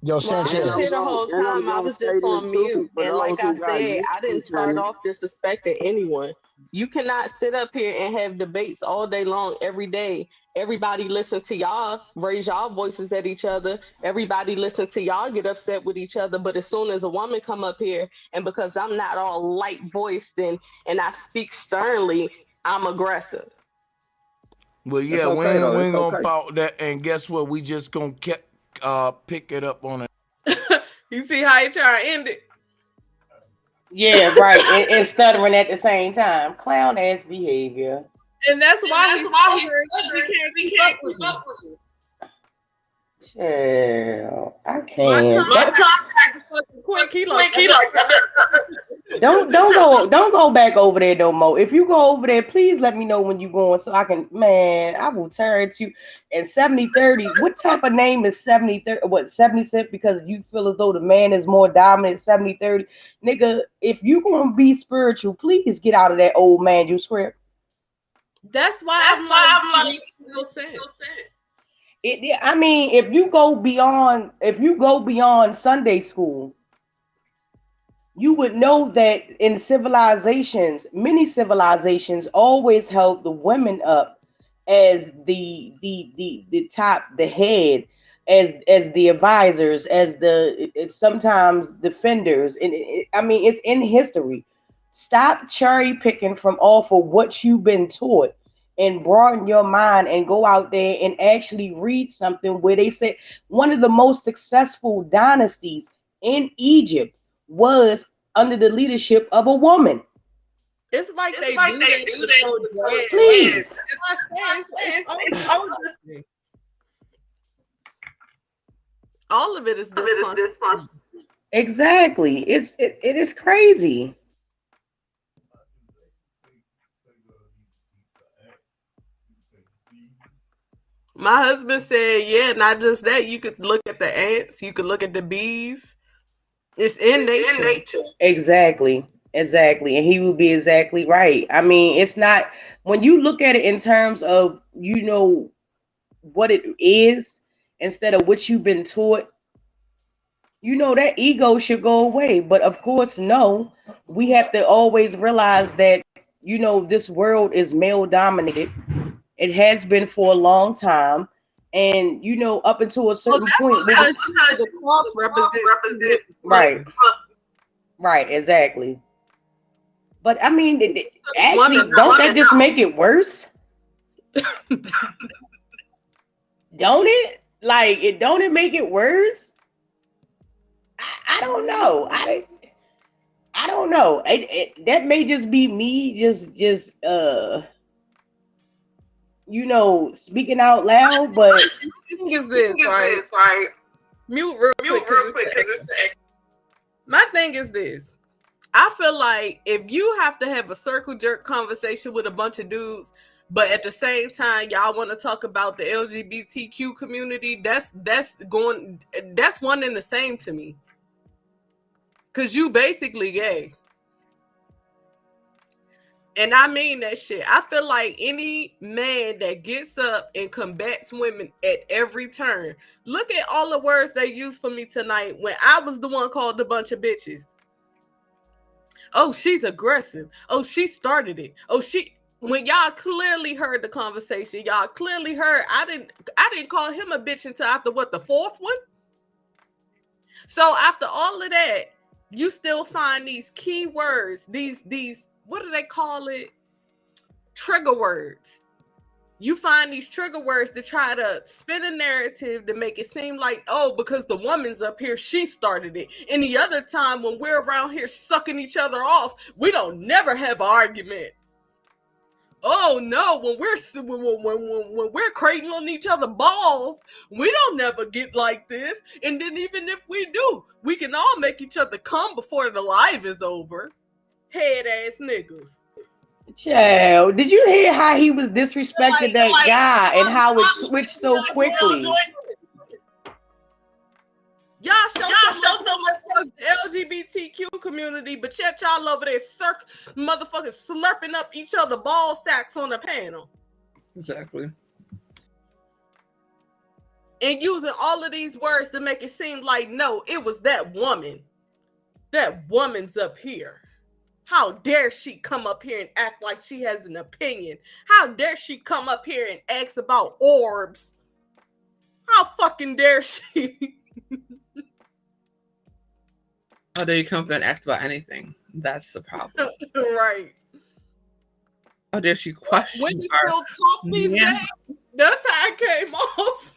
Yo, Sanchez. The whole time I was just on mute, and like I said, I didn't start off disrespecting anyone. You cannot sit up here and have debates all day long, every day. Everybody listen to y'all, raise y'all voices at each other. Everybody listen to y'all, get upset with each other. But as soon as a woman come up here, and because I'm not all light voiced and I speak sternly, I'm aggressive. Well, yeah, we ain't gonna fault that. And guess what? We just gonna pick it up on it. You see how you try to end it? Yeah, right. and stuttering at the same time. Clown ass behavior. And that's why he can't keep up with you. Chill. I can't. Don't go back over there no more. If you go over there, please let me know when you're going so I can. Man, I will turn to. And 70-30. What type of name is 70-30? What 70 because you feel as though the man is more dominant? 70-30, nigga. If you gonna be spiritual, please get out of that old man you script. That's why I'm like, no sense. I mean, if you go beyond Sunday school, you would know that in civilizations, many civilizations always held the women up as the top, the head, as the advisors, as the sometimes defenders. And I mean, it's in history. Stop cherry picking from off of what you've been taught and broaden your mind and go out there and actually read something where they say one of the most successful dynasties in Egypt was under the leadership of a woman. It's like they do that. Please. All of it is dysfunction. Exactly. It is crazy. My husband said, yeah, not just that. You could look at the ants. You could look at the bees. It's in nature. Exactly. And he would be exactly right. I mean, it's not, when you look at it in terms of, what it is instead of what you've been taught, that ego should go away. But of course, no, we have to always realize that, this world is male dominated. It has been for a long time. And, up until a certain point. Because the cross represents. Right, exactly. But I mean, actually, don't that just make it worse? Don't it? Like, don't it make it worse? I don't know. I don't know. That may just be me, just speaking out loud. But the thing is this, right? Mute real quick. My thing is this. I feel like if you have to have a circle jerk conversation with a bunch of dudes, but at the same time y'all want to talk about the LGBTQ community, that's one and the same to me. Cause you basically gay. And I mean that shit. I feel like any man that gets up and combats women at every turn. Look at all the words they used for me tonight when I was the one called a bunch of bitches. Oh, she's aggressive. Oh, she started it. Oh, when y'all clearly heard the conversation, y'all clearly heard I didn't call him a bitch until after the fourth one. So after all of that, you still find these key words, these what do they call it? Trigger words. You find these trigger words to try to spin a narrative to make it seem like, oh, because the woman's up here, she started it. And the other time when we're around here sucking each other off, we don't never have an argument. Oh no, when we're cradling each other balls, we don't never get like this. And then even if we do, we can all make each other come before the live is over. Head ass niggas. Child, did you hear how he was disrespecting that guy and how it switched so quickly? Y'all show so much the LGBTQ community, but yet y'all over there motherfuckers slurping up each other ball sacks on the panel. Exactly. And using all of these words to make it seem like, no, it was that woman. That woman's up here. How dare she come up here and act like she has an opinion? How dare she come up here and ask about orbs? How fucking dare she? How dare you come up and ask about anything? That's the problem. Right. How dare she question when you still talk these days? That's how it came off.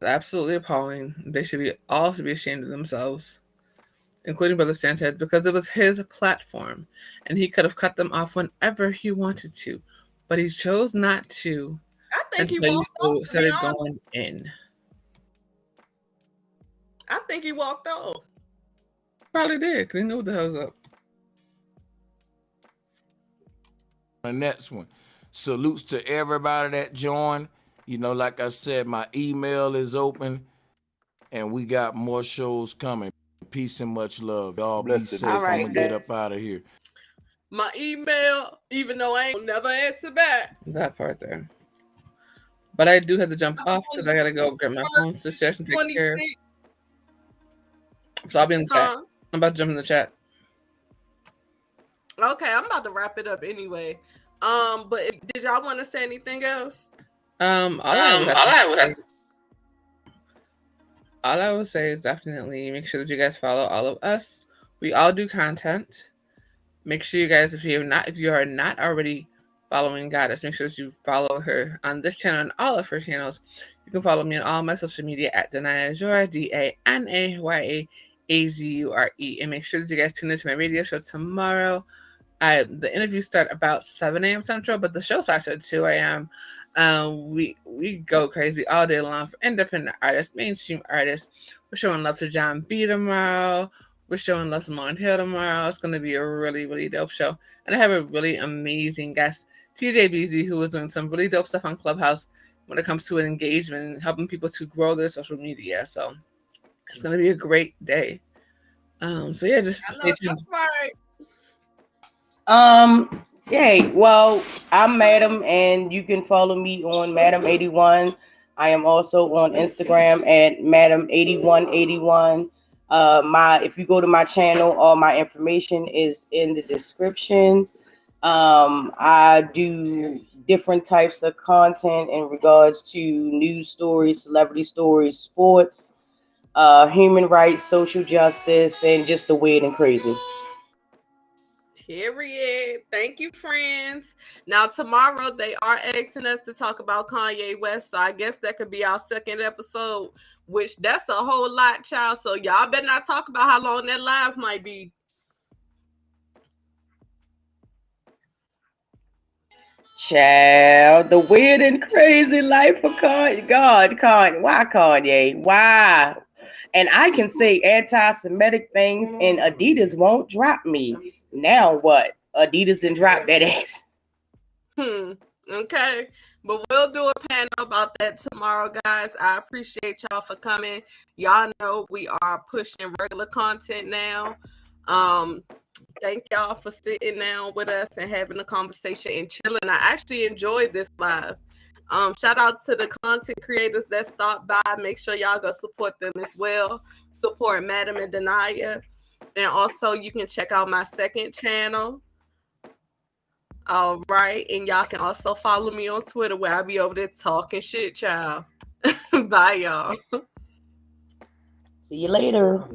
Absolutely appalling. They should all be ashamed of themselves, including Brother Sanchez, because it was his platform and he could have cut them off whenever he wanted to, but he chose not to. I think he walked off. Started going in. I think he walked off. Probably did, because he knew what the hell was up. The next one. Salutes to everybody that joined. Like I said, my email is open and we got more shows coming. Peace and much love. Y'all be safe. I'm gonna get up out of here. my email, even though I ain't never answer back. That part there. But I do have to jump off because I gotta go get my phone situation taken care of. So I'll be in the chat. I'm about to jump in the chat. Okay, I'm about to wrap it up anyway. But did y'all want to say anything else? All I would say is definitely make sure that you guys follow all of us. We all do content. Make sure you guys, if you are not already following Goddess, make sure that you follow her on this channel and all of her channels. You can follow me on all my social media at Danayazure, DANAYAZURE. And make sure that you guys tune into my radio show tomorrow. The interviews start about 7 a.m. Central, but the show starts at 2 a.m. We go crazy all day long for independent artists, mainstream artists. We're showing love to John B tomorrow. We're showing love to Lauryn Hill tomorrow. It's going to be a really, really dope show. And I have a really amazing guest, TJ BZ, who is doing some really dope stuff on Clubhouse when it comes to an engagement and helping people to grow their social media. So it's going to be a great day. So yeah, just stay tuned. Yay. Well, I'm Madam, and you can follow me on Madam81. I am also on Instagram at Madam8181. If you go to my channel, all my information is in the description. I do different types of content in regards to news stories, celebrity stories, sports, human rights, social justice, and just the weird and crazy. Period. Thank you, friends. Now, tomorrow they are asking us to talk about Kanye West, so I guess that could be our second episode, which that's a whole lot, child. So y'all better not talk about how long that live might be. Child, the weird and crazy life of Kanye. Kanye. Why Kanye? Why? And I can say anti-Semitic things, and Adidas won't drop me. Now what? Adidas didn't drop that ass. Okay. But we'll do a panel about that tomorrow, guys. I appreciate y'all for coming. Y'all know we are pushing regular content now. Thank y'all for sitting down with us and having a conversation and chilling. I actually enjoyed this live. Shout out to the content creators that stopped by. Make sure y'all go support them as well. Support Madam and Danaya. And also, you can check out my second channel. All right. And y'all can also follow me on Twitter where I'll be over there talking shit, child. Bye, y'all. See you later.